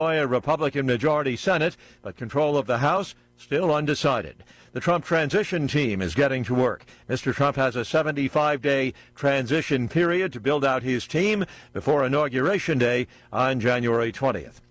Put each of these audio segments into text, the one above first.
A Republican majority Senate, but control of the House still undecided. The Trump transition team is getting to work. Mr. Trump has a 75-day transition period to build out his team before Inauguration Day on January 20th.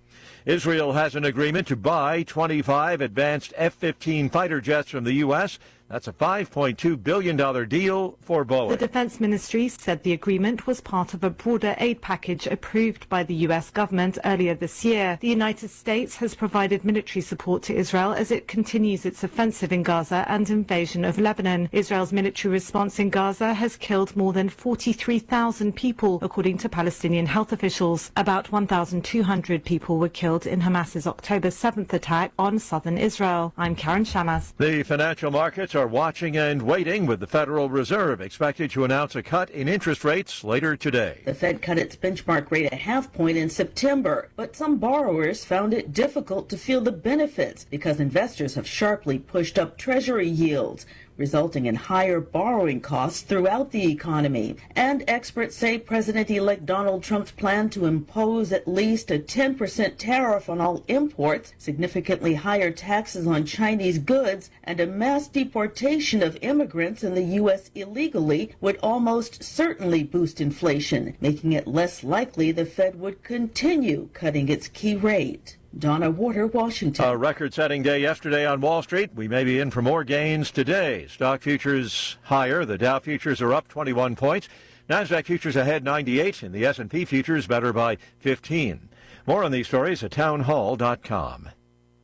Israel has an agreement to buy 25 advanced F-15 fighter jets from the U.S. That's a $5.2 billion deal for Boeing. The Defense Ministry said the agreement was part of a broader aid package approved by the U.S. government earlier this year. The United States has provided military support to Israel as it continues its offensive in Gaza and invasion of Lebanon. Israel's military response in Gaza has killed more than 43,000 people, according to Palestinian health officials. About 1,200 people were killed in Hamas's October 7th attack on southern Israel. I'm Karen Shamas. The financial markets are watching and waiting, with the Federal Reserve expected to announce a cut in interest rates later today. The Fed cut its benchmark rate a half point in September, but some borrowers found it difficult to feel the benefits because investors have sharply pushed up Treasury yields, resulting in higher borrowing costs throughout the economy. And experts say President-elect Donald Trump's plan to impose at least a 10% tariff on all imports, significantly higher taxes on Chinese goods, and a mass deportation of immigrants in the U.S. illegally would almost certainly boost inflation, making it less likely the Fed would continue cutting its key rate. Donna Warder, Washington. A record-setting day yesterday on Wall Street. We may be in for more gains today. Stock futures higher. The Dow futures are up 21 points. NASDAQ futures ahead 98, and the S&P futures better by 15. More on these stories at townhall.com.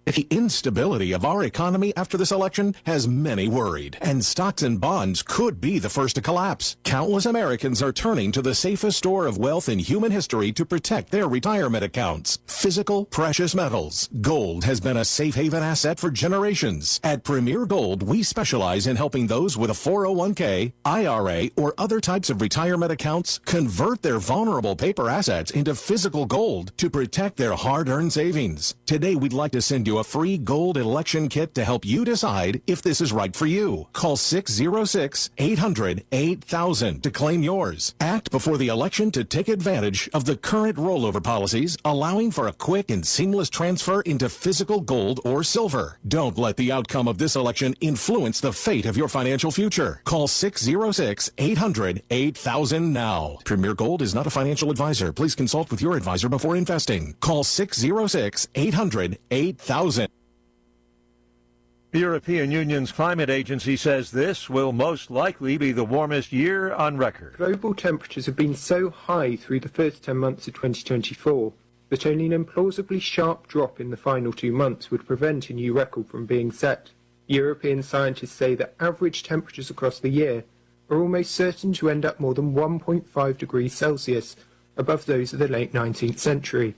The instability of our economy after this election has many worried, and stocks and bonds could be the first to collapse. Countless Americans are turning to the safest store of wealth in human history to protect their retirement accounts: physical precious metals. Gold has been a safe haven asset for generations. At Premier Gold, we specialize in helping those with a 401k, IRA, or other types of retirement accounts convert their vulnerable paper assets into physical gold to protect their hard-earned savings. Today, we'd like to send you a free gold election kit to help you decide if this is right for you. Call 606-800-8000 to claim yours. Act before the election to take advantage of the current rollover policies, allowing for a quick and seamless transfer into physical gold or silver. Don't let the outcome of this election influence the fate of your financial future. Call 606-800-8000 now. Premier Gold is not a financial advisor. Please consult with your advisor before investing. Call 606-800-8000. The European Union's climate agency says this will most likely be the warmest year on record. Global temperatures have been so high through the first 10 months of 2024 that only an implausibly sharp drop in the final 2 months would prevent a new record from being set. European scientists say that average temperatures across the year are almost certain to end up more than 1.5 degrees Celsius above those of the late 19th century.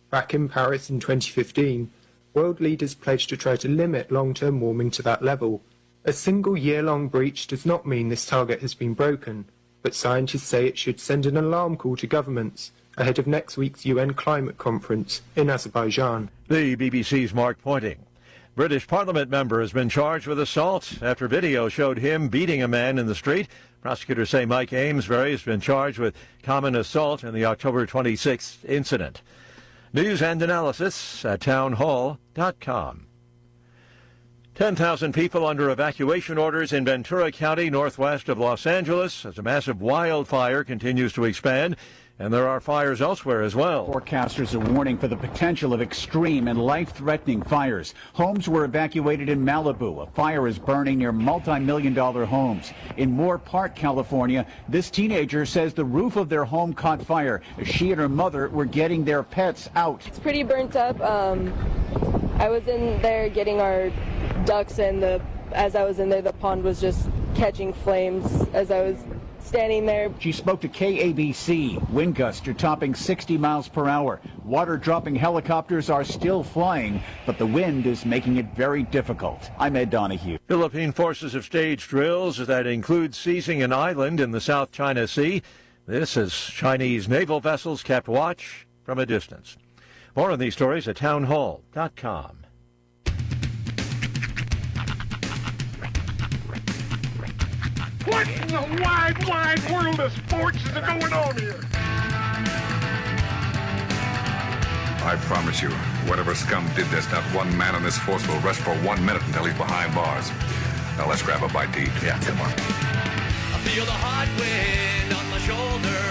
Back in Paris in 2015, world leaders pledged to try to limit long-term warming to that level. A single year-long breach does not mean this target has been broken, but scientists say it should send an alarm call to governments ahead of next week's UN climate conference in Azerbaijan. The BBC's Mark Pointing. British Parliament member has been charged with assault after video showed him beating a man in the street. Prosecutors say Mike Amesbury has been charged with common assault in the October 26th incident. News and analysis at townhall.com. 10,000 people under evacuation orders in Ventura County, northwest of Los Angeles, as a massive wildfire continues to expand, and there are fires elsewhere as well. Forecasters are warning for the potential of extreme and life-threatening fires. Homes were evacuated in Malibu. A fire is burning near multi-million-dollar homes. In Moore Park, California, this teenager says the roof of their home caught fire as she and her mother were getting their pets out. It's pretty burnt up. I was in there getting our ducks, and as I was in there, the pond was just catching flames as I was standing there. She spoke to KABC. Wind gusts are topping 60 miles per hour. Water-dropping helicopters are still flying, but the wind is making it very difficult. I'm Ed Donahue. Philippine forces have staged drills that include seizing an island in the South China Sea. This as Chinese naval vessels kept watch from a distance. More on these stories at townhall.com. What in the wide, wide world of sports is going on here? I promise you, whatever scum did this, not one man on this force will rest for 1 minute until he's behind bars. Now let's grab a bite to eat. Yeah, come on. I feel the hot wind on my shoulder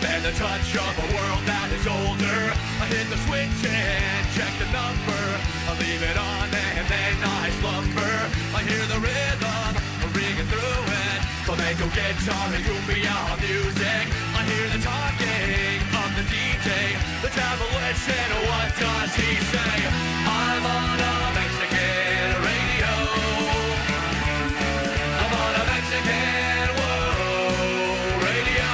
and the touch of a world that is older. I hit the switch and check the number. I leave it on and then I slumber. I hear the rhythm ringing through it. Flamenco guitar and cumbia music. I hear the talking of the DJ. The Travelician, what does he say? I'm on a Mexican radio. I'm on a Mexican radio.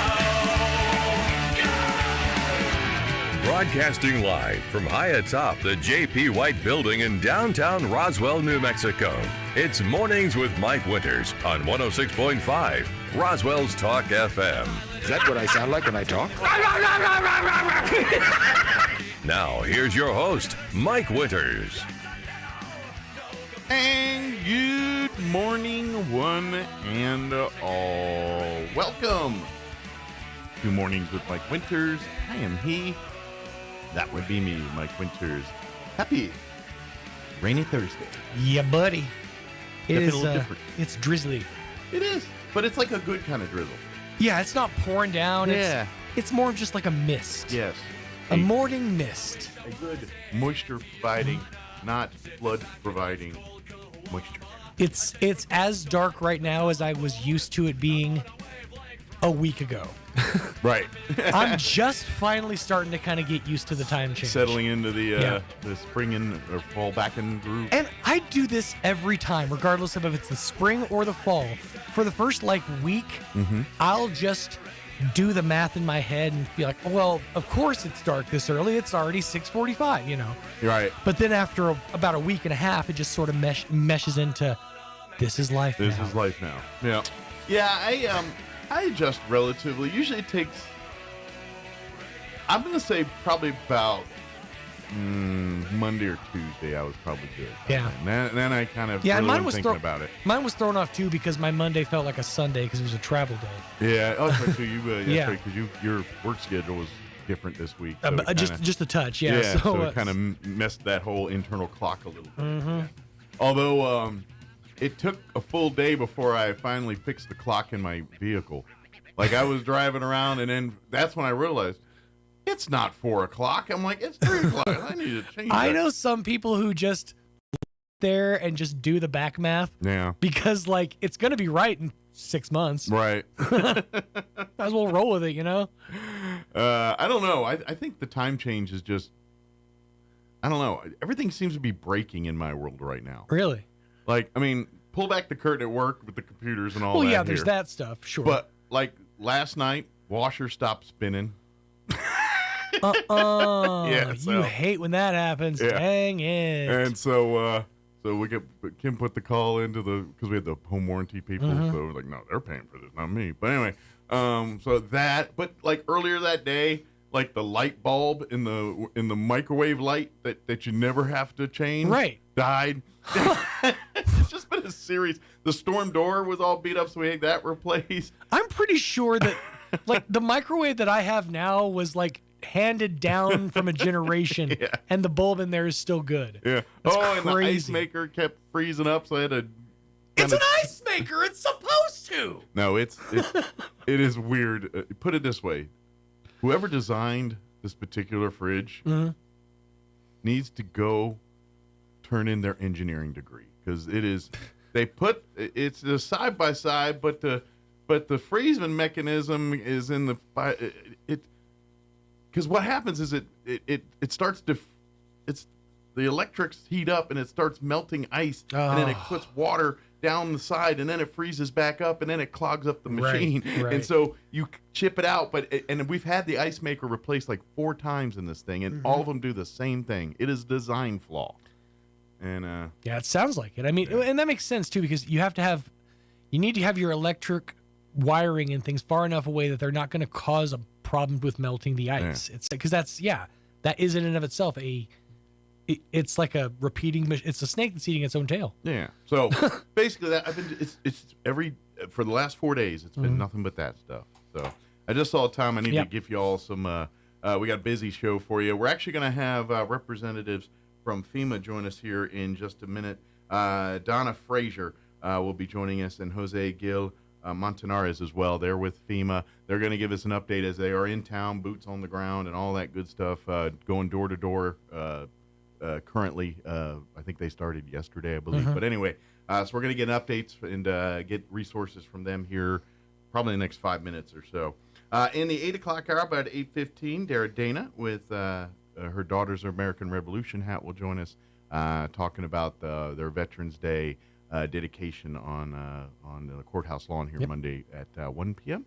Broadcasting live from high atop the J.P. White Building in downtown Roswell, New Mexico. It's Mornings with Mike Winters on 106.5 Roswell's Talk FM. Is that what I sound like when I talk? Now, here's your host, Mike Winters. And good morning, one and all. Welcome to Mornings with Mike Winters. I am he. That would be me, Mike Winters. Happy rainy Thursday. Yeah, buddy. It is. It's drizzly. It is, but it's like a good kind of drizzle. Yeah, it's not pouring down. Yeah. It's more of just like a mist. Yes. A morning mist. A good moisture providing, not flood providing moisture. It's as dark right now as I was used to it being a week ago. Right. I'm just finally starting to kind of get used to the time change. Settling into the spring or fall back in groove. And I do this every time, regardless of if it's the spring or the fall. For the first week, I'll just do the math in my head and be like, well, of course it's dark this early. It's already 6:45, You're right. But then after about a week and a half, it just sort of meshes into this is life now. This is life now. Yeah. Yeah, I adjust relatively. Usually it takes, I'm going to say probably about Monday or Tuesday I was probably good. Yeah. And then I kind of really mine was thinking about it. Mine was thrown off too because my Monday felt like a Sunday because it was a travel day. Yeah. Oh, that's right. So you, yeah. Because your work schedule was different this week. So just a touch, yeah. Yeah, so it kind of messed that whole internal clock a little bit. Mm-hmm. Although it took a full day before I finally fixed the clock in my vehicle. Like I was driving around, and then that's when I realized it's not 4 o'clock. I'm like, it's 3 o'clock. I need to change. I know some people who just there and just do the back math. Yeah. Because it's gonna be right in 6 months. Right. Might as well roll with it, I don't know. I think the time change is just, I don't know. Everything seems to be breaking in my world right now. Really? Pull back the curtain at work with the computers and all that. Well, yeah, there's that stuff, sure. But, last night, washer stopped spinning. Yeah, you hate when that happens. Yeah. Dang it. And so Kim put the call into because we had the home warranty people, so we're like, no, they're paying for this, not me. But anyway, earlier that day, the light bulb in the microwave light that you never have to change, right, died. It's just been a series. The storm door was all beat up, so we had that replaced. I'm pretty sure that the microwave that I have now was handed down from a generation, yeah. And the bulb in there is still good. Yeah. That's and the crazy. ice maker kept freezing up, so I had to. It's an ice maker. It's supposed to. No, it is weird. Put it this way: whoever designed this particular fridge needs to go turn in their engineering degree, because it is. It's a side by side, but the freezing mechanism is in the it. Because what happens is it starts to, the electrics heat up and it starts melting ice, and then it puts water down the side, and then it freezes back up, and then it clogs up the machine. Right. And so you chip it out, and we've had the ice maker replaced 4 times in this thing, and all of them do the same thing. It is design flaw. And yeah, it sounds like it. I mean, and that makes sense too, because you need to have your electric wiring and things far enough away that they're not going to cause a problem with melting the ice. Yeah. It's because that is in and of itself it's like a repeating. It's a snake that's eating its own tail. Yeah. So basically, for the last 4 days, it's been nothing but that stuff. So I just saw Tom. I need to give you all some We got a busy show for you. We're actually going to have representatives from FEMA join us here in just a minute. Donna Frazier will be joining us, and Jose Gil Montanarez as well. They're with FEMA. They're going to give us an update as they are in town, boots on the ground, and all that good stuff, going door to door. Currently, I think they started yesterday, I believe. But anyway, so we're going to get updates and get resources from them here probably in the next 5 minutes or so. In the 8 o'clock hour, about 8:15, Dara Dana with her Daughters of American Revolution hat will join us, talking about their Veterans Day dedication on the courthouse lawn here Monday at 1 p.m.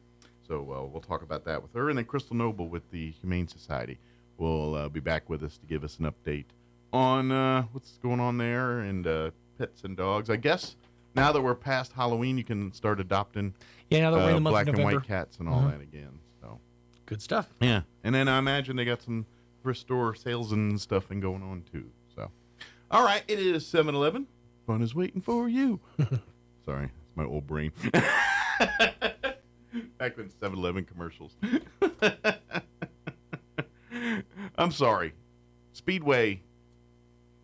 So we'll talk about that with her. And then Crystal Noble with the Humane Society will be back with us to give us an update on what's going on there and pets and dogs. I guess now that we're past Halloween, you can start adopting now that we're in the month black of and November. white cats and all that again. So good stuff. Yeah, and then I imagine they got some thrift store sales and stuff and going on too. So, all right, it is 7-Eleven. Fun is waiting for you. Sorry, it's my old brain. Back when 7-Eleven commercials. I'm sorry. Speedway,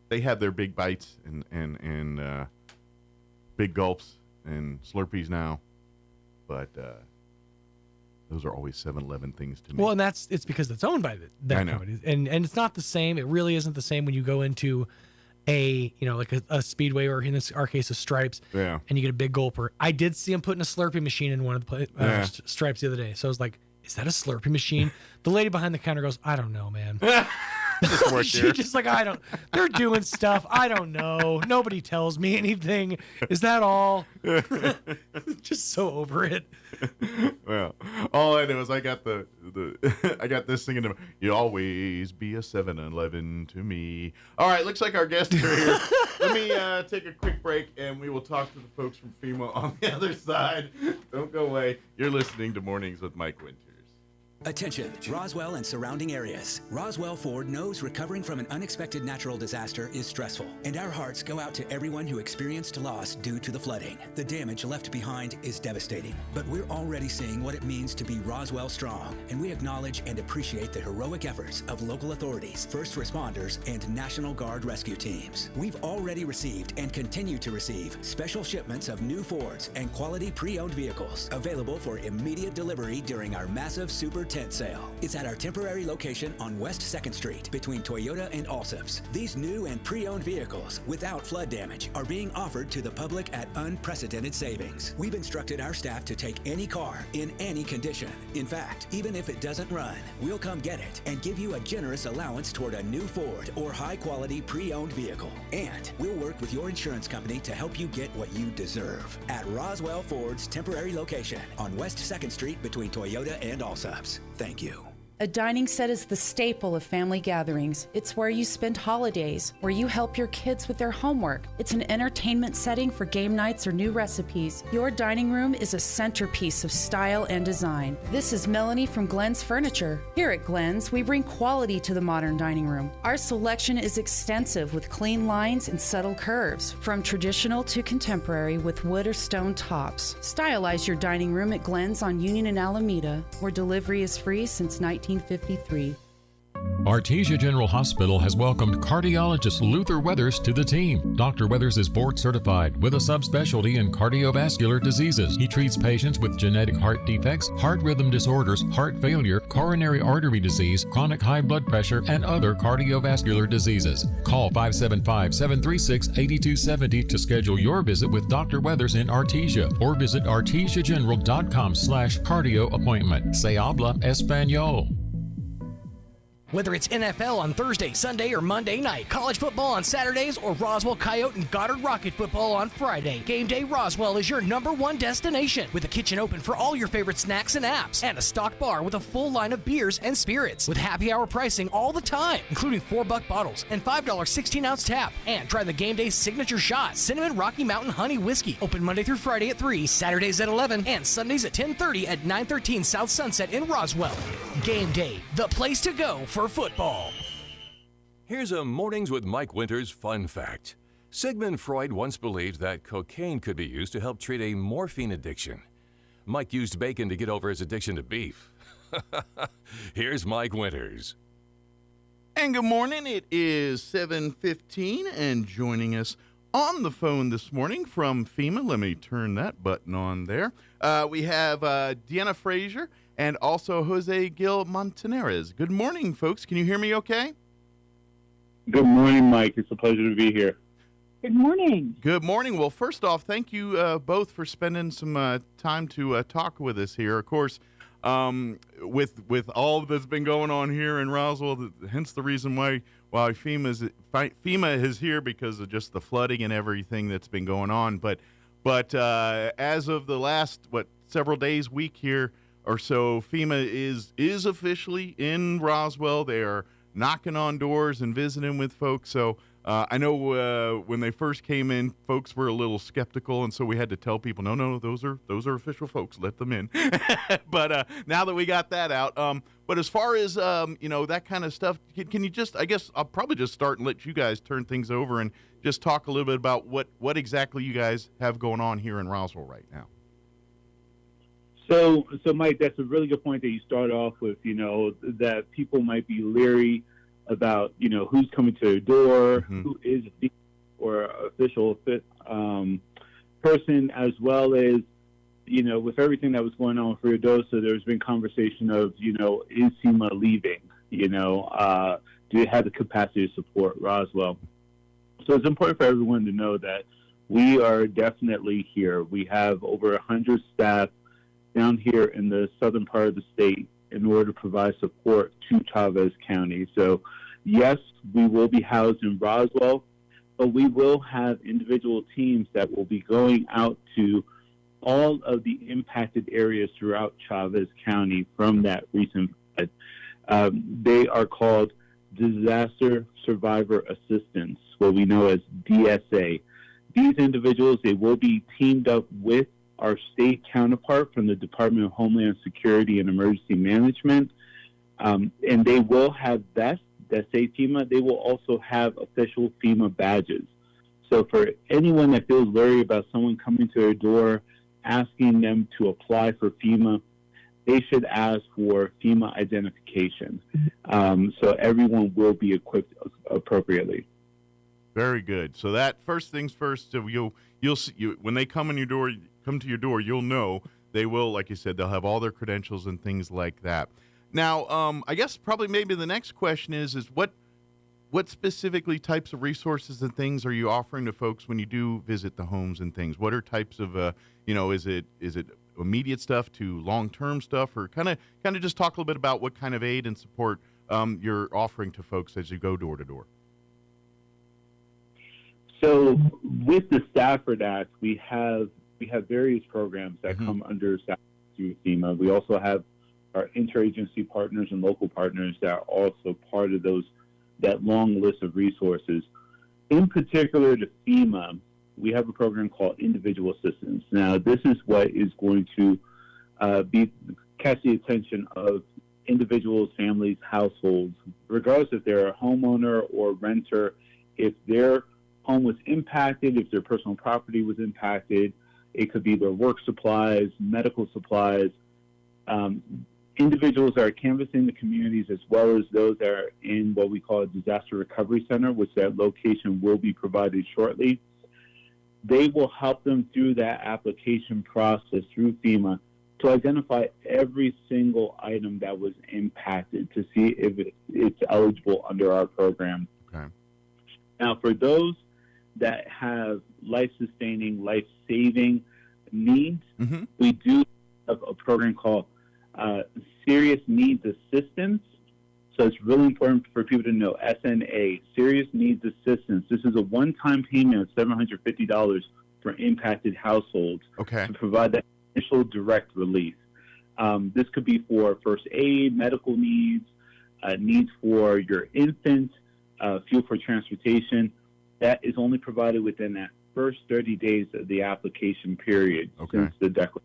they have their big bites and big gulps and Slurpees now, but those are always 7-Eleven things to me. Well, and it's because it's owned by that company, and it's not the same. It really isn't the same when you go into like a Speedway, or in our case, a Stripes, and you get a big gulper. I did see him putting a Slurpee machine in one of the Stripes the other day, so I was like, is that a Slurpee machine? The lady behind the counter goes, I don't know, man. She just like, they're doing stuff. I don't know. Nobody tells me anything. Is that all? Just so over it. Well, all I know is I got I got this thing in the, you always be a 7-Eleven to me. All right, looks like our guests are here. Let me take a quick break, and we will talk to the folks from FEMA on the other side. Don't go away. You're listening to Mornings with Mike Winters. Attention, Roswell and surrounding areas. Roswell Ford knows recovering from an unexpected natural disaster is stressful, and our hearts go out to everyone who experienced loss due to the flooding. The damage left behind is devastating, but we're already seeing what it means to be Roswell strong, and we acknowledge and appreciate the heroic efforts of local authorities, first responders, and National Guard rescue teams. We've already received and continue to receive special shipments of new Fords and quality pre-owned vehicles available for immediate delivery during our massive Super Tent Sale. It's at our temporary location on West 2nd Street between Toyota and Allsup's. These new and pre-owned vehicles without flood damage are being offered to the public at unprecedented savings. We've instructed our staff to take any car in any condition. In fact, even if it doesn't run, we'll come get it and give you a generous allowance toward a new Ford or high-quality pre-owned vehicle. And we'll work with your insurance company to help you get what you deserve at Roswell Ford's temporary location on West 2nd Street between Toyota and Allsup's. Thank you. A dining set is the staple of family gatherings. It's where you spend holidays, where you help your kids with their homework. It's an entertainment setting for game nights or new recipes. Your dining room is a centerpiece of style and design. This is Melanie from Glenn's Furniture. Here at Glenn's, we bring quality to the modern dining room. Our selection is extensive with clean lines and subtle curves, from traditional to contemporary with wood or stone tops. Stylize your dining room at Glenn's on Union and Alameda, where delivery is free since 1953. Artesia General Hospital has welcomed cardiologist Luther Weathers to the team. Dr. Weathers is board certified with a subspecialty in cardiovascular diseases. He treats patients with genetic heart defects, heart rhythm disorders, heart failure, coronary artery disease, chronic high blood pressure, and other cardiovascular diseases. Call 575-736-8270 to schedule your visit with Dr. Weathers in Artesia, or visit artesiageneral.com/cardio appointment. Se habla español. Whether it's NFL on Thursday, Sunday, or Monday night, college football on Saturdays, or Roswell Coyote and Goddard Rocket football on Friday, Game Day Roswell is your #1 destination, with a kitchen open for all your favorite snacks and apps, and a stocked bar with a full line of beers and spirits, with happy hour pricing all the time, including $4 bottles and $5 16-ounce tap. And try the Game Day signature shot, Cinnamon Rocky Mountain Honey Whiskey, open Monday through Friday at 3, Saturdays at 11, and Sundays at 10:30 at 913 South Sunset in Roswell. Game Day, the place to go for football. Here's a Mornings with Mike Winters fun fact. Sigmund Freud once believed that cocaine could be used to help treat a morphine addiction. Mike used bacon to get over his addiction to beef. Here's Mike Winters. And good morning. It is 7:15, and joining us on the phone this morning from FEMA, let me turn that button on there. We have Deanna Frazier and also Jose Gil Montaneres. Good morning, folks. Can you hear me okay? Good morning, Mike. It's a pleasure to be here. Good morning. Good morning. Well, first off, thank you both for spending some time to talk with us here. Of course, with all that's been going on here in Roswell, hence the reason why FEMA is here, because of just the flooding and everything that's been going on. But as of the last several days, week here or so, FEMA is officially in Roswell. They are knocking on doors and visiting with folks. So I know when they first came in, folks were a little skeptical, and so we had to tell people, no, those are official folks. Let them in. But now that we got that out, but as far as that kind of stuff, can you just? I guess I'll probably just start and let you guys turn things over and just talk a little bit about what exactly you guys have going on here in Roswell right now. So Mike, that's a really good point that you start off with. That people might be leery about who's coming to their door, who is a FEMA or official person, as well as with everything that was going on with Ruidoso, there's been conversation of is FEMA leaving? Do they have the capacity to support Roswell? So it's important for everyone to know that we are definitely here. We have over 100 staff down here in the southern part of the state in order to provide support to Chavez County. So, yes, we will be housed in Roswell, but we will have individual teams that will be going out to all of the impacted areas throughout Chavez County from that recent flood. They are called Disaster Survivor Assistance, what we know as DSA. These individuals, they will be teamed up with our state counterpart from the Department of Homeland Security and Emergency Management, and they will have vests that say FEMA. They will also have official FEMA badges. So for anyone that feels leery about someone coming to their door asking them to apply for FEMA, they should ask for FEMA identification. So everyone will be equipped appropriately. Very good. So that first things first. So you'll see when they come to your door, you'll know they will, like you said, they'll have all their credentials and things like that. Now, I guess probably maybe the next question is what specifically types of resources and things are you offering to folks when you do visit the homes and things? What are types of, is it immediate stuff to long-term stuff, or kind of just talk a little bit about what kind of aid and support you're offering to folks as you go door to door? So with the Stafford Act, we have various programs that come under Stafford through FEMA. We also have our interagency partners and local partners that are also part of that long list of resources. In particular to FEMA, we have a program called Individual Assistance. Now, this is what is going to catch the attention of individuals, families, households, regardless if they're a homeowner or renter. If their home was impacted, if their personal property was impacted, it could be their work supplies, medical supplies. Individuals that are canvassing the communities, as well as those that are in what we call a disaster recovery center, which that location will be provided shortly. They will help them through that application process through FEMA to identify every single item that was impacted to see if it's eligible under our program. Okay. Now, for those that have life-sustaining, life-saving needs, we do have a program called Serious Needs Assistance. So it's really important for people to know, SNA, Serious Needs Assistance. This is a one-time payment of $750 for impacted households to provide that initial direct relief. This could be for first aid, medical needs, needs for your infant, fuel for transportation. That is only provided within that first 30 days of the application period since the declaration.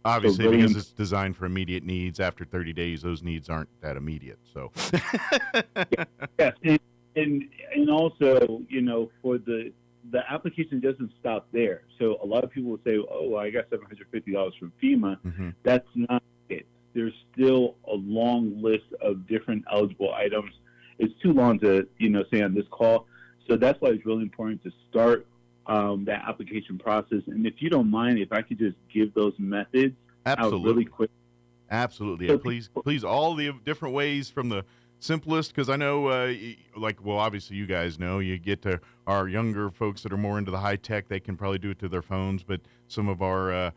Obviously, because it's designed for immediate needs. After 30 days, those needs aren't that immediate. So, yes, and also, for the application doesn't stop there. So a lot of people will say, "Oh, I got $750 from FEMA." That's not it. there's still a long list of different eligible items. It's too long to, say on this call. So that's why it's really important to start that application process. And if you don't mind, if I could just give those methods out really quick. Absolutely. So, please, all the different ways from the simplest, because I know, obviously you guys know, you get to our younger folks that are more into the high tech, they can probably do it to their phones, but some of our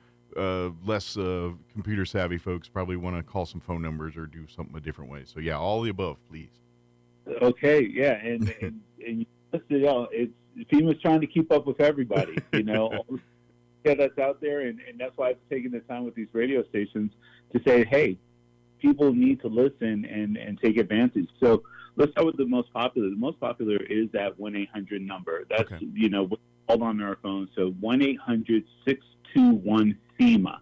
less computer savvy folks probably want to call some phone numbers or do something a different way. So yeah, all the above, please. Okay, yeah, and it's FEMA's trying to keep up with everybody, get us out there, and that's why I've taken the time with these radio stations to say, hey, people need to listen and take advantage. So let's start with the most popular. The most popular is that 1-800 number. That's, we're all on our phones. So 1-800-621-FEMA.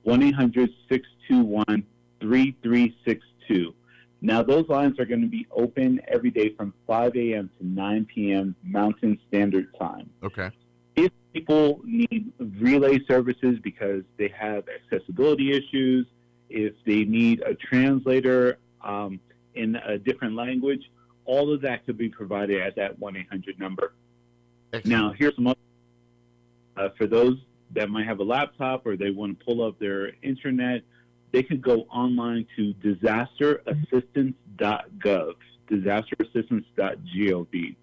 1-800-621-3362. Now, those lines are going to be open every day from 5 a.m. to 9 p.m. Mountain Standard Time. Okay. If people need relay services because they have accessibility issues, if they need a translator in a different language, all of that could be provided at that 1-800 number. Excellent. Now, here's some other for those that might have a laptop or they want to pull up their internet, they can go online to disasterassistance.gov, disasterassistance.gov.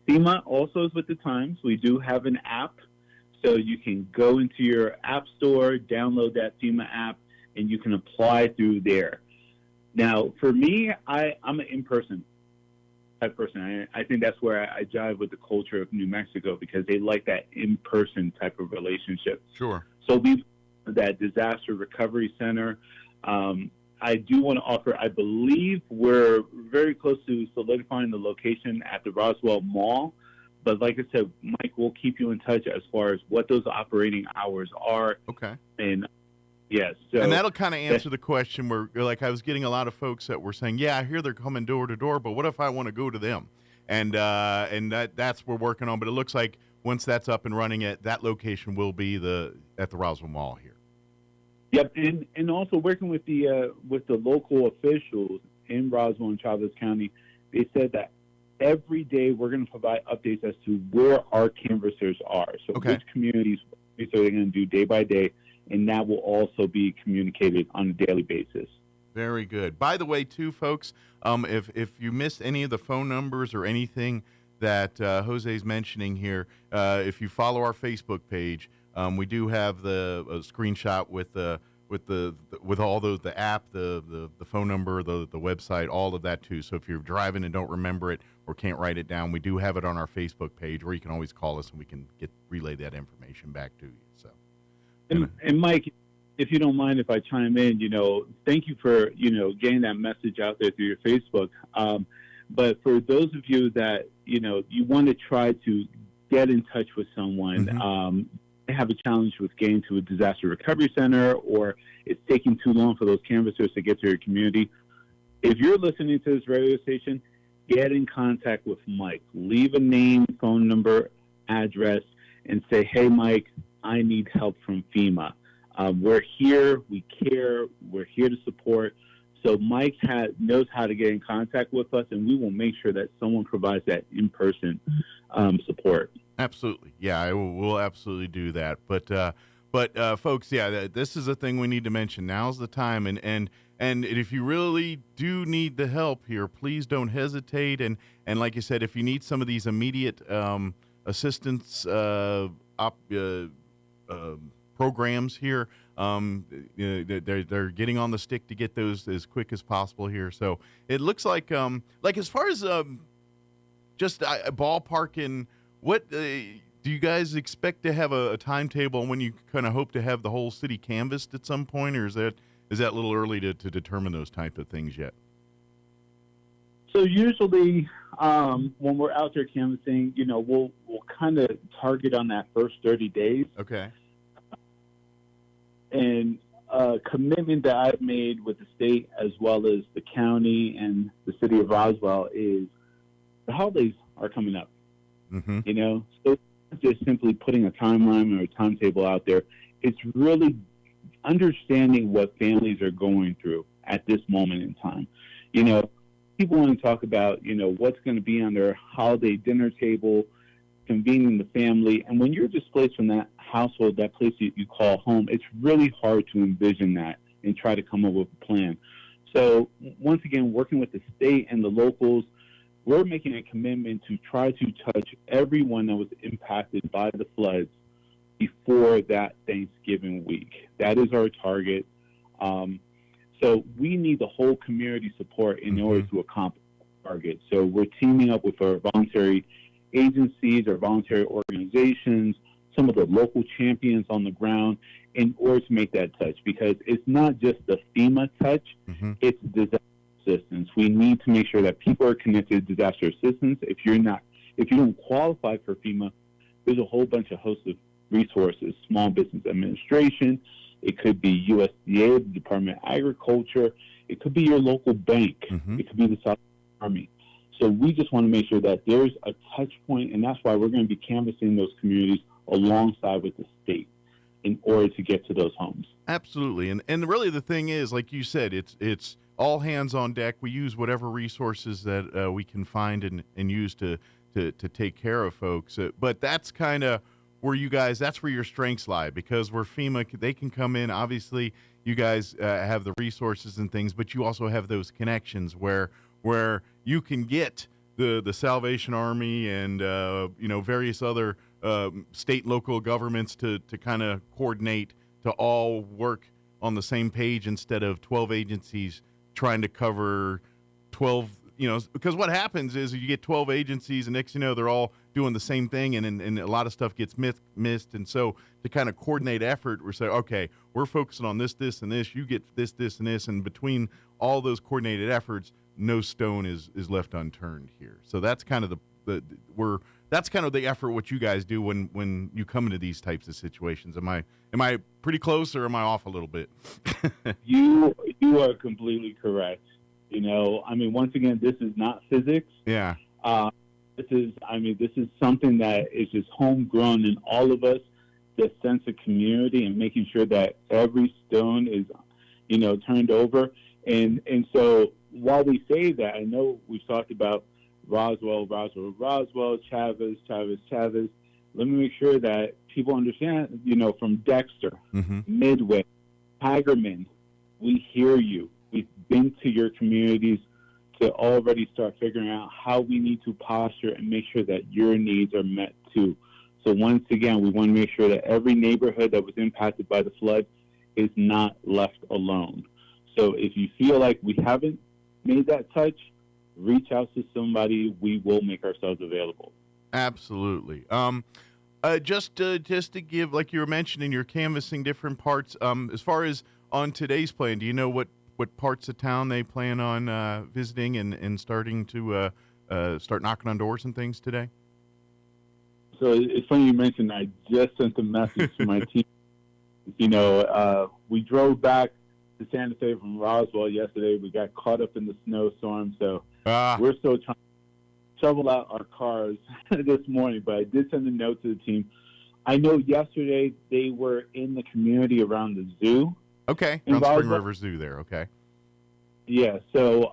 FEMA also is with the times. We do have an app, so you can go into your app store, download that FEMA app, and you can apply through there. Now, for me, I'm an in-person type person. I think that's where I jive with the culture of New Mexico because they like that in-person type of relationship. Sure. So we that disaster recovery center. I do want to offer, I believe we're very close to solidifying the location at the Roswell Mall. But like I said, Mike, we'll keep you in touch as far as what those operating hours are. Okay. And yes. So and that'll kind of answer the question where, like, I was getting a lot of folks that were saying, yeah, I hear they're coming door to door, but what if I want to go to them? And that's what we're working on. But it looks like once that's up and running, at that location will be at the Roswell Mall here. Yep, and also working with the local officials in Roswell and Chavez County, they said that every day we're going to provide updates as to where our canvassers are. So which communities are they going to do day by day, and that will also be communicated on a daily basis. Very good. By the way, too, folks, if you missed any of the phone numbers or anything that Jose's mentioning here, if you follow our Facebook page, we do have a screenshot with all those, the app, the phone number, the website, all of that too. So if you're driving and don't remember it or can't write it down, we do have it on our Facebook page, or you can always call us and we can relay that information back to you. So, and Mike, if you don't mind if I chime in, thank you for getting that message out there through your Facebook. But for those of you that you want to try to get in touch with someone. Have a challenge with getting to a disaster recovery center, or it's taking too long for those canvassers to get to your community. If you're listening to this radio station, get in contact with Mike. Leave a name, phone number, address, and say, hey, Mike, I need help from FEMA. We're here. We care. We're here to support. So Mike knows how to get in contact with us, and we will make sure that someone provides that in-person support. Absolutely. Yeah, we'll absolutely do that. But folks, yeah, this is a thing we need to mention. Now's the time. And if you really do need the help here, please don't hesitate. And like you said, if you need some of these immediate assistance programs here, they're getting on the stick to get those as quick as possible here. So it looks like as far as just ballparking, what do you guys expect to have a timetable when you kind of hope to have the whole city canvassed at some point, or is that a little early to determine those type of things yet? So usually when we're out there canvassing, we'll kind of target on that first 30 days. Okay. And a commitment that I've made with the state as well as the county and the city of Roswell is the holidays are coming up. Mm-hmm. So just simply putting a timeline or a timetable out there. It's really understanding what families are going through at this moment in time. You know, people want to talk about, you know, what's going to be on their holiday dinner table, convening the family. And when you're displaced from that household, that place that you call home, it's really hard to envision that and try to come up with a plan. So once again, working with the state and the locals, we're making a commitment to try to touch everyone that was impacted by the floods before that Thanksgiving week. That is our target. So we need the whole community support in order to accomplish the target. So we're teaming up with our voluntary agencies, our voluntary organizations, some of the local champions on the ground in order to make that touch, because it's not just the FEMA touch, it's disaster assistance. We need to make sure that people are connected to disaster assistance. If you don't qualify for FEMA, there's a whole bunch of hosts of resources, Small Business Administration, it could be USDA, the Department of Agriculture, it could be your local bank, it could be the South Army. So we just want to make sure that there's a touch point, and that's why we're going to be canvassing those communities alongside with the state in order to get to those homes. Absolutely. And really the thing is, like you said, it's all hands on deck. We use whatever resources that we can find and use to take care of folks. But that's kind of where you guys, that's where your strengths lie, because where FEMA, they can come in. Obviously, you guys have the resources and things, but you also have those connections where you can get the Salvation Army and various other state, local governments to kind of coordinate to all work on the same page instead of 12 agencies trying to cover 12. Because what happens is you get 12 agencies, and next they're all doing the same thing, and a lot of stuff gets missed. And so to kind of coordinate effort, we're saying, okay, we're focusing on this, and this. You get this, and this, and between all those coordinated efforts, no stone is left unturned here. So that's kind of that's kind of the effort what you guys do when you come into these types of situations. Am I pretty close, or am I off a little bit? You are completely correct. Once again, this is not physics. Yeah. This is something that is just homegrown in all of us, the sense of community and making sure that every stone is, turned over. And so while we say that, I know we've talked about Roswell, Chavez. Let me make sure that people understand, from Dexter, Midway, Hagerman, we hear you. We've been to your communities to already start figuring out how we need to posture and make sure that your needs are met too. So once again, we want to make sure that every neighborhood that was impacted by the flood is not left alone. So if you feel like we haven't made that touch, reach out to somebody. We will make ourselves available. Absolutely. Just to give, like you were mentioning, you're canvassing different parts. As far as on today's plan, do you know what parts of town they plan on visiting and starting to start knocking on doors and things today? So it's funny you mentioned, I just sent a message to my team. We drove back to Santa Fe from Roswell yesterday. We got caught up in the snowstorm, so we're still trying to shovel out our cars this morning. But I did send a note to the team. I know yesterday they were in the community around the zoo. Okay, around Spring River Zoo there, okay. Yeah, so,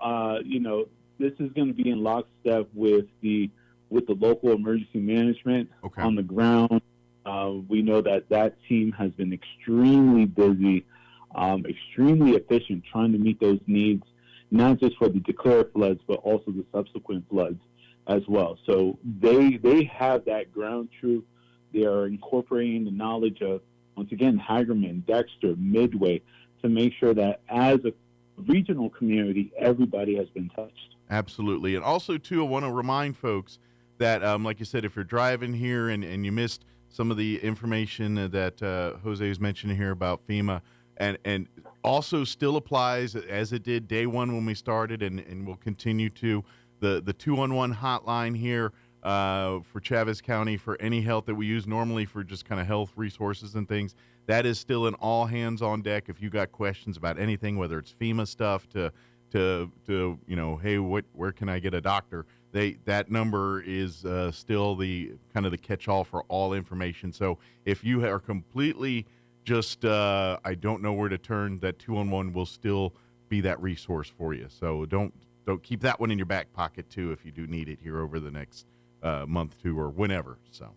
this is going to be in lockstep with the local emergency management on the ground. We know that team has been extremely busy, extremely efficient trying to meet those needs, not just for the declared floods, but also the subsequent floods as well. So they have that ground truth. They are incorporating the knowledge of, once again, Hagerman, Dexter, Midway, to make sure that as a regional community, everybody has been touched. Absolutely. And also, too, I want to remind folks that, like you said, if you're driving here and you missed some of the information that Jose was mentioning here about FEMA, and also still applies as it did day one when we started and will continue to, the 211 hotline here for Chavez County for any help that we use normally for just kind of health resources and things. That is still an all hands on deck. If you got questions about anything, whether it's FEMA stuff to hey, where can I get a doctor? That number is still the kind of the catch all for all information. So if you are completely just I don't know where to turn, that 211 will still be that resource for you. So don't keep that one in your back pocket too if you do need it here over the next month, 2, or whenever. So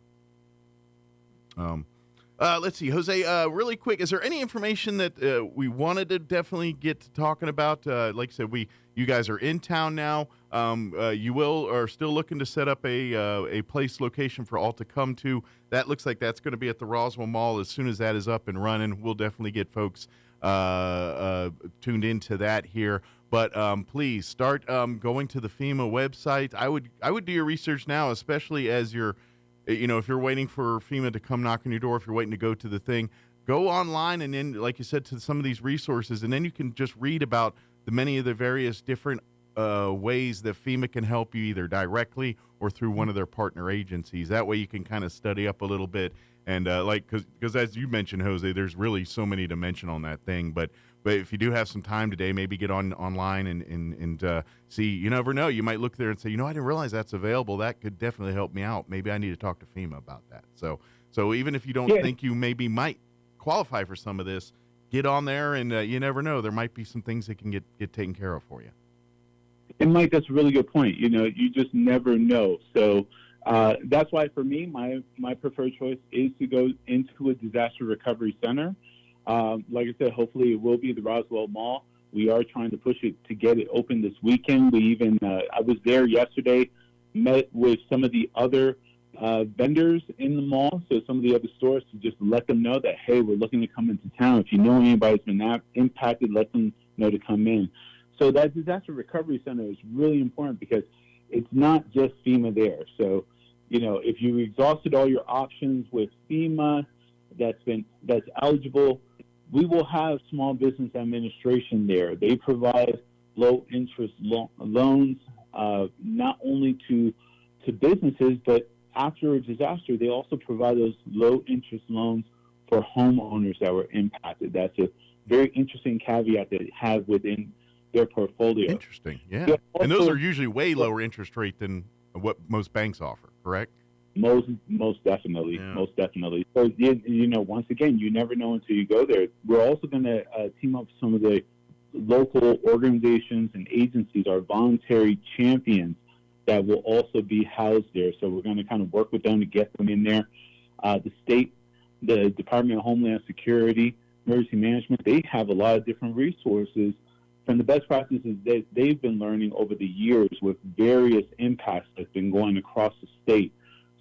let's see, Jose, really quick, is there any information that we wanted to definitely get to talking about? Like I said, you guys are in town now. You are still looking to set up a place location for all to come to. That looks like that's going to be at the Roswell Mall. As soon as that is up and running, we'll definitely get folks tuned into that here. But please start going to the FEMA website. I would do your research now, especially as you're, if you're waiting for FEMA to come knock on your door, if you're waiting to go to the thing, go online and then, like you said, to some of these resources, and then you can just read about the many of the various different ways that FEMA can help you, either directly or through one of their partner agencies. That way you can kind of study up a little bit. And because as you mentioned, Jose, there's really so many to mention on that thing. But if you do have some time today, maybe get online and see. You never know. You might look there and say, I didn't realize that's available. That could definitely help me out. Maybe I need to talk to FEMA about that. So even if you don't think you might qualify for some of this, get on there, and you never know. There might be some things that can get taken care of for you. And Mike, that's a really good point. You just never know. So that's why, for me, my preferred choice is to go into a disaster recovery center. Like I said, hopefully it will be the Roswell Mall. We are trying to push it to get it open this weekend. We even I was there yesterday, met with some of the other vendors in the mall, so some of the other stores, to just let them know that, hey, we're looking to come into town. If you know anybody's been impacted, let them know to come in. So that disaster recovery center is really important because it's not just FEMA there. So, if you exhausted all your options with FEMA that's eligible, we will have Small Business Administration there. They provide low interest loans, not only to businesses, but after a disaster, they also provide those low interest loans for homeowners that were impacted. That's a very interesting caveat that they have within their portfolio. Interesting, yeah. And those are usually way lower interest rate than what most banks offer, correct? Most definitely, most definitely. So, once again, you never know until you go there. We're also going to team up with some of the local organizations and agencies, our voluntary champions, that will also be housed there. So we're going to kind of work with them to get them in there. The state, the Department of Homeland Security, Emergency Management, they have a lot of different resources from the best practices that they've been learning over the years with various impacts that's been going across the state.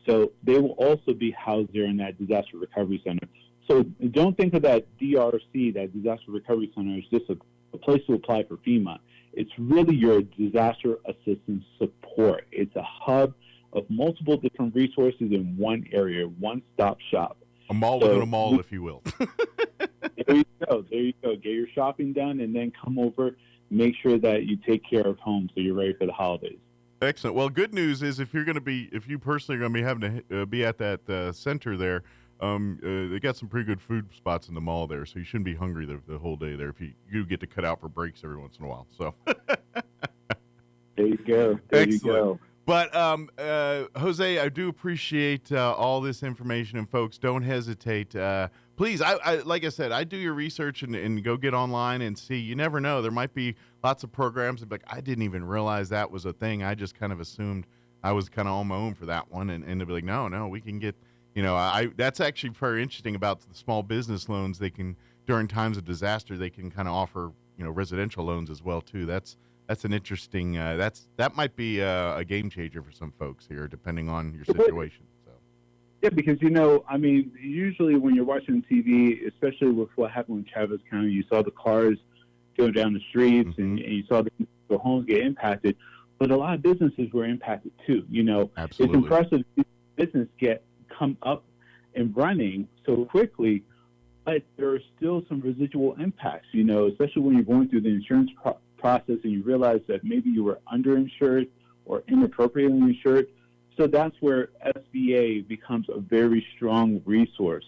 So they will also be housed there in that disaster recovery center. So don't think of that DRC, that disaster recovery center, as just a place to apply for FEMA. It's really your disaster assistance support. It's a hub of multiple different resources in one area, one-stop shop. A mall within a mall, if you will. There you go. Get your shopping done, and then come over. Make sure that you take care of home so you're ready for the holidays. Excellent. Well, good news is if you personally are going to be having to be at that center there, they got some pretty good food spots in the mall there, so you shouldn't be hungry the whole day there if you get to cut out for breaks every once in a while. So there you go. Excellent. You go. But Jose, I do appreciate all this information, and folks, don't hesitate. Please, I like I said, I do your research and go get online and see. You never know. There might be lots of programs that be like, I didn't even realize that was a thing. I just kind of assumed I was kind of on my own for that one. And they'll be like, no, we can get, that's actually very interesting about the small business loans. They can, during times of disaster, they can kind of offer, residential loans as well, too. That's an interesting, that might be a game changer for some folks here, depending on your situation. Yeah, because, usually when you're watching TV, especially with what happened in Travis County, you saw the cars go down the streets and you saw the homes get impacted. But a lot of businesses were impacted too. Absolutely. It's impressive business come up and running so quickly, but there are still some residual impacts, especially when you're going through the insurance process and you realize that maybe you were underinsured or inappropriately insured. So that's where SBA becomes a very strong resource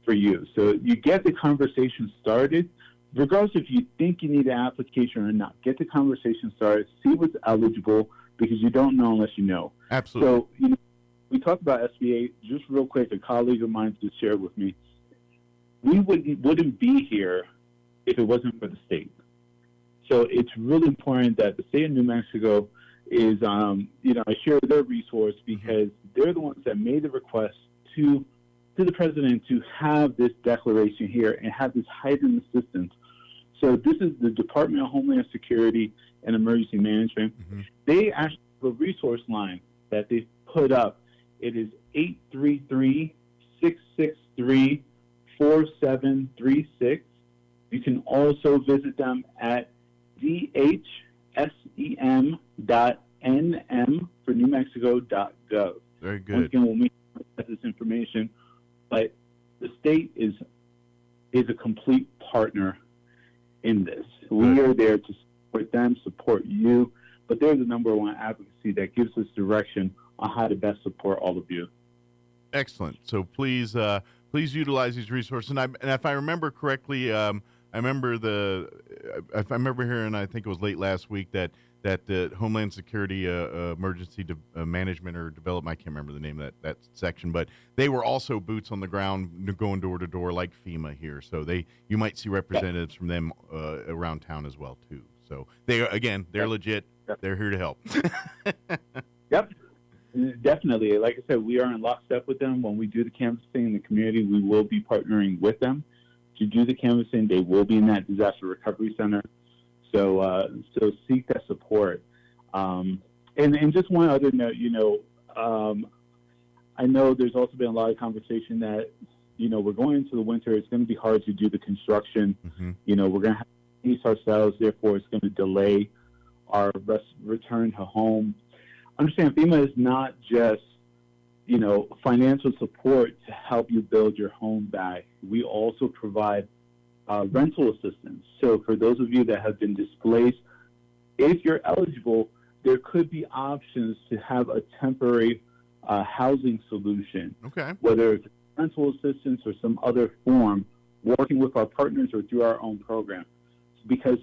for you. So you get the conversation started, regardless if you think you need an application or not. Get the conversation started, see what's eligible, because you don't know unless you know. Absolutely. So, we talked about SBA. Just real quick, a colleague of mine just shared with me. we wouldn't be here if it wasn't for the state. So it's really important that the state of New Mexico is, I share their resource because they're the ones that made the request to the president to have this declaration here and have this heightened assistance. So this is the Department of Homeland Security and Emergency Management. They actually have a resource line that they put up. It is 833-663-4736. You can also visit them at dhsem.nm for newmexico.gov. Very good. Once again, we'll make this information, but the state is a complete partner in this. We are there to support them, support you, but they're the number one advocacy that gives us direction on how to best support all of you. Excellent. So please utilize these resources. And if I remember correctly, I remember hearing, I think it was late last week, that the Homeland Security Emergency Management or Development, I can't remember the name of that section, but they were also boots on the ground going door to door like FEMA here. So you might see representatives from them around town as well too. So they're legit. They're here to help. Yep. Definitely. Like I said, we are in lockstep with them. When we do the canvassing in the community, we will be partnering with them to do the canvassing. They will be in that disaster recovery center. So seek that support. And just one other note, I know there's also been a lot of conversation that, we're going into the winter. It's going to be hard to do the construction. We're going to have to pace ourselves. Therefore, it's going to delay our return to home. Understand, FEMA is not just, financial support to help you build your home back. We also provide rental assistance. So for those of you that have been displaced, if you're eligible, there could be options to have a temporary housing solution. Okay. Whether it's rental assistance or some other form, working with our partners or through our own program. Because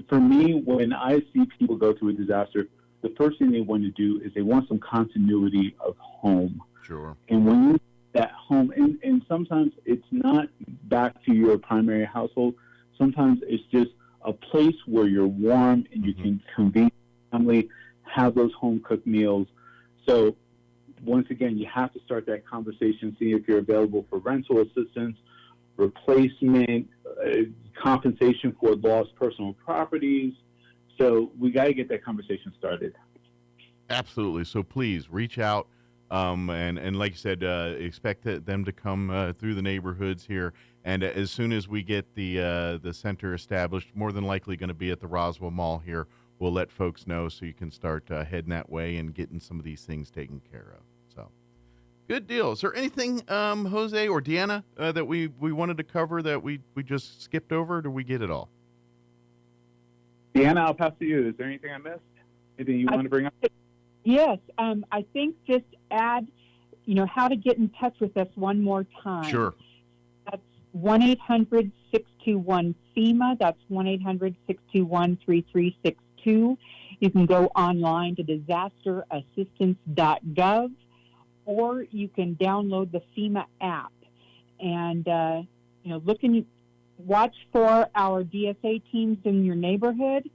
for me, when I see people go through a disaster, the first thing they want to do is they want some continuity of home. Sure. And when you that home, and sometimes it's not back to your primary household. Sometimes it's just a place where you're warm and you can convene family, have those home-cooked meals. So once again, you have to start that conversation, see if you're available for rental assistance, replacement, compensation for lost personal properties. So we got to get that conversation started. Absolutely. So please reach out. And like you said, expect them to come through the neighborhoods here. And as soon as we get the center established, more than likely going to be at the Roswell Mall here, we'll let folks know so you can start heading that way and getting some of these things taken care of. So, good deal. Is there anything, Jose or Deanna, that we wanted to cover that we just skipped over, or did we get it all? Deanna, I'll pass to you. Is there anything I missed? Anything you want to bring up? Yes, I think just add, how to get in touch with us one more time. Sure. That's 1-800-621-FEMA. That's 1-800-621-3362. You can go online to disasterassistance.gov, or you can download the FEMA app. And, watch for our DSA teams in your neighborhood.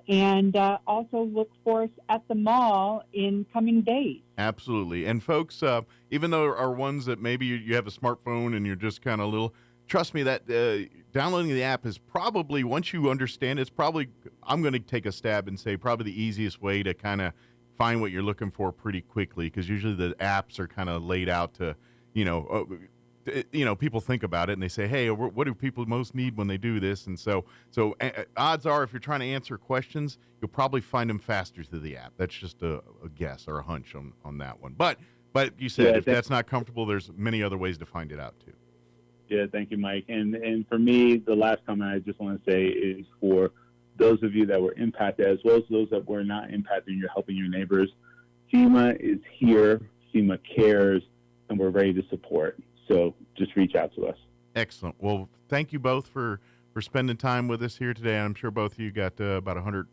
And also look for us at the mall in coming days. Absolutely. And folks, even though there are ones that maybe you have a smartphone and you're just kind of little, trust me that downloading the app is probably, once you understand it's probably, I'm going to take a stab and say probably the easiest way to kind of find what you're looking for pretty quickly, because usually the apps are kind of laid out to, people think about it and they say, hey, what do people most need when they do this? And so odds are, if you're trying to answer questions, you'll probably find them faster through the app. That's just a guess or a hunch on that one. But you said if that's not comfortable, there's many other ways to find it out too. Yeah, thank you, Mike. And for me, the last comment I just want to say is for those of you that were impacted, as well as those that were not impacted, you're helping your neighbors. FEMA is here, FEMA cares, and we're ready to support. So just reach out to us. Excellent. Well, thank you both for spending time with us here today. I'm sure both of you got about 100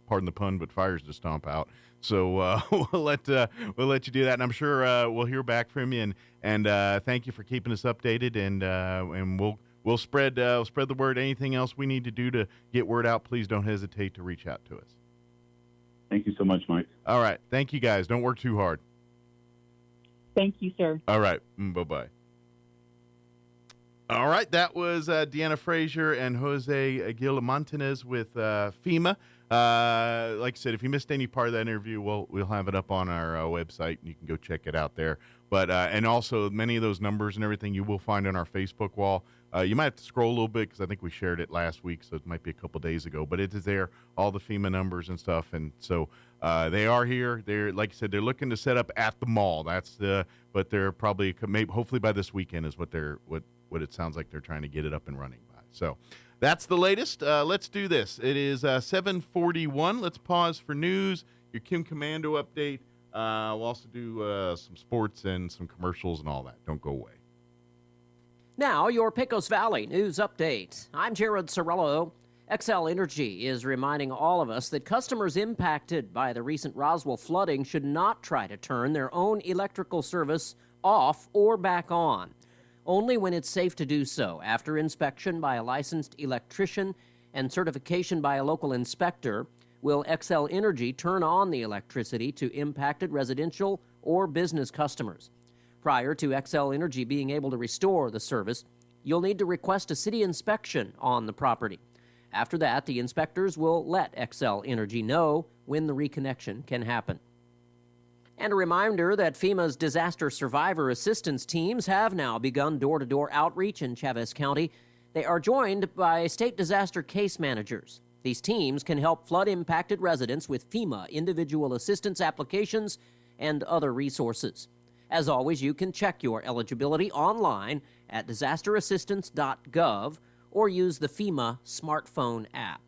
pardon the pun, but fires to stomp out. So we'll let you do that, and I'm sure we'll hear back from you. And thank you for keeping us updated, and we'll spread the word. Anything else we need to do to get word out, please don't hesitate to reach out to us. Thank you so much, Mike. All right, thank you guys. Don't work too hard. Thank you, sir. All right, bye-bye. All right, that was Deanna Frazier and Jose Aguila Montanez with FEMA. Like I said, if you missed any part of that interview, we'll have it up on our website, and you can go check it out there. But and also many of those numbers and everything you will find on our Facebook wall. You might have to scroll a little bit because I think we shared it last week, so it might be a couple days ago. But it is there, all the FEMA numbers and stuff, and so they are here. They're, like I said, they're looking to set up at the mall. But they're probably hopefully by this weekend is what it sounds like they're trying to get it up and running by. So that's the latest. Let's do this. It is 7:41. Let's pause for news. Your Kim Commando update. We'll also do some sports and some commercials and all that. Don't go away. Now, your Pecos Valley news update. I'm Jared Sorello. Xcel Energy is reminding all of us that customers impacted by the recent Roswell flooding should not try to turn their own electrical service off or back on. Only when it's safe to do so, after inspection by a licensed electrician and certification by a local inspector, will Xcel Energy turn on the electricity to impacted residential or business customers. Prior to Xcel Energy being able to restore the service, you'll need to request a city inspection on the property. After that, the inspectors will let Xcel Energy know when the reconnection can happen. And a reminder that FEMA's disaster survivor assistance teams have now begun door-to-door outreach in Chavez County. They are joined by state disaster case managers. These teams can help flood-impacted residents with FEMA individual assistance applications and other resources. As always, you can check your eligibility online at disasterassistance.gov or use the FEMA smartphone app.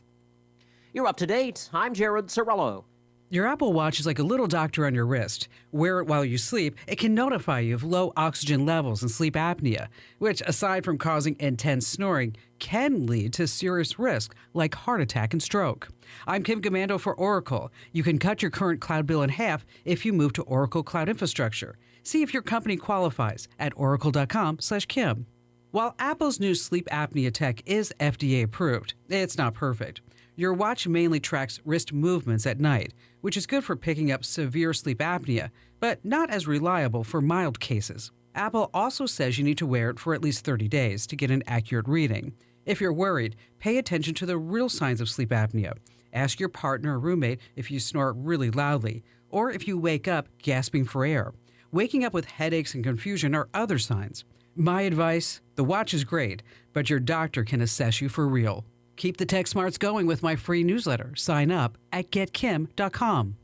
You're up to date. I'm Jared Sorello. Your Apple Watch is like a little doctor on your wrist. Wear it while you sleep. It can notify you of low oxygen levels and sleep apnea, which, aside from causing intense snoring, can lead to serious risk like heart attack and stroke. I'm Kim Commando for Oracle. You can cut your current cloud bill in half if you move to Oracle Cloud Infrastructure. See if your company qualifies at oracle.com/Kim. While Apple's new sleep apnea tech is FDA approved, it's not perfect. Your watch mainly tracks wrist movements at night, which is good for picking up severe sleep apnea, but not as reliable for mild cases. Apple also says you need to wear it for at least 30 days to get an accurate reading. If you're worried, pay attention to the real signs of sleep apnea. Ask your partner or roommate if you snore really loudly, or if you wake up gasping for air. Waking up with headaches and confusion are other signs. My advice, the watch is great, but your doctor can assess you for real. Keep the tech smarts going with my free newsletter. Sign up at getkim.com.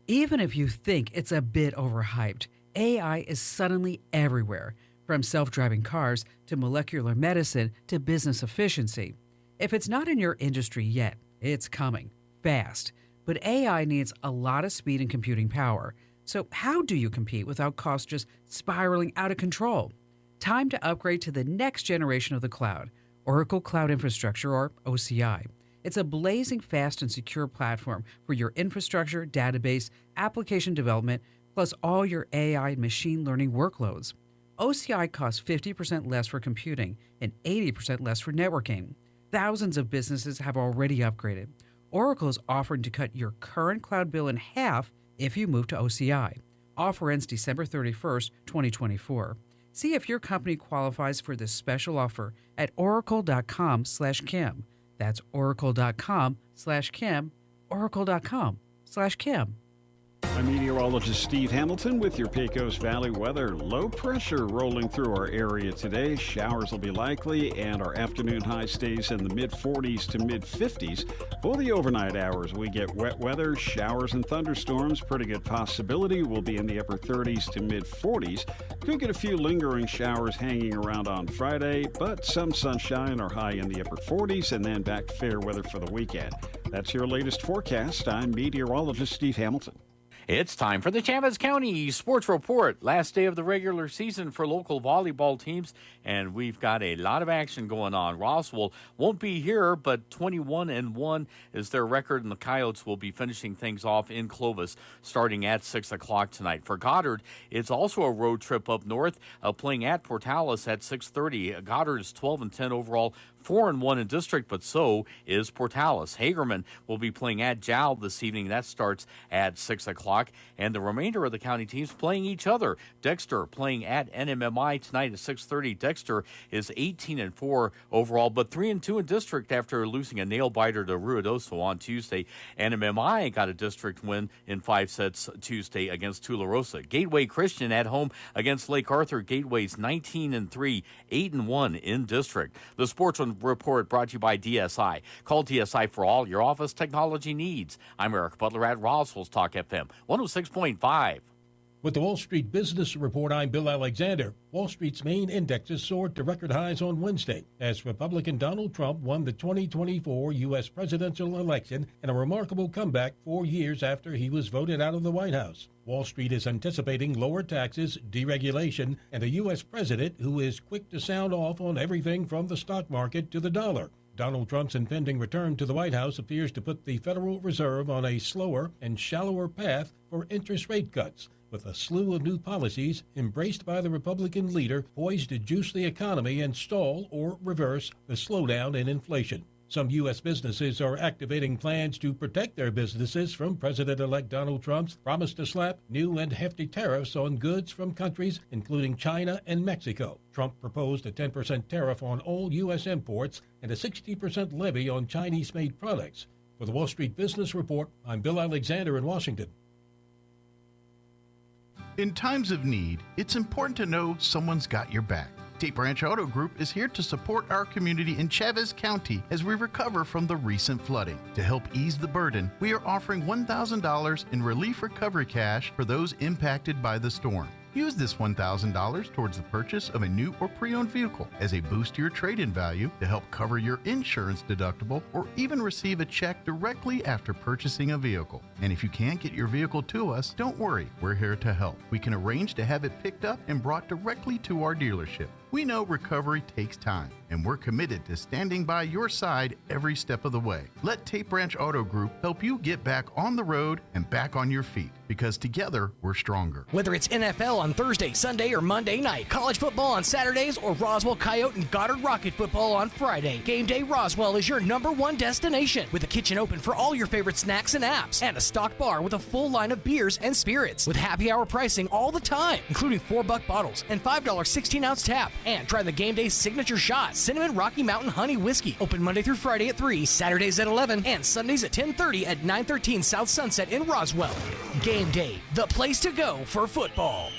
Even if you think it's a bit overhyped, AI is suddenly everywhere, from self-driving cars to molecular medicine to business efficiency. If it's not in your industry yet, it's coming fast. But AI needs a lot of speed and computing power. So how do you compete without costs just spiraling out of control? Time to upgrade to the next generation of the cloud. Oracle Cloud Infrastructure, or OCI. It's a blazing fast and secure platform for your infrastructure, database, application development, plus all your AI and machine learning workloads. OCI costs 50% less for computing and 80% less for networking. Thousands of businesses have already upgraded. Oracle is offering to cut your current cloud bill in half if you move to OCI. Offer ends December 31st, 2024. See if your company qualifies for this special offer at oracle.com/Kim. That's oracle.com/Kim, oracle.com/Kim. I'm meteorologist Steve Hamilton with your Pecos Valley weather. Low pressure rolling through our area today. Showers will be likely, and our afternoon high stays in the mid-40s to mid-50s. For the overnight hours, we get wet weather, showers and thunderstorms. Pretty good possibility. We'll be in the upper 30s to mid-40s. Could get a few lingering showers hanging around on Friday, but some sunshine or high in the upper 40s, and then back to fair weather for the weekend. That's your latest forecast. I'm meteorologist Steve Hamilton. It's time for the Chavez County Sports Report. Last day of the regular season for local volleyball teams, and we've got a lot of action going on. Roswell won't be here, but 21-1 is their record, and the Coyotes will be finishing things off in Clovis starting at 6 o'clock tonight. For Goddard, it's also a road trip up north, playing at Portales at 6:30. Goddard is 12-10 overall, 4-1 in district, but so is Portales. Hagerman will be playing at Jowl this evening. That starts at 6 o'clock. And the remainder of the county teams playing each other. Dexter playing at NMMI tonight at 6:30. Dexter is 18-4 overall, but 3-2 in district after losing a nail-biter to Ruidoso on Tuesday. NMMI got a district win in 5 sets Tuesday against Tularosa. Gateway Christian at home against Lake Arthur. Gateway's 19-3, 8-1 in district. The Sports Report brought to you by DSI. Call DSI for all your office technology needs. I'm Eric Butler at Roswell's Talk FM 106.5. With the Wall Street Business Report, I'm Bill Alexander. Wall Street's main indexes soared to record highs on Wednesday as Republican Donald Trump won the 2024 U.S. presidential election in a remarkable comeback 4 years after he was voted out of the White House. Wall Street is anticipating lower taxes, deregulation, and a U.S. president who is quick to sound off on everything from the stock market to the dollar. Donald Trump's impending return to the White House appears to put the Federal Reserve on a slower and shallower path for interest rate cuts, with a slew of new policies embraced by the Republican leader poised to juice the economy and stall or reverse the slowdown in inflation. Some U.S. businesses are activating plans to protect their businesses from President-elect Donald Trump's promise to slap new and hefty tariffs on goods from countries including China and Mexico. Trump proposed a 10% tariff on all U.S. imports and a 60% levy on Chinese-made products. For the Wall Street Business Report, I'm Bill Alexander in Washington. In times of need, it's important to know someone's got your back. Tape Ranch Auto Group is here to support our community in Chavez County as we recover from the recent flooding. To help ease the burden, we are offering $1,000 in relief recovery cash for those impacted by the storm. Use this $1,000 towards the purchase of a new or pre-owned vehicle as a boost to your trade-in value to help cover your insurance deductible, or even receive a check directly after purchasing a vehicle. And if you can't get your vehicle to us, don't worry, we're here to help. We can arrange to have it picked up and brought directly to our dealership. We know recovery takes time, and we're committed to standing by your side every step of the way. Let Tape Ranch Auto Group help you get back on the road and back on your feet, because together we're stronger. Whether it's NFL on Thursday, Sunday, or Monday night, college football on Saturdays, or Roswell Coyote and Goddard Rocket football on Friday, Game Day Roswell is your #1 destination, with a kitchen open for all your favorite snacks and apps, and a stocked bar with a full line of beers and spirits, with happy hour pricing all the time, including $4 bottles and $5 16-ounce tap. And try the Game Day Signature Shot, Cinnamon Rocky Mountain Honey Whiskey. Open Monday through Friday at 3, Saturdays at 11, and Sundays at 10:30 at 913 South Sunset in Roswell. Game Day, the place to go for football.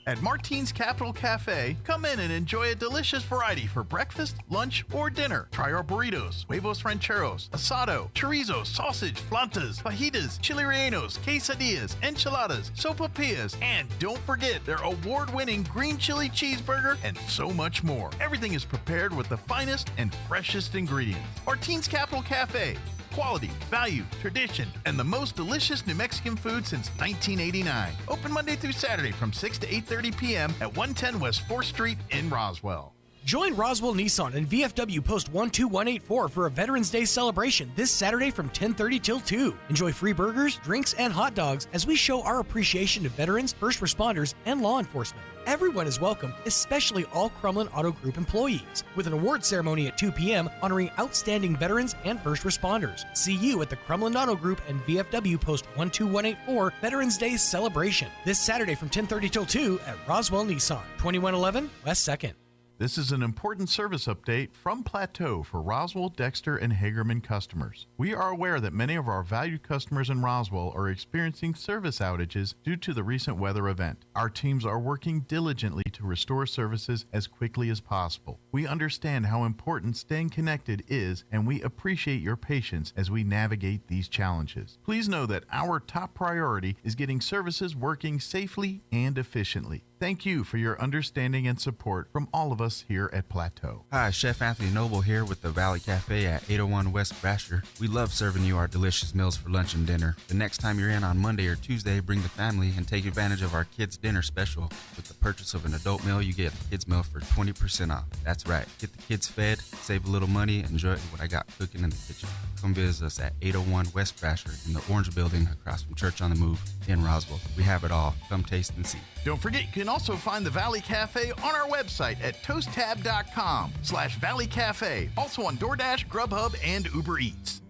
At Martine's Capital Cafe, come in and enjoy a delicious variety for breakfast, lunch, or dinner. Try our burritos, huevos rancheros, asado, chorizo, sausage, flantas, fajitas, chili rellenos, quesadillas, enchiladas, sopapillas, and don't forget their award-winning green chili cheeseburger and so much more. Everything is prepared with the finest and freshest ingredients. Martine's Capital Cafe. Quality, value, tradition, and the most delicious New Mexican food since 1989. Open Monday through Saturday from 6 to 8:30 p.m. at 110 West 4th Street in Roswell. Join Roswell Nissan and VFW Post 12184 for a Veterans Day celebration this Saturday from 10:30 till 2. Enjoy free burgers, drinks, and hot dogs as we show our appreciation to veterans, first responders, and law enforcement. Everyone is welcome, especially all Crumlin Auto Group employees, with an award ceremony at 2 p.m. honoring outstanding veterans and first responders. See you at the Crumlin Auto Group and VFW Post 12184 Veterans Day celebration this Saturday from 10:30 till 2 at Roswell Nissan, 2111 West 2nd. This is an important service update from Plateau for Roswell, Dexter, and Hagerman customers. We are aware that many of our valued customers in Roswell are experiencing service outages due to the recent weather event. Our teams are working diligently to restore services as quickly as possible. We understand how important staying connected is, and we appreciate your patience as we navigate these challenges. Please know that our top priority is getting services working safely and efficiently. Thank you for your understanding and support from all of us here at Plateau. Hi, Chef Anthony Noble here with the Valley Cafe at 801 West Brasher. We love serving you our delicious meals for lunch and dinner. The next time you're in on Monday or Tuesday, bring the family and take advantage of our kids' dinner special. With the purchase of an adult meal, you get a kids' meal for 20% off. That's right. Get the kids fed, save a little money, enjoy what I got cooking in the kitchen. Come visit us at 801 West Brasher in the Orange Building across from Church on the Move in Roswell. We have it all. Come taste and see. Don't forget, you can also find the Valley Cafe on our website at toasttab.com/Valley Cafe. Also on DoorDash, Grubhub, and Uber Eats.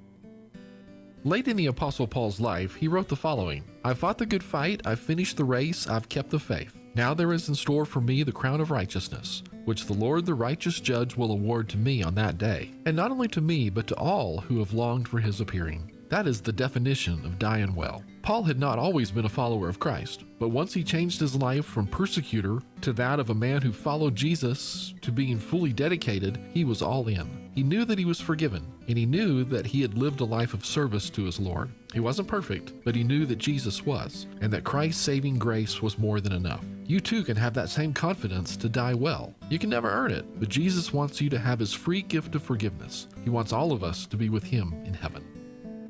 Late in the Apostle Paul's life, he wrote the following: "I've fought the good fight, I've finished the race, I've kept the faith. Now there is in store for me the crown of righteousness, which the Lord the righteous judge will award to me on that day. And not only to me, but to all who have longed for his appearing." That is the definition of dying well. Paul had not always been a follower of Christ, but once he changed his life from persecutor to that of a man who followed Jesus to being fully dedicated, he was all in. He knew that he was forgiven, and he knew that he had lived a life of service to his Lord. He wasn't perfect, but he knew that Jesus was, and that Christ's saving grace was more than enough. You too can have that same confidence to die well. You can never earn it, but Jesus wants you to have his free gift of forgiveness. He wants all of us to be with him in heaven.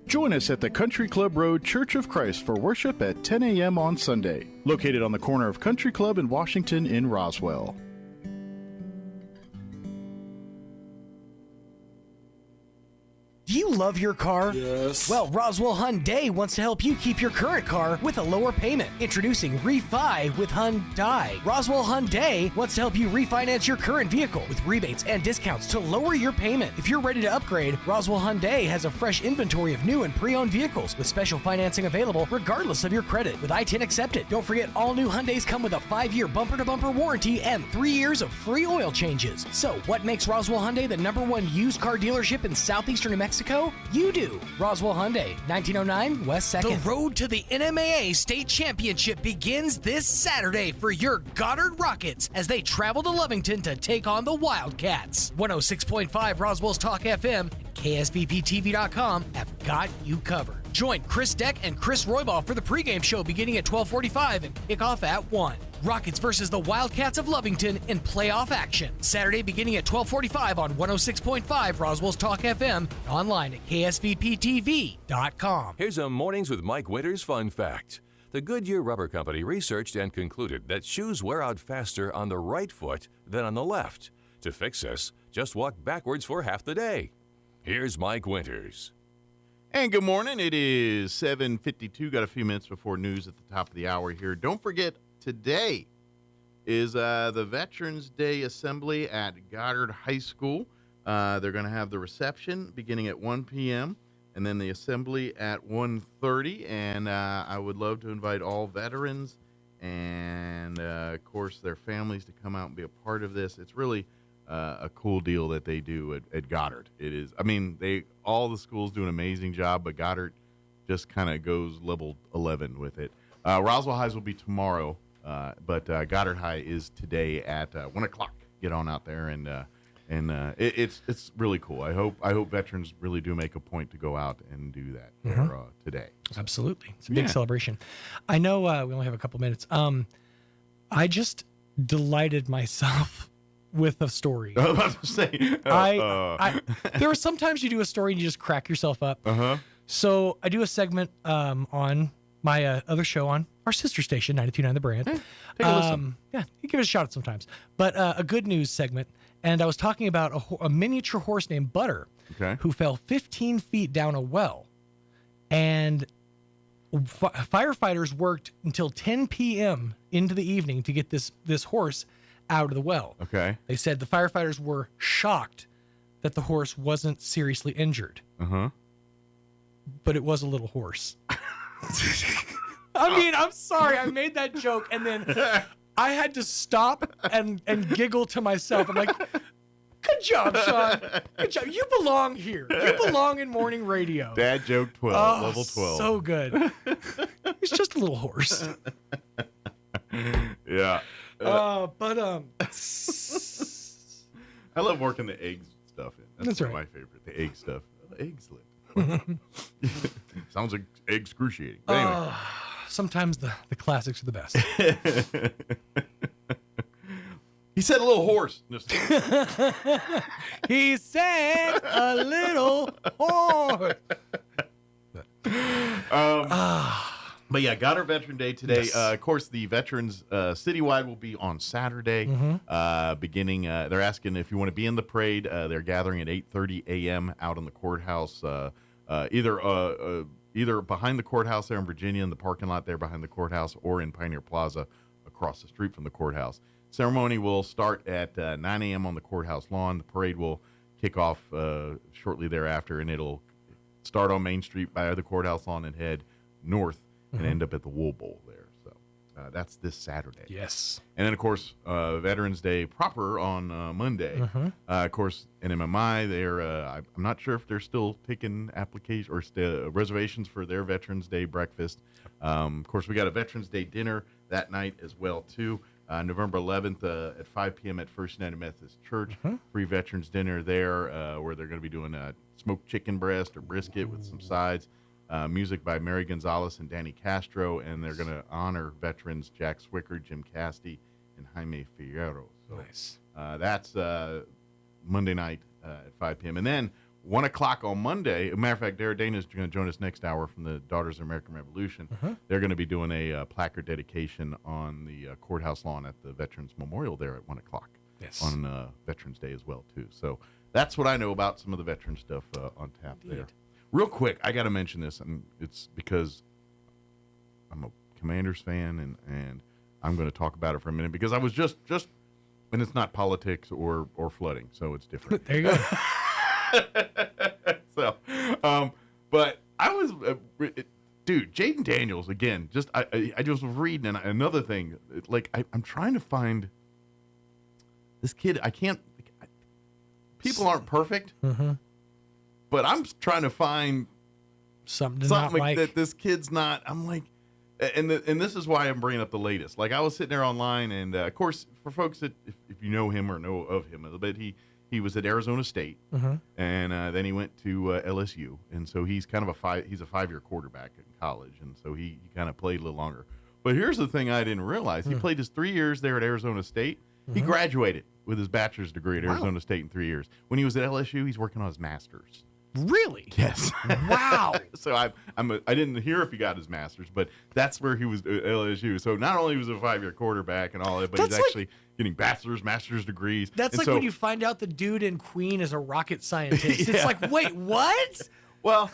Join us at the Country Club Road Church of Christ for worship at 10 a.m. on Sunday, located on the corner of Country Club and Washington in Roswell. Do you love your car? Yes. Well, Roswell Hyundai wants to help you keep your current car with a lower payment. Introducing Refi with Hyundai. Roswell Hyundai wants to help you refinance your current vehicle with rebates and discounts to lower your payment. If you're ready to upgrade, Roswell Hyundai has a fresh inventory of new and pre-owned vehicles with special financing available regardless of your credit with I-10 accepted. Don't forget, all new Hyundais come with a 5-year bumper-to-bumper warranty and 3 years of free oil changes. So, what makes Roswell Hyundai the #1 used car dealership in southeastern New Mexico? You do. Roswell Hyundai, 1909 West 2nd. The road to the NMAA State Championship begins this Saturday for your Goddard Rockets as they travel to Lovington to take on the Wildcats. 106.5 Roswell's Talk FM and KSVPTV.com have got you covered. Join Chris Deck and Chris Roybal for the pregame show beginning at 12:45 and kickoff at 1. Rockets versus the Wildcats of Lovington in playoff action. Saturday beginning at 12:45 on 106.5 Roswell's Talk FM and online at KSVPTV.com. Here's a Mornings with Mike Winters fun fact. The Goodyear Rubber Company researched and concluded that shoes wear out faster on the right foot than on the left. To fix this, just walk backwards for half the day. Here's Mike Winters. And good morning. It is 7:52. Got a few minutes before news at the top of the hour here. Don't forget, today is the Veterans Day Assembly at Goddard High School. They're going to have the reception beginning at 1 p.m. and then the assembly at 1:30. And I would love to invite all veterans and, of course, their families to come out and be a part of this. It's really a cool deal that they do at Goddard. It is. I mean, all the schools do an amazing job, but Goddard just kind of goes level 11 with it. Roswell Highs will be tomorrow, but Goddard High is today at 1 o'clock. Get on out there, and it's really cool. I hope veterans really do make a point to go out and do that today. Absolutely, it's a big celebration. I know we only have a couple minutes. I just delighted myself with a story. I was about to say, there are sometimes you do a story and you just crack yourself up. So I do a segment on my other show on our sister station, 92.9 The Brand. Take a listen. Yeah, you give it a shot sometimes. But a good news segment, and I was talking about a miniature horse named Butter, who fell 15 feet down a well, and firefighters worked until 10 p.m. into the evening to get this horse out of the well. They said the firefighters were shocked that the horse wasn't seriously injured. But it was a little horse. I mean, I'm sorry, I made that joke, and then I had to stop and giggle to myself. I'm like, good job, Sean. Good job. You belong here. You belong in morning radio. Dad joke 12, level 12. So good. It's just a little horse. Yeah. I love working the egg stuff in. That's right. My favorite. The egg stuff. Egg slit. Sounds like excruciating. But anyway. Sometimes the classics are the best. He said a little horse. He said a little horse. But yeah, got our Veteran Day today. Yes. Of course, the Veterans citywide will be on Saturday. Beginning, they're asking if you want to be in the parade. They're gathering at 8:30 a.m. out on the courthouse, either behind the courthouse there in Virginia in the parking lot there behind the courthouse, or in Pioneer Plaza across the street from the courthouse. Ceremony will start at 9 a.m. on the courthouse lawn. The parade will kick off shortly thereafter, and it'll start on Main Street by the courthouse lawn and head north and end up at the Wool Bowl there. So that's this Saturday. Yes. And then, of course, Veterans Day proper on Monday. Of course, NMMI, I'm not sure if they're still taking applications or reservations for their Veterans Day breakfast. Of course, we got a Veterans Day dinner that night as well, too. November 11th at 5 p.m. at First United Methodist Church. Free Veterans Dinner there where they're going to be doing smoked chicken breast or brisket with some sides. Music by Mary Gonzalez and Danny Castro, and they're going to honor veterans Jack Swicker, Jim Castee, and Jaime Fierro. So nice. That's Monday night at 5 p.m. And then 1 o'clock on Monday, as a matter of fact, Dara Dana is going to join us next hour from the Daughters of American Revolution. They're going to be doing a placard dedication on the courthouse lawn at the Veterans Memorial there at 1 o'clock on Veterans Day as well, too. So that's what I know about some of the veteran stuff on tap there. Real quick, I got to mention this, and it's because I'm a Commanders fan, and I'm going to talk about it for a minute because I was just, and it's not politics or flooding, so it's different. There you go. So, but I was, dude, Jaden Daniels again. I just was reading another thing. I'm trying to find this kid. I can't. People aren't perfect. But I'm trying to find something like that this kid's not. I'm like, and this is why I'm bringing up the latest. Like I was sitting there online, and of course, for folks that if you know him or know of him a little bit, he was at Arizona State, and then he went to LSU, and so he's kind of he's a 5-year quarterback in college, and so he kind of played a little longer. But here's the thing I didn't realize: he played his 3 years there at Arizona State. He graduated with his bachelor's degree at Arizona State in 3 years. When he was at LSU, he's working on his master's. Really? Yes. Wow. So I didn't hear if he got his master's, but that's where he was at LSU. So not only was he a 5-year quarterback and all that, but he's actually getting bachelor's, master's degrees. That's like when you find out the dude in Queen is a rocket scientist. It's like, wait, what? Well,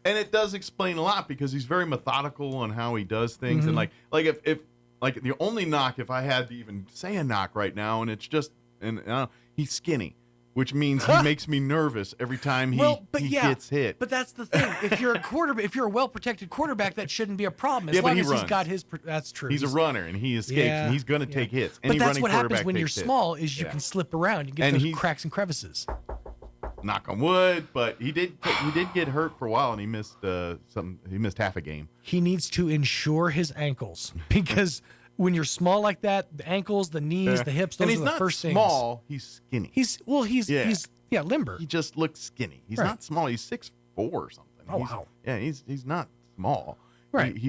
and it does explain a lot because he's very methodical on how he does things, and like if the only knock, if I had to even say a knock right now, and it's just he's skinny. Which means he makes me nervous every time he gets hit. But that's the thing. If you're if you're a well-protected quarterback, that shouldn't be a problem. As long as he's got his, that's true. He's a runner, and he escapes, and he's going to take hits. But that's what happens when you're small is you can slip around. You get those cracks and crevices. Knock on wood, but he did get hurt for a while, and he missed He missed half a game. He needs to insure his ankles because when you're small like that, the ankles, the knees, the hips, those are the first things. He's not small, he's skinny. He's limber. He just looks skinny. He's not small. He's 6'4" or something. Wow. Yeah, he's not small. Right. He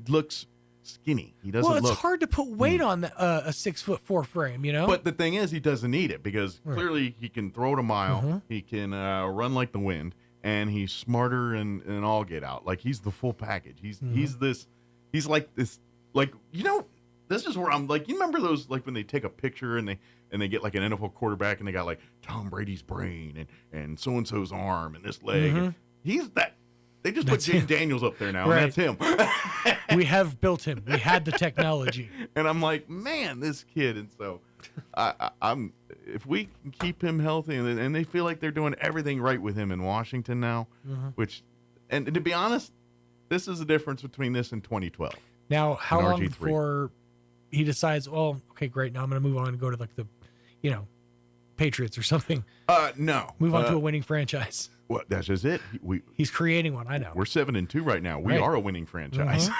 looks skinny. He doesn't it's hard to put weight on a 6'4" frame, you know? But the thing is, he doesn't need it because clearly he can throw it a mile. He can run like the wind, and he's smarter and all get out. Like he's the full package. He's like this. Like, you know, this is where I'm like, you remember those, like when they take a picture and they get like an NFL quarterback and they got like Tom Brady's brain and so-and-so's arm and this leg. And he's that. They just put Jaden Daniels up there now, and that's him. We have built him. We had the technology. And I'm like, man, this kid. And so I'm if we can keep him healthy and they feel like they're doing everything right with him in Washington now, and to be honest, this is the difference between this and 2012. Now, how long before he decides, oh, okay, great, now I'm going to move on and go to like the, Patriots or something? No. Move on to a winning franchise. Well, that's just it. He's creating one, I know. We're 7-2 right now. We are a winning franchise.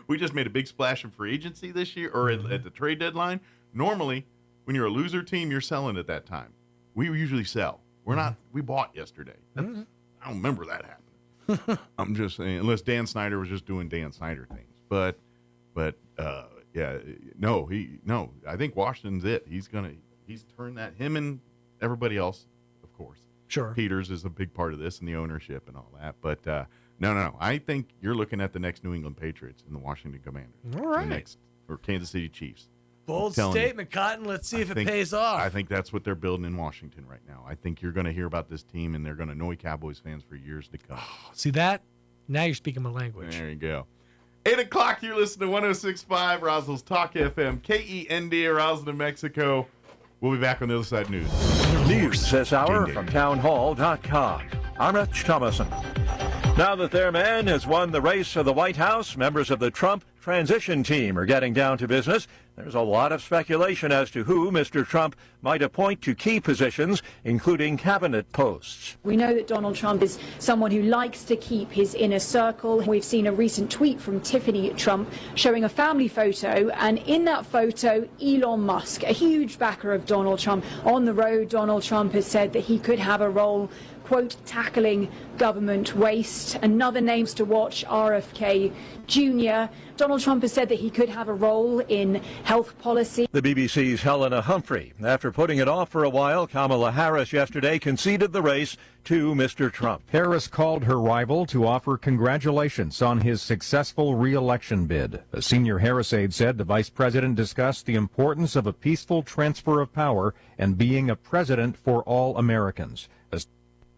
We just made a big splash in free agency this year, or at the trade deadline. Normally, when you're a loser team, you're selling at that time. We usually sell. We're not. We bought yesterday. I don't remember that happening. I'm just saying, unless Dan Snyder was just doing Dan Snyder things. But Yeah, no. I think Washington's it. He's turned that, him and everybody else, of course. Sure. Peters is a big part of this and the ownership and all that. But no. I think you're looking at the next New England Patriots and the Washington Commanders. All right. The next, or Kansas City Chiefs. Bold statement, Cotton. Let's see if it pays off. I think that's what they're building in Washington right now. I think you're going to hear about this team, and they're going to annoy Cowboys fans for years to come. See that? Now you're speaking my language. There you go. 8 o'clock, you're listening to 106.5 Roswell's Talk FM, KEND, Roswell, New Mexico. We'll be back on the other side news. News this hour from townhall.com. I'm Rich Thomason. Now that their man has won the race for the White House, members of the Trump transition team are getting down to business. There's a lot of speculation as to who Mr. Trump might appoint to key positions, including cabinet posts. We know that Donald Trump is someone who likes to keep his inner circle. We've seen a recent tweet from Tiffany Trump showing a family photo, and in that photo, Elon Musk, a huge backer of Donald Trump. On the road, Donald Trump has said that he could have a role, quote, tackling government waste. Another names to watch, RFK Jr. Donald Trump has said that he could have a role in health policy. The BBC's Helena Humphrey. After putting it off for a while, Kamala Harris yesterday conceded the race to Mr. Trump. Harris called her rival to offer congratulations on his successful re-election bid. A senior Harris aide said the vice president discussed the importance of a peaceful transfer of power and being a president for all Americans. A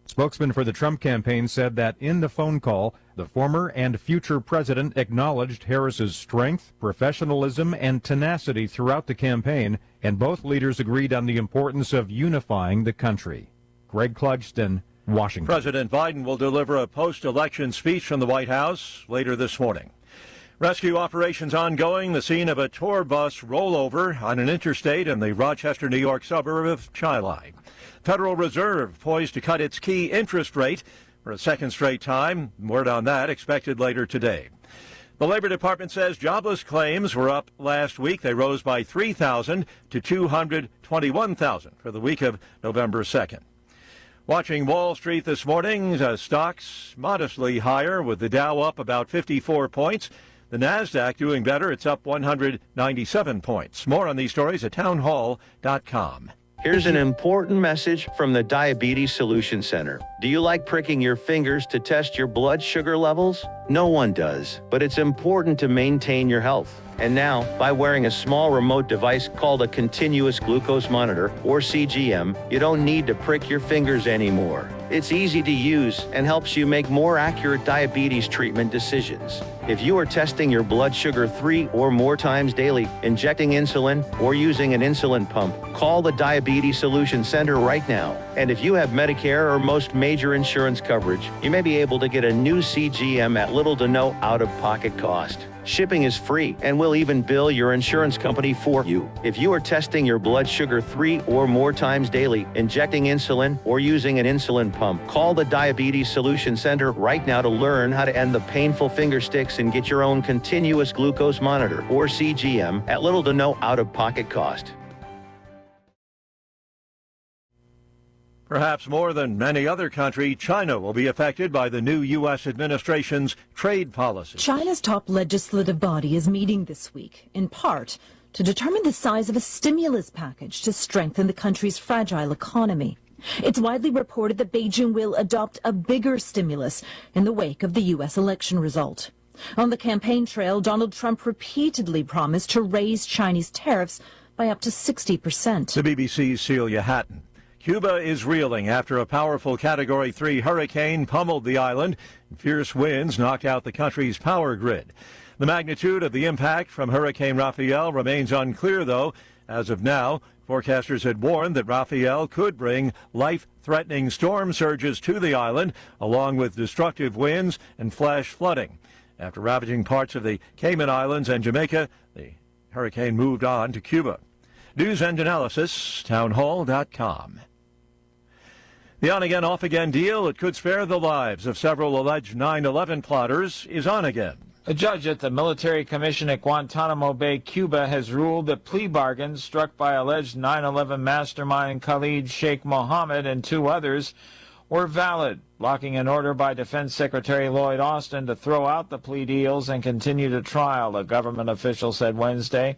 spokesman for the Trump campaign said that in the phone call, the former and future president acknowledged Harris's strength, professionalism, and tenacity throughout the campaign, and both leaders agreed on the importance of unifying the country. Greg Clugston, Washington. President Biden will deliver a post-election speech from the White House later this morning. Rescue operations ongoing, the scene of a tour bus rollover on an interstate in the Rochester, New York suburb of Chili. Federal Reserve poised to cut its key interest rate for a second straight time. Word on that expected later today. The Labor Department says jobless claims were up last week. They rose by 3,000 to 221,000 for the week of November 2nd. Watching Wall Street this morning, stocks modestly higher with the Dow up about 54 points. The NASDAQ doing better. It's up 197 points. More on these stories at townhall.com. Here's an important message from the Diabetes Solution Center. Do you like pricking your fingers to test your blood sugar levels? No one does, but it's important to maintain your health. And now, by wearing a small remote device called a continuous glucose monitor, or CGM, you don't need to prick your fingers anymore. It's easy to use and helps you make more accurate diabetes treatment decisions. If you are testing your blood sugar 3 or more times daily, injecting insulin, or using an insulin pump, call the Diabetes Solution Center right now. And if you have Medicare or most major insurance coverage, you may be able to get a new CGM at little to no out-of-pocket cost. Shipping is free, and we'll even bill your insurance company for you. If you are testing your blood sugar 3 or more times daily, injecting insulin, or using an insulin pump, call the Diabetes Solution Center right now to learn how to end the painful finger sticks and get your own continuous glucose monitor, or CGM, at little to no out-of-pocket cost. Perhaps more than many other countries, China will be affected by the new U.S. administration's trade policy. China's top legislative body is meeting this week, in part, to determine the size of a stimulus package to strengthen the country's fragile economy. It's widely reported that Beijing will adopt a bigger stimulus in the wake of the U.S. election result. On the campaign trail, Donald Trump repeatedly promised to raise Chinese tariffs by up to 60%. The BBC's Celia Hatton. Cuba is reeling after a powerful Category 3 hurricane pummeled the island. Fierce winds knocked out the country's power grid. The magnitude of the impact from Hurricane Rafael remains unclear, though. As of now, forecasters had warned that Rafael could bring life-threatening storm surges to the island, along with destructive winds and flash flooding. After ravaging parts of the Cayman Islands and Jamaica, the hurricane moved on to Cuba. News and analysis, townhall.com. The on-again, off-again deal that could spare the lives of several alleged 9/11 plotters is on again. A judge at the Military Commission at Guantanamo Bay, Cuba, has ruled that plea bargains struck by alleged 9/11 mastermind Khalid Sheikh Mohammed and two others were valid, blocking an order by Defense Secretary Lloyd Austin to throw out the plea deals and continue the trial, a government official said Wednesday.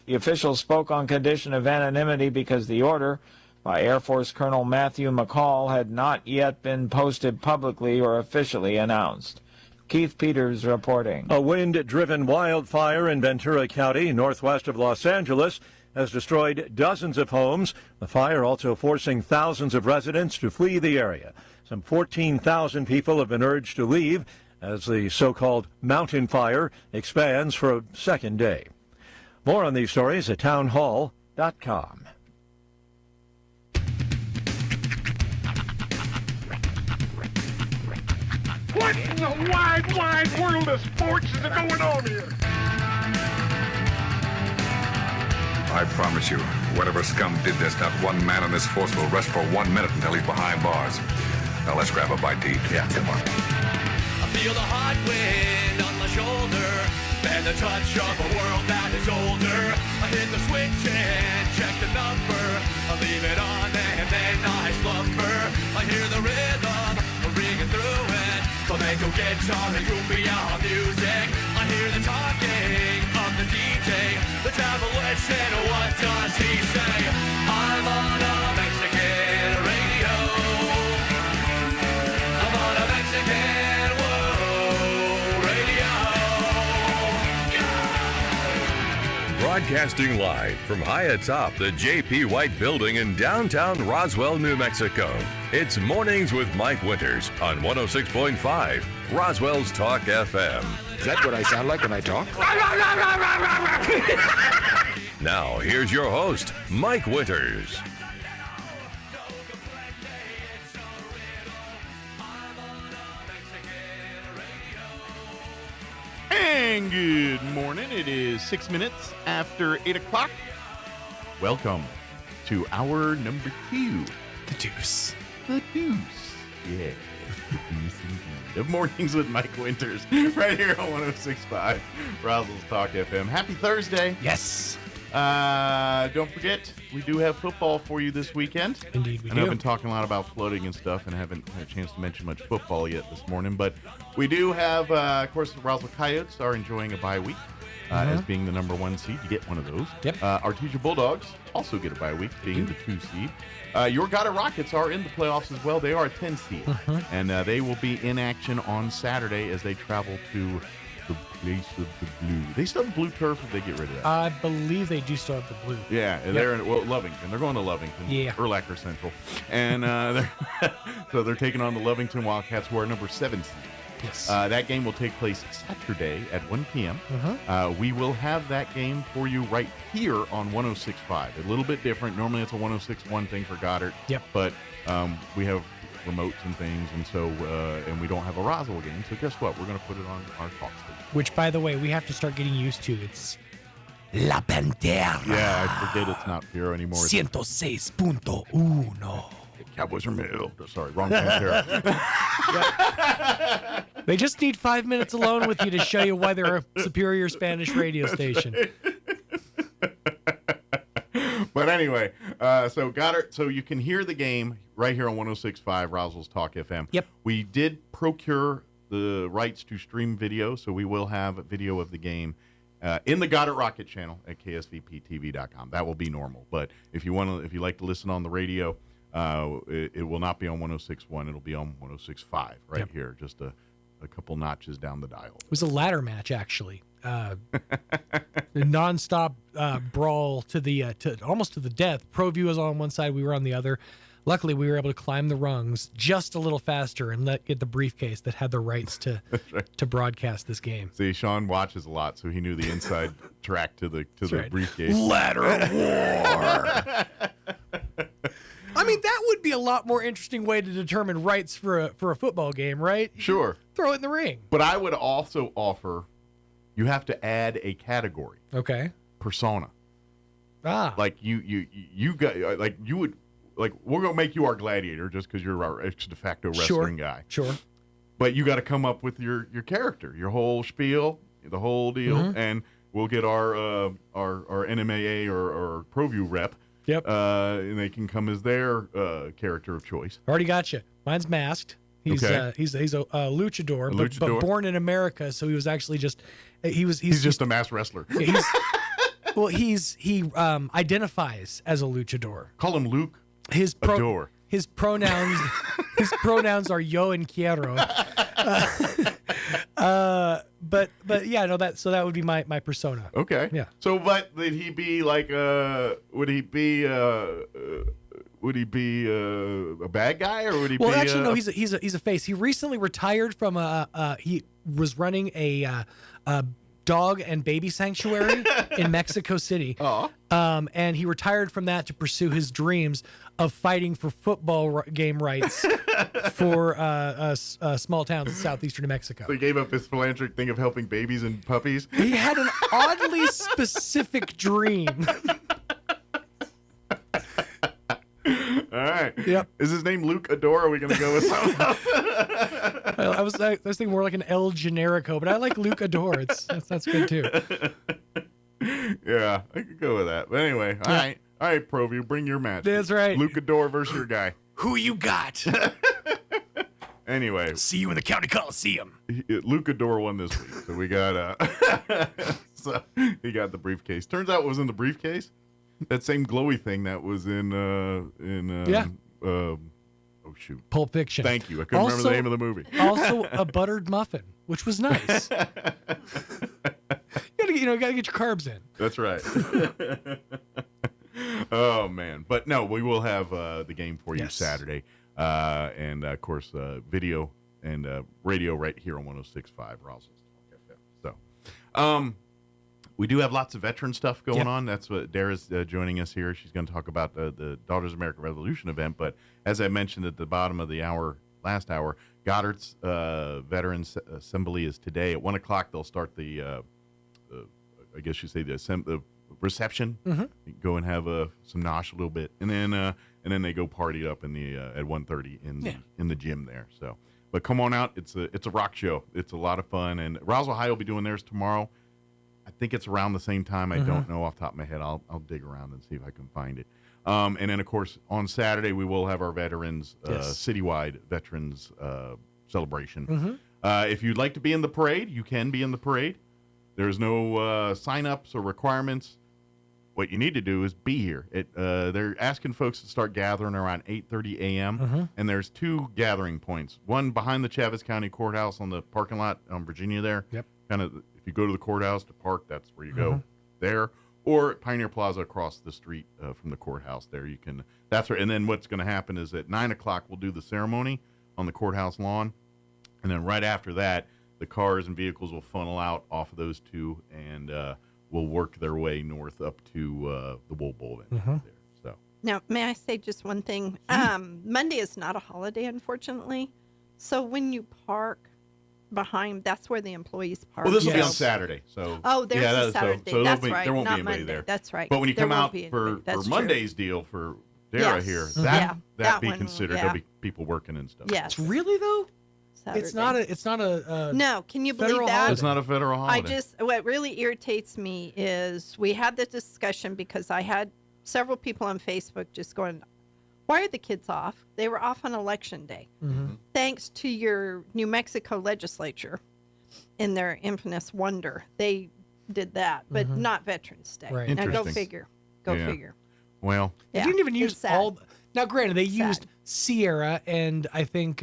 The official spoke on condition of anonymity because the order by Air Force Colonel Matthew McCall had not yet been posted publicly or officially announced. Keith Peters reporting. A wind-driven wildfire in Ventura County, northwest of Los Angeles, has destroyed dozens of homes. The fire also forcing thousands of residents to flee the area. Some 14,000 people have been urged to leave as the so-called mountain fire expands for a second day. More on these stories at townhall.com. What in the wide world of sports is going on here? I promise you, whatever scum did this, not one man in this force will rest for 1 minute until he's behind bars. Now let's grab a bite to eat. Yeah, come on. I feel the hot wind on my shoulder and the touch of a world that is older. I hit the switch and check the number. I leave it on and then I slumber. I hear the rhythm ringing through it. Flamenco guitar and cumbia music. I hear the talking of the DJ. The devil listen, what does he say? I'm on a Mexican radio. I'm on a Mexican radio. Broadcasting live from high atop the J.P. White Building in downtown Roswell, New Mexico. It's Mornings with Mike Winters on 106.5 Roswell's Talk FM. Is that what I sound like when I talk? Now, here's your host, Mike Winters. And good morning. It is 6 minutes after 8 o'clock. Welcome to hour number 2. The Deuce. The Deuce. Yeah. The Deuce indeed. Of Mornings with Mike Winters. Right here on 106.5 Roswell's Talk FM. Happy Thursday. Yes. Don't forget, we do have football for you this weekend. Indeed, we I know do. I've been talking a lot about flooding and stuff and haven't had a chance to mention much football yet this morning, but we do have, of course, the Roswell Coyotes are enjoying a bye week as being the number 1 seed. You get one of those. Yep. Our Teacher Bulldogs also get a bye week, being the 2 seed. Your Goddard Rockets are in the playoffs as well. They are a 10 seed, and they will be in action on Saturday as they travel to the place of the blue. They still have blue turf if they get rid of that. I believe they do still have the blue. Yeah, and they're in Lovington. They're going to Lovington. Yeah. Erlacher Central. And so they're taking on the Lovington Wildcats, who are number 7 seed. Yes. That game will take place Saturday at 1 p.m. We will have that game for you right here on 106.5. A little bit different. Normally it's a 106.1 thing for Goddard. Yep. But we have remotes and things, and so and we don't have a Roswell game. So guess what? We're going to put it on our talk station. Which, by the way, we have to start getting used to. It's La Pantera. Yeah, I forget it's not Piero anymore. 106.1. Cowboys are middle. Sorry, wrong Pantera. They just need 5 minutes alone with you to show you why they're a superior Spanish radio station. But anyway, so Goddard, so you can hear the game right here on 106.5 Roswell's Talk FM. Yep. We did procure the rights to stream video, so we will have a video of the game in the Goddard Rocket channel at ksvptv.com. That will be normal. But if you like to listen on the radio, it will not be on 106.1. It'll be on 106.5 right here, just a couple notches down the dial. It was a ladder match, actually. A nonstop brawl to almost to the death. ProView was on one side, we were on the other. Luckily, we were able to climb the rungs just a little faster and get the briefcase that had the rights to to broadcast this game. See, Sean watches a lot, so he knew the inside track to the briefcase. Ladder war. I mean, that would be a lot more interesting way to determine rights for a football game, right? Sure. Throw it in the ring. But I would also offer, you have to add a category. Okay. Persona. Ah. Like you got like you would. Like, we're going to make you our gladiator just because you're our ex de facto wrestling guy. Sure. But you got to come up with your character, your whole spiel, the whole deal, and we'll get our NMAA or ProView rep Yep. And they can come as their character of choice. Already got you. Mine's masked. He's Okay. he's a luchador, but luchador? born in America, so he was actually just he's just a masked wrestler. He identifies as a luchador. Call him Luke. His Adore. His pronouns are yo and quiero. But yeah, no, that would be my persona. Okay. Yeah. So, but would he be like would he be a bad guy, or would he Well, be actually, no. He's a face. He recently retired from he was running a dog and baby sanctuary in Mexico City. And he retired from that to pursue his dreams of fighting for football game rights for small towns in southeastern New Mexico. So he gave up his philanthropic thing of helping babies and puppies? He had an oddly specific dream. All right. Yep. Is his name Luke Adore? Are we going to go with something else? I was thinking more like an El Generico, but I like Luke Adore. That's good too. Yeah, I could go with that. But anyway, all right. All right, Proview, bring your match. That's right. Luke Adore versus your guy. Who you got? Anyway. See you in the county coliseum. Luke Adore won this week. So we got so he got the briefcase. Turns out what was in the briefcase? That same glowy thing that was in oh shoot. Pulp Fiction. Thank you. I couldn't remember the name of the movie. Also a buttered muffin, which was nice. You gotta get your carbs in. That's right. Oh man. But no, we will have the game for you Saturday. And of course video and radio right here on 106.5 Roswell Talk FM. So we do have lots of veteran stuff going on. That's what Dara's joining us here. She's going to talk about the Daughters of American Revolution event. But as I mentioned at the bottom of the last hour, Goddard's Veterans Assembly is today at 1 o'clock. They'll start the I guess you say the reception. Mm-hmm. You can go and have some nosh a little bit, and then they go party up in the at 1:30 in the gym there. So, but come on out. It's a rock show. It's a lot of fun, and Roswell High will be doing theirs tomorrow. I think it's around the same time. I don't know off the top of my head. I'll dig around and see if I can find it. And then, of course, on Saturday, we will have our veterans, citywide veterans celebration. Mm-hmm. If you'd like to be in the parade, you can be in the parade. There's no sign-ups or requirements. What you need to do is be here. They're asking folks to start gathering around 8:30 a.m., and there's two gathering points. One behind the Chaves County Courthouse on the parking lot on Virginia there. Yep. Kind of, if you go to the courthouse to park, that's where you go there. Or at Pioneer Plaza across the street from the courthouse there. You can. That's where. And then what's going to happen is at 9 o'clock we'll do the ceremony on the courthouse lawn, and then right after that, the cars and vehicles will funnel out off of those two and will work their way north up to the Wool Bowl event there. So now, may I say just one thing? Monday is not a holiday, unfortunately. So when you park behind, that's where the employees park. Well, this will be on Saturday. So there's a Saturday. So that's right. Right. There won't not be anybody Monday. there. That's right. But when you there come won't out be for That's Monday's deal for Dara here, that be considered. There'll be people working and stuff. Yes. Really though? Saturday. It's not a no. Can you believe federal that? holiday. It's not a federal holiday. What really irritates me is we had this discussion because I had several people on Facebook just going, why are the kids off? They were off on election day. Thanks to your New Mexico legislature in their infamous wonder. They did that, but not Veterans Day. Right. Now go figure. Go figure. Well, they didn't even use all. Now, granted, they used Sierra and I think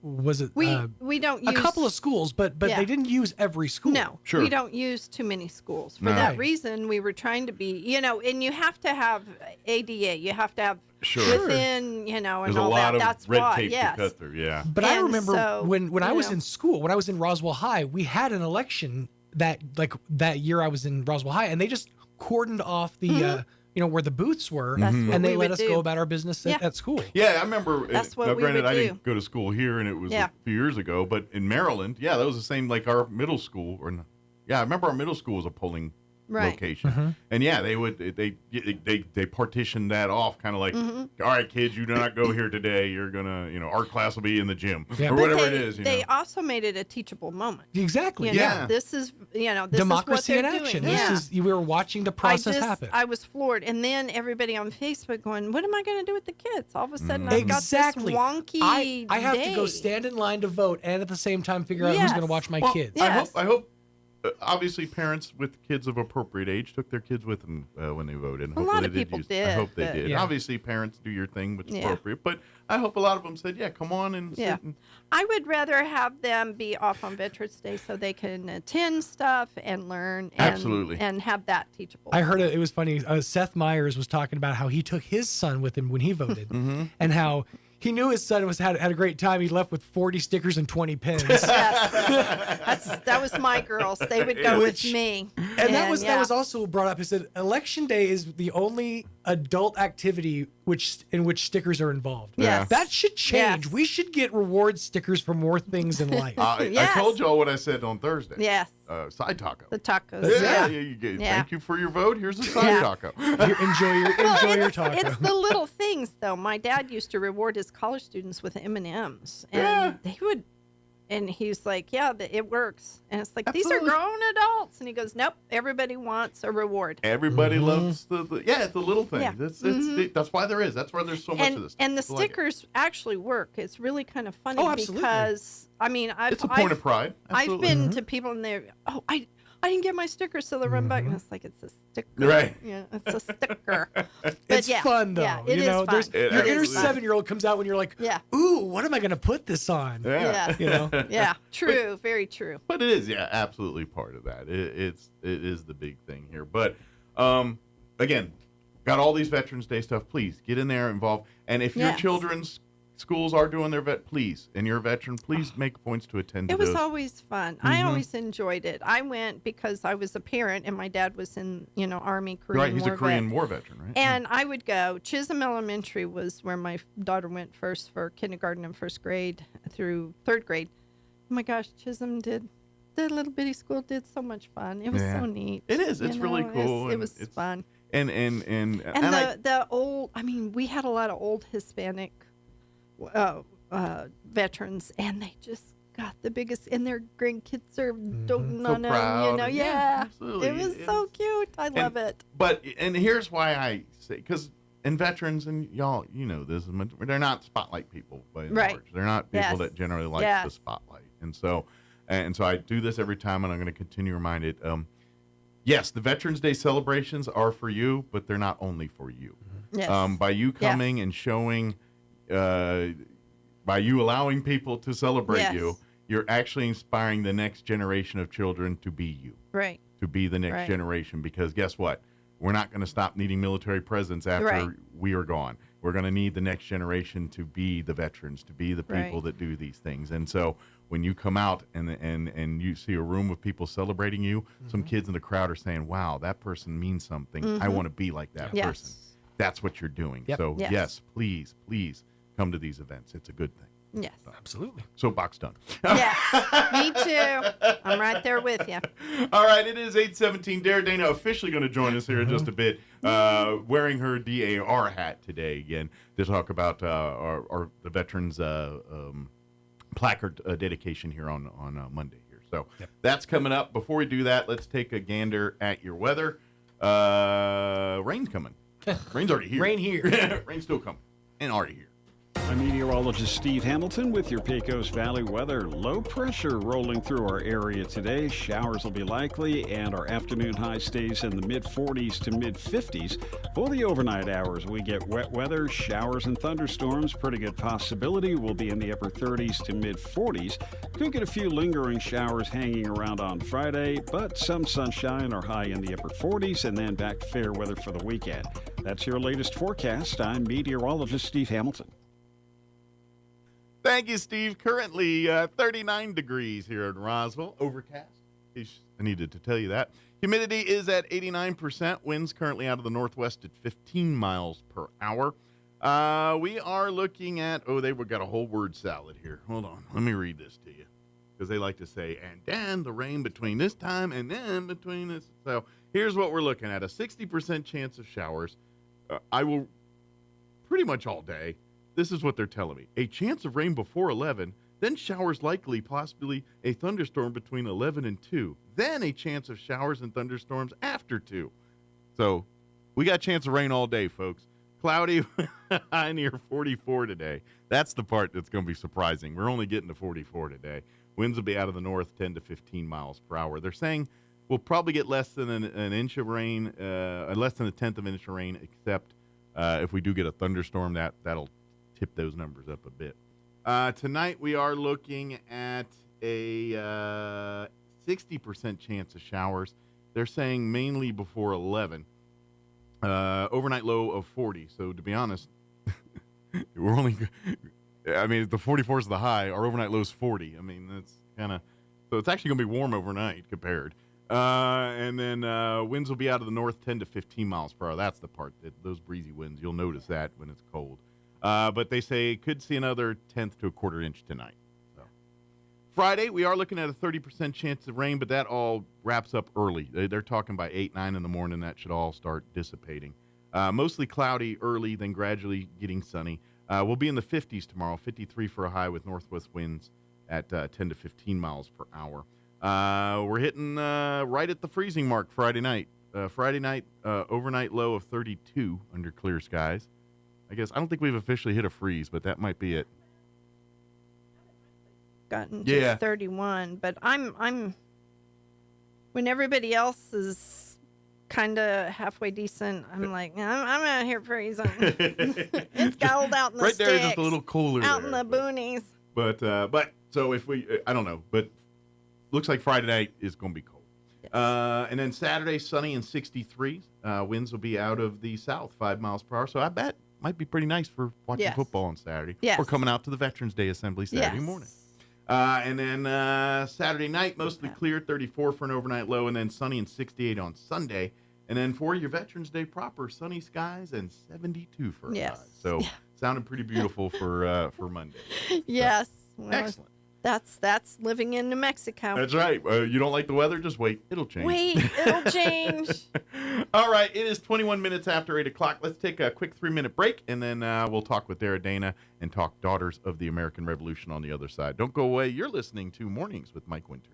was it we don't use a couple of schools, but they didn't use every school. No, we don't use too many schools. For that reason, we were trying to be, and you have to have ADA. You have to have within, and there's all a lot that. of That's red why, tape to cut through. Yeah. But I remember so, when I was in school, when I was in Roswell High, we had an election that year I was in Roswell High, and they just cordoned off the where the booths were, and they let us go about our business at school. Yeah, I remember. That's what now, we granted, would I do. didn't go to school here, and it was a few years ago. But in Maryland, that was the same. Like our middle school, I remember our middle school was a polling location. And yeah, they partitioned that off, kind of like, all right, kids, you do not go here today. You're gonna, our class will be in the gym or whatever it is. They also made it a teachable moment. Exactly. This is this democracy is in what they're action. doing. We were watching the process happen. I was floored, and then everybody on Facebook going, "What am I going to do with the kids?" All of a sudden, I've got this wonky. I have day. to go stand in line to vote, and at the same time figure out who's going to watch my kids. Yes. I hope. Obviously, parents with kids of appropriate age took their kids with them when they voted. A lot of people did. I hope they did. Yeah. Obviously, parents do your thing, which is appropriate. But I hope a lot of them said, "Yeah, come on and sit and." I would rather have them be off on Veterans Day so they can attend stuff and learn. And have that teachable. I heard it was funny. Seth Meyers was talking about how he took his son with him when he voted, and how he knew his son had a great time. He left with 40 stickers and 20 pins. That was my girls. They would go with me. And that was also brought up. He said election day is the only adult activity in which stickers are involved. Yes. That should change. Yes. We should get reward stickers for more things in life. I told y'all what I said on Thursday. Yes. Side taco. The tacos. Thank you for your vote. Here's a side taco. Enjoy your taco. It's the little things, though. My dad used to reward his college students with M&Ms, and they would. And he's like, "Yeah, it works." And it's like, these are grown adults. And he goes, "Nope, everybody wants a reward." Everybody loves it's the little things. Yeah. That's why there is. That's why there's so much of this. And the stickers actually work. It's really kind of funny because, it's a point of pride. Absolutely. I've been to people and they're, I didn't get my sticker, so they'll run back. And it's like, it's a sticker. Right. Yeah, it's a sticker. It's fun, though. Yeah, it is fun. Your inner 7-year-old comes out when you're like, ooh, what am I going to put this on? Yeah. Yeah, true. Very true. But it is, absolutely part of that. It is the big thing here. But, again, got all these Veterans Day stuff. Please get in there, involve. And if your children's schools are doing their please, and you're a veteran, please make points to attend to those. It was always fun. I always enjoyed it. I went because I was a parent and my dad was in, Army, Korean War. Right, he's a Korean War veteran, right? And I would go. Chisholm Elementary was where my daughter went first for kindergarten and first grade through third grade. Oh my gosh, Chisholm the little bitty school did so much fun. It was so neat. It is. It's really cool. It was fun. And the old, we had a lot of old Hispanic veterans, and they just got the biggest, and their grandkids are doting on them, proud. Absolutely. It was so cute. I love it. And here's why I say, because veterans, and y'all, this, they're not spotlight people by and large. They're not people that generally like the spotlight, and so I do this every time, and I'm going to continue to remind it. Yes, the Veterans Day celebrations are for you, but they're not only for you. Yes. By you coming and showing. By you allowing people to celebrate you, you're actually inspiring the next generation of children to be you. Right. To be the next generation, because guess what? We're not going to stop needing military presence after we are gone. We're going to need the next generation to be the veterans, to be the people that do these things. And so when you come out and you see a room of people celebrating you, some kids in the crowd are saying, "Wow, that person means something. I want to be like that person." That's what you're doing. Yep. So yes, please come to these events. It's a good thing. Yes. Absolutely. So box done. Yes. Me too. I'm right there with you. All right. It is 8:17. Dara Dana officially going to join us here in just a bit, wearing her DAR hat today again to talk about the veterans placard dedication here on Monday here. So that's coming up. Before we do that, let's take a gander at your weather. Rain's coming. Rain's already here. Rain here. Rain's still coming and already here. I'm meteorologist Steve Hamilton with your Pecos Valley weather. Low pressure rolling through our area today. Showers will be likely, and our afternoon high stays in the mid-40s to mid-50s. For the overnight hours, we get wet weather, showers and thunderstorms. Pretty good possibility. We'll be in the upper 30s to mid-40s. Could get a few lingering showers hanging around on Friday, but some sunshine, our high in the upper 40s, and then back to fair weather for the weekend. That's your latest forecast. I'm meteorologist Steve Hamilton. Thank you, Steve. Currently 39 degrees here in Roswell. Overcast. I needed to tell you that. Humidity is at 89%. Winds currently out of the northwest at 15 miles per hour. We are looking at, they've got a whole word salad here. Hold on. Let me read this to you. Because they like to say, and then the rain between this time and then between this. So here's what we're looking at. A 60% chance of showers. I will pretty much all day. This is what they're telling me. A chance of rain before 11, then showers likely, possibly a thunderstorm between 11 and 2. Then a chance of showers and thunderstorms after 2. So we got a chance of rain all day, folks. Cloudy, high near 44 today. That's the part that's going to be surprising. We're only getting to 44 today. Winds will be out of the north 10 to 15 miles per hour. They're saying we'll probably get less than an inch of rain, less than a tenth of an inch of rain, except if we do get a thunderstorm, that'll tip those numbers up a bit. Tonight we are looking at a 60% chance of showers. They're saying mainly before 11. Overnight low of 40. So to be honest, we're only, I mean, the 44 is the high. Our overnight low is 40. I mean, that's kind of, so it's actually going to be warm overnight compared. And then winds will be out of the north 10 to 15 miles per hour. That's the part, those breezy winds. You'll notice that when it's cold. But they say could see another tenth to a quarter inch tonight. So Friday, we are looking at a 30% chance of rain, but that all wraps up early. They're talking by 8, 9 in the morning. That should all start dissipating. Mostly cloudy early, then gradually getting sunny. We'll be in the 50s tomorrow, 53 for a high with northwest winds at 10 to 15 miles per hour. We're hitting right at the freezing mark Friday night. Friday night, overnight low of 32 under clear skies. I guess I don't think we've officially hit a freeze, but that might be it. Gotten to 31, but I'm when everybody else is kind of halfway decent, I'm like, I'm out here freezing. It's cold out in the right sticks, there, just a little cooler out there, in the boonies. But so if we, I don't know, but looks like Friday night is going to be cold. Yes. And then Saturday, sunny and 63. Winds will be out of the south, 5 miles per hour. So I bet might be pretty nice for watching football on Saturday. Yes. Or coming out to the Veterans Day Assembly Saturday morning. And then Saturday night, mostly clear, 34 for an overnight low, and then sunny and 68 on Sunday. And then for your Veterans Day proper, sunny skies and 72 for a high. So sounding pretty beautiful for Monday. Yes. So, well, excellent. That's living in New Mexico. That's right. You don't like the weather? Just wait. It'll change. Wait, it'll change. All right. It is 21 minutes after 8 o'clock. Let's take a quick 3-minute break, and then we'll talk with Dara Dana and talk Daughters of the American Revolution on the other side. Don't go away. You're listening to Mornings with Mike Winters.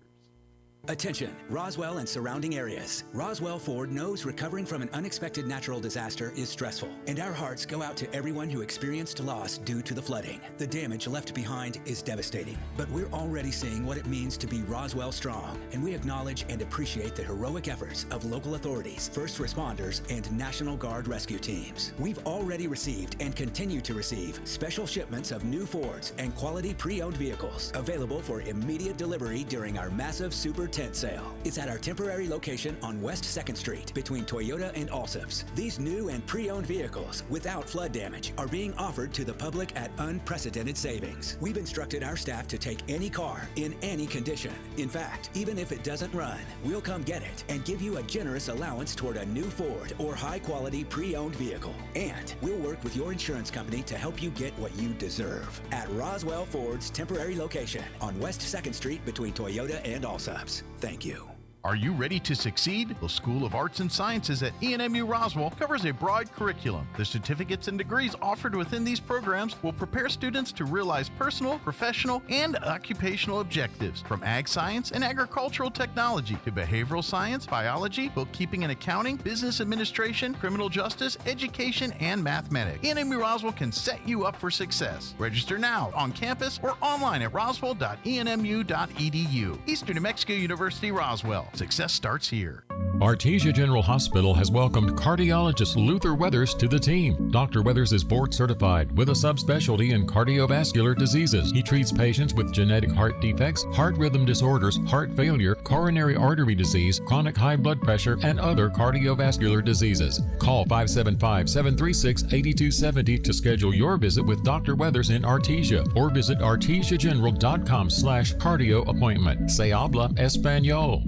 Attention, Roswell and surrounding areas. Roswell Ford knows recovering from an unexpected natural disaster is stressful, and our hearts go out to everyone who experienced loss due to the flooding. The damage left behind is devastating, but we're already seeing what it means to be Roswell strong, and we acknowledge and appreciate the heroic efforts of local authorities, first responders, and National Guard rescue teams. We've already received and continue to receive special shipments of new Fords and quality pre-owned vehicles available for immediate delivery during our massive Super Tent Sale. It's at our temporary location on West 2nd Street between Toyota and Allsup's. These new and pre-owned vehicles without flood damage are being offered to the public at unprecedented savings. We've instructed our staff to take any car in any condition. In fact, even if it doesn't run, we'll come get it and give you a generous allowance toward a new Ford or high-quality pre-owned vehicle. And we'll work with your insurance company to help you get what you deserve at Roswell Ford's temporary location on West 2nd Street between Toyota and Allsup's. Thank you. Are you ready to succeed? The School of Arts and Sciences at ENMU Roswell covers a broad curriculum. The certificates and degrees offered within these programs will prepare students to realize personal, professional, and occupational objectives, from ag science and agricultural technology to behavioral science, biology, bookkeeping and accounting, business administration, criminal justice, education, and mathematics. ENMU Roswell can set you up for success. Register now on campus or online at roswell.enmu.edu. Eastern New Mexico University, Roswell. Success starts here. Artesia General Hospital has welcomed cardiologist Luther Weathers to the team. Dr. Weathers is board certified with a subspecialty in cardiovascular diseases. He treats patients with genetic heart defects, heart rhythm disorders, heart failure, coronary artery disease, chronic high blood pressure, and other cardiovascular diseases. Call 575-736-8270 to schedule your visit with Dr. Weathers in Artesia, or visit artesiageneral.com/cardio appointment. Se habla español.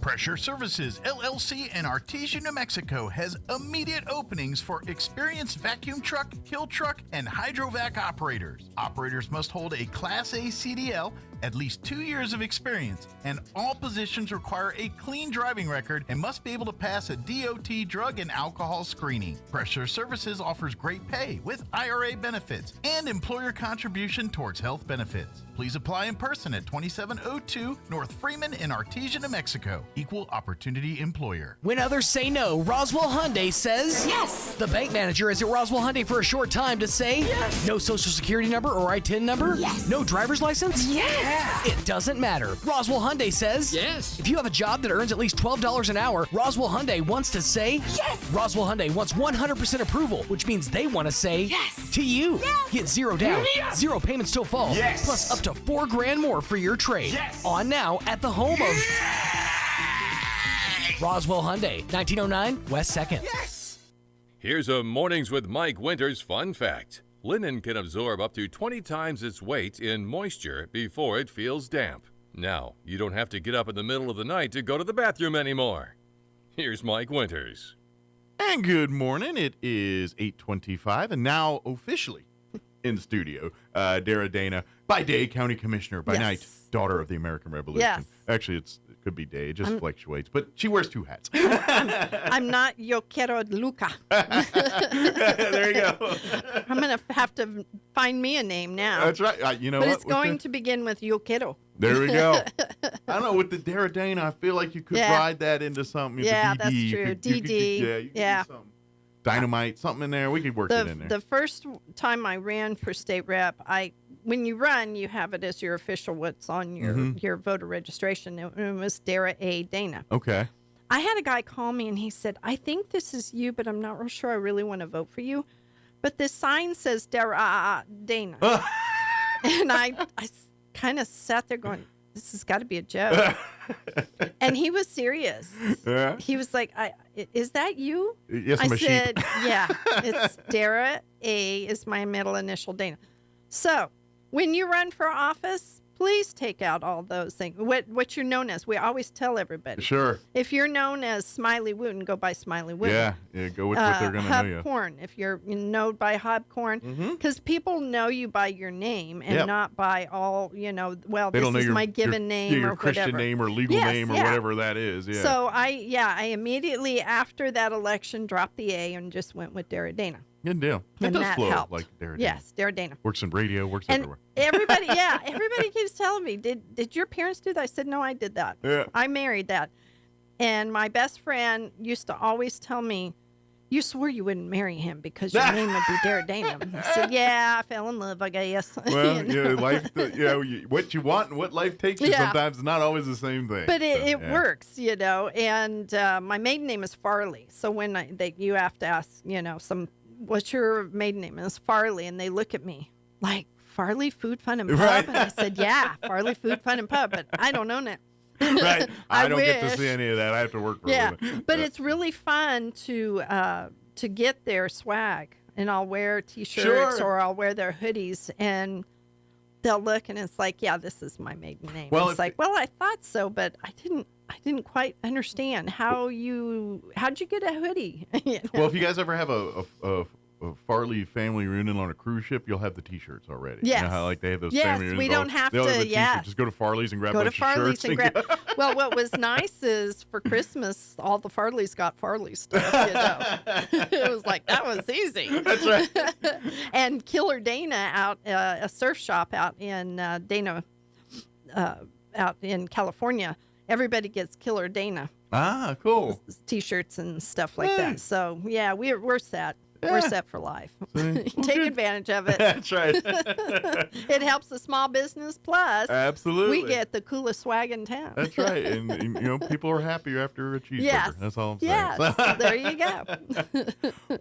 Pressure Services, LLC in Artesia, New Mexico has immediate openings for experienced vacuum truck, kill truck, and hydrovac operators. Operators must hold a Class A CDL, at least 2 years of experience, and all positions require a clean driving record and must be able to pass a DOT drug and alcohol screening. Pressure Services offers great pay with IRA benefits and employer contribution towards health benefits. Please apply in person at 2702 North Freeman in Artesia, New Mexico. Equal opportunity employer. When others say no, Roswell Hyundai says yes. The bank manager is at Roswell Hyundai for a short time to say yes. No social security number or ITIN number? Yes. No driver's license? Yes. It doesn't matter. Roswell Hyundai says yes. If you have a job that earns at least $12 an hour, Roswell Hyundai wants to say yes. Roswell Hyundai wants 100% approval, which means they want to say yes to you. Yes. Get zero down, yes. zero payments till fall, yes. plus up to $4,000 more for your trade. Yes. On now at the home of Roswell Hyundai, 1909 West 2nd. Yes. Here's a Mornings with Mike Winters fun fact. Linen can absorb up to 20 times its weight in moisture before it feels damp. Now, you don't have to get up in the middle of the night to go to the bathroom anymore. Here's Mike Winters. And good morning. It is 8:25, and now officially in the studio, Dara Dana, by day County Commissioner, by night daughter of the American Revolution. Yes. Actually, it could be day. It just fluctuates. But she wears two hats. I'm not Yo Quiero Luca. There you go. I'm going to have to find me a name now. That's right. You know but what? it's going to begin with Yo Quiero. There we go. I don't know, with the Dara Dana, I feel like you could ride that into something. Yeah, the DD. that's true. You could DD. do something. Dynamite, something in there. We could work it in there. The first time I ran for state rep, when you run, you have it as your official what's on your voter registration. It was Dara A. Dana. Okay. I had a guy call me and he said, I think this is you, but I'm not real sure I really want to vote for you. But this sign says Dara Dana. And I kind of sat there going, this has got to be a joke. And he was serious. Yeah. He was like, is that you? Yes, I I'm a said, sheep. yeah, it's Dara A is my middle initial Dana. So when you run for office, please take out all those things. What you're known as. We always tell everybody. Sure. If you're known as Smiley Wooten, go by Smiley Wooten. Yeah, go with what they're going to know you. Hobcorn, if you're known by Hobcorn, because people know you by your name and not by all, well, They this don't know is your, my given name your or Christian whatever. name or legal name or whatever that is. Yeah. So I immediately after that election dropped the A and just went with Dara Dana. Good deal. And does that flow helped. like Dara Dana. Yes, Dara Dana. Works in radio, works And everywhere. everybody keeps telling me, did your parents do that? I said, no, I did that. Yeah. I married that. And my best friend used to always tell me, you swore you wouldn't marry him because your name would be Dara Dana. I said, yeah, I fell in love, I guess. Well, life, what you want and what life takes you sometimes is not always the same thing. But it works, And my maiden name is Farley. So when you have to ask, what's your maiden name? And it's Farley. And they look at me like, Farley Food, Fun, and Pub? Right. And I said, yeah, Farley Food, Fun, and Pub. But I don't own it. Right. I don't get to wish. see any of that. I have to work for it. But it's really fun to get their swag. And I'll wear T-shirts or I'll wear their hoodies. And they'll look and it's like, yeah, this is my maiden name. Well, it's like, well, I thought so, but I didn't quite understand how'd you get a hoodie? Well, if you guys ever have a Farley family reunion on a cruise ship, you'll have the T-shirts already. Yes. You know how like they have those Yes, family reunions. we don't have they'll to, the T-shirts. Just go to Farley's and grab a bunch of shirts. And grab. Well, what was nice is for Christmas, all the Farleys got Farley stuff. It was like that was easy. That's right. And Killer Dana out a surf shop out in out in California. Everybody gets Killer Dana. Ah, cool. T-shirts and stuff like that. So yeah, we're set. Yeah. We're set for life. Take advantage of it. That's right. It helps the small business. Plus, absolutely, we get the coolest swag in town. That's right, and people are happier after a cheeseburger. Yes. That's all I'm saying. Yes, there you go.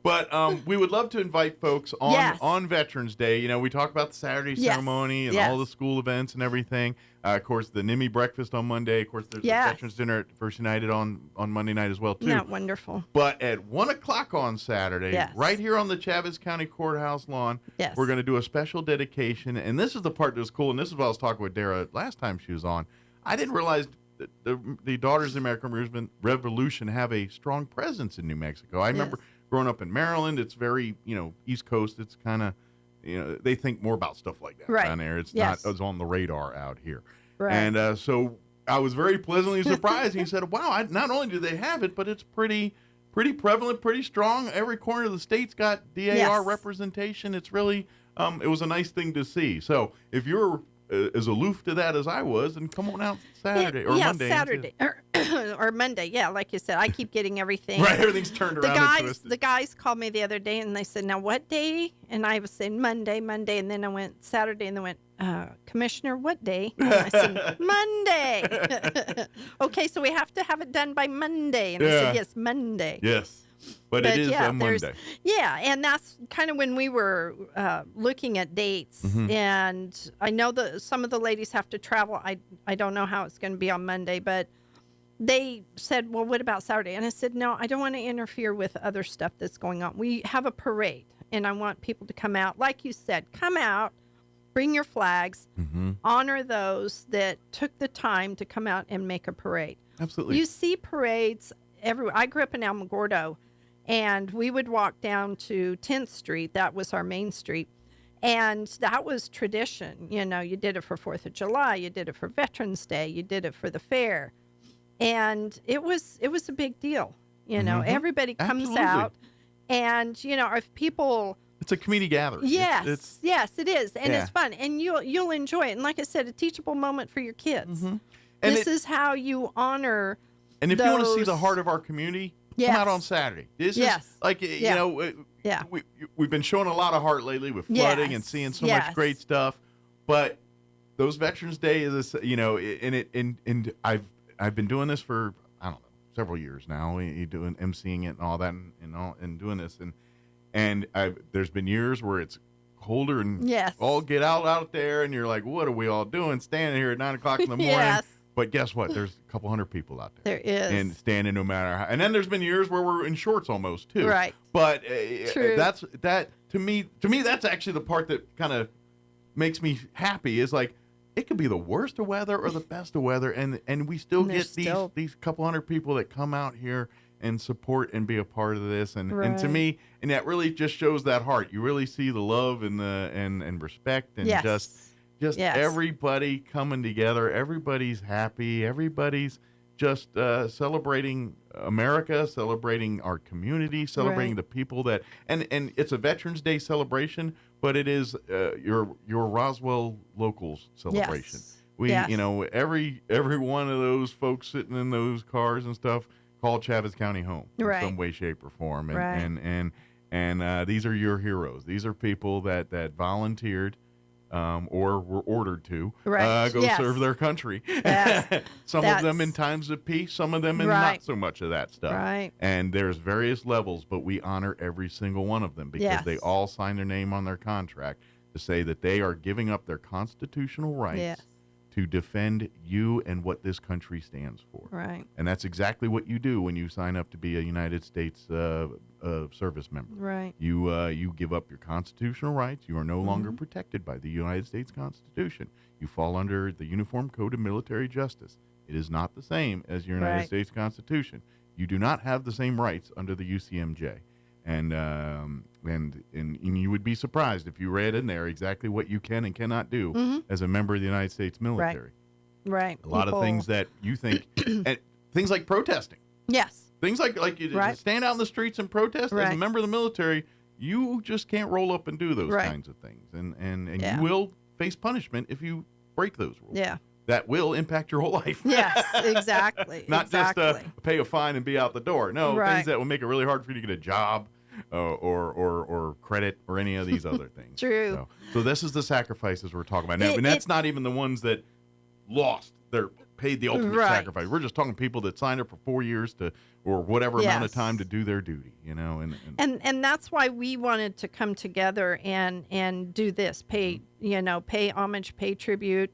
But we would love to invite folks on Veterans Day. We talk about the Saturday ceremony and all the school events and everything. Of course, the NIMI breakfast on Monday. Of course, there's the Veterans Dinner at First United on Monday night as well, too. Yeah, wonderful. But at 1 o'clock on Saturday, right here on the Chavez County Courthouse lawn, we're going to do a special dedication. And this is the part that's cool, and this is what I was talking with Dara last time she was on. I didn't realize that the Daughters of the American Revolution have a strong presence in New Mexico. I remember growing up in Maryland. It's very, East Coast. It's kind of... they think more about stuff like that down there. It's not as on the radar out here. Right. And so I was very pleasantly surprised. He said, wow, not only do they have it, but it's pretty prevalent, pretty strong. Every corner of the state's got DAR representation. It's really, it was a nice thing to see. So if you're as aloof to that as I was, and come on out Saturday or Monday. Saturday or Monday. Yeah, like you said, I keep getting everything. Right, everything's turned around and twisted. The guys called me the other day and they said, now what day? And I was saying Monday, and then I went Saturday, and they went, Commissioner, what day? And I said, Monday. Okay, so we have to have it done by Monday. And I said, yes, Monday. Yes. But it is a Monday. Yeah, and that's kind of when we were looking at dates. And I know that some of the ladies have to travel. I don't know how it's going to be on Monday, but they said, well, what about Saturday? And I said, no, I don't want to interfere with other stuff that's going on. We have a parade, and I want people to come out. Like you said, come out, bring your flags, honor those that took the time to come out and make a parade. Absolutely. You see parades everywhere. I grew up in Alamogordo, and we would walk down to 10th Street. That was our main street. And that was tradition. You did it for 4th of July. You did it for Veterans Day. You did it for the fair. And it was a big deal. Everybody comes out. And, if people... It's a community gathering. Yes, yes, it is. And it's fun. And you'll enjoy it. And like I said, a teachable moment for your kids. This is how you honor And if you want to see the heart of our community... Come out on Saturday. This is like, we've been showing a lot of heart lately with flooding and seeing so much great stuff. But those Veterans Day is, and I've been doing this for, I don't know, several years now. Doing emceeing it and all that and doing this. And there's been years where it's colder and all get out there. And you're like, what are we all doing? Standing here at 9 o'clock in the morning. But guess what? There's a couple hundred people out there. There is. And standing no matter how. And then there's been years where we're in shorts almost too. Right. But to me that's actually the part that kind of makes me happy is like it could be the worst of weather or the best of weather and we still get these couple hundred people that come out here and support and be a part of this and to me and that really just shows that heart. You really see the love and the and respect and just everybody coming together. Everybody's happy. Everybody's just celebrating America, celebrating our community, celebrating the people that and it's a Veterans Day celebration, but it is your Roswell locals celebration. We every one of those folks sitting in those cars and stuff call Chaves County home in some way, shape, or form. And these are your heroes. These are people that volunteered. Or were ordered to go serve their country. Some of them in times of peace, some of them in not so much of that stuff. And there's various levels, but we honor every single one of them because they all sign their name on their contract to say that they are giving up their constitutional rights to defend you and what this country stands for. And that's exactly what you do when you sign up to be a United States service member. You give up your constitutional rights. You are no longer protected by the United States Constitution. You fall under the Uniform Code of Military Justice. It is not the same as your United States Constitution. You do not have the same rights under the UCMJ. And you would be surprised if you read in there exactly what you can and cannot do as a member of the United States military. Right. A lot of things that you think, and things like protesting. Things like you stand out in the streets and protest as a member of the military. You just can't roll up and do those kinds of things, and you will face punishment if you break those rules. That will impact your whole life. Yes, exactly. Not just pay a fine and be out the door. No, things that will make it really hard for you to get a job. Or credit or any of these other things. True. So this is the sacrifices we're talking about now, and that's not even the ones that lost. They're paid the ultimate sacrifice. We're just talking people that signed up for 4 years or whatever amount of time to do their duty. And that's why we wanted to come together and do this. Pay homage, pay tribute,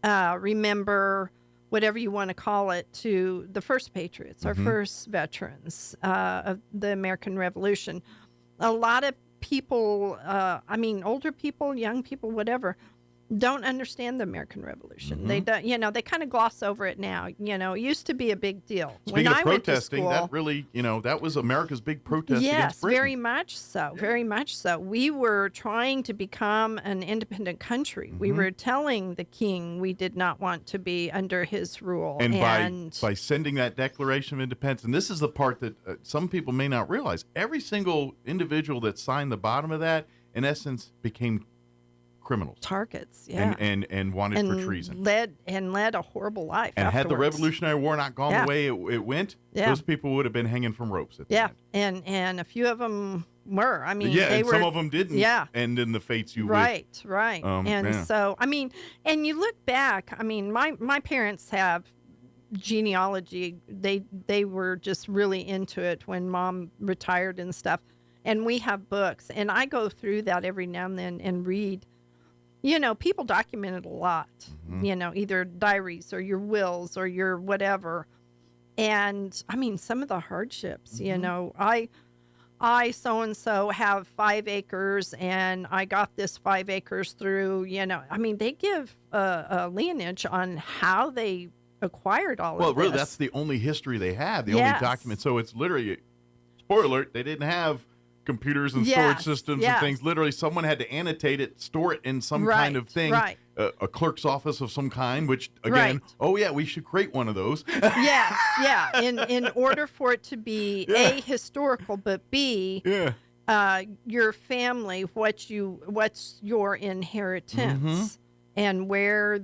remember. Whatever you want to call it, to the first patriots, our first veterans of the American Revolution. A lot of people, older people, young people, whatever, don't understand the American Revolution. Mm-hmm. They don't, they kind of gloss over it now. It used to be a big deal. Speaking when of I protesting, went to school, that really, that was America's big protest yes, against Britain. very much so. Very much so. We were trying to become an independent country. Mm-hmm. We were telling the king we did not want to be under his rule. And by sending that Declaration of Independence, and this is the part that some people may not realize, every single individual that signed the bottom of that, in essence, became criminals, targets, yeah, and wanted for treason, led a horrible life. And afterwards. had the Revolutionary War not gone the way it went, those people would have been hanging from ropes. At the end. And a few of them were. I mean, some of them didn't. end in the fates you right. wish. So I mean, and you look back. I mean, my parents have genealogy. They were just really into it when Mom retired and stuff. And we have books, and I go through that every now and then and read. People documented a lot, either diaries or your wills or your whatever. And I mean, some of the hardships, I so-and-so have 5 acres and I got this 5 acres through, I mean, they give a lineage on how they acquired all of this. Well, really, that's the only history they have, the only document. So it's literally, spoiler alert, they didn't have computers and storage systems and things. Literally, someone had to annotate it, store it in some kind of thing, a clerk's office of some kind, which, again, we should create one of those. In order for it to be, A, historical, but B, your family, what's your inheritance and where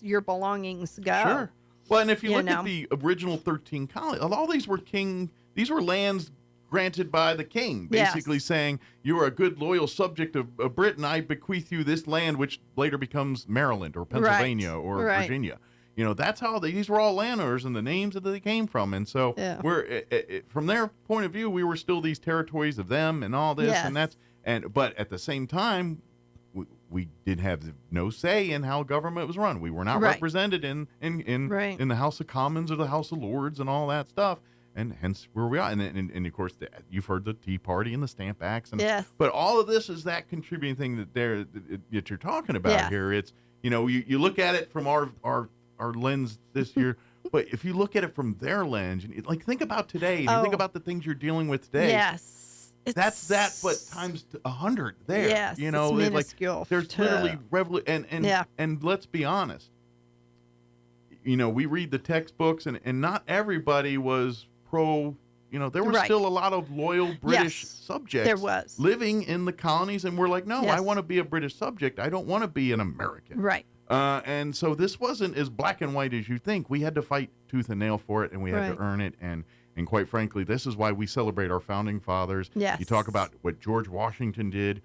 your belongings go. Sure. Well, and if you look at the original 13 colonies, all these were lands granted by the king, basically saying, you are a good, loyal subject of Britain. I bequeath you this land, which later becomes Maryland or Pennsylvania or Virginia. That's how these were all landowners and the names that they came from. And so we're from their point of view, we were still these territories of them and all this but at the same time, we did have no say in how government was run. We were not represented in the House of Commons or the House of Lords and all that stuff. And hence where we are. And of course, you've heard the Tea Party and the Stamp Acts. But all of this is that contributing thing that you're talking about here. It's, you look at it from our lens this year, but if you look at it from their lens, and think about today, and you think about the things you're dealing with today. That's that, but times 100 there. Yes, it's minuscule. There's literally and let's be honest. We read the textbooks, and not everybody was pro. There were still a lot of loyal British subjects there was. Living in the colonies, and we're like, no, I want to be a British subject. I don't want to be an American. Right. And so this wasn't as black and white as you think. We had to fight tooth and nail for it, and we had to earn it. And quite frankly, this is why we celebrate our founding fathers. Yes. You talk about what George Washington did.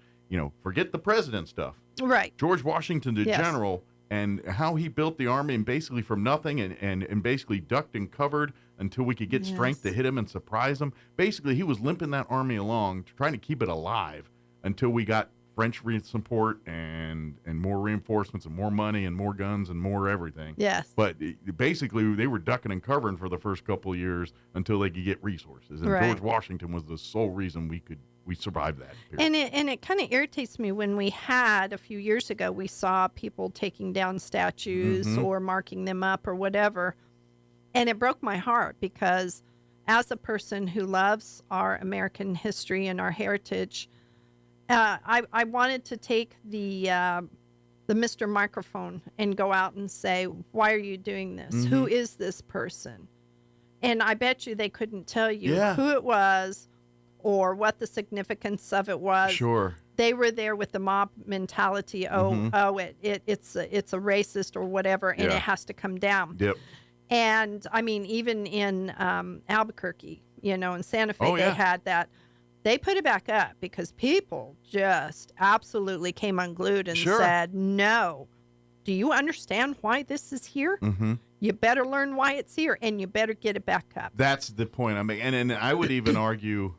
Forget the president stuff. Right. George Washington, the general, and how he built the army, and basically from nothing, and basically ducked and covered until we could get strength to hit him and surprise him. Basically, he was limping that army along, trying to keep it alive until we got French support and more reinforcements and more money and more guns and more everything. Yes. But basically, they were ducking and covering for the first couple of years until they could get resources. And George Washington was the sole reason we survived that period. And it kind of irritates me when we had a few years ago, we saw people taking down statues or marking them up or whatever. And it broke my heart because as a person who loves our American history and our heritage, I wanted to take the Mr. Microphone and go out and say, why are you doing this? Who is this person? And I bet you they couldn't tell you who it was or what the significance of it was. Sure. They were there with the mob mentality. It's a racist or whatever, and it has to come down. Yep. And I mean, even in Albuquerque, in Santa Fe, they had that. They put it back up because people just absolutely came unglued and said, no, do you understand why this is here? You better learn why it's here, and you better get it back up. That's the point I'm making. And I would even argue,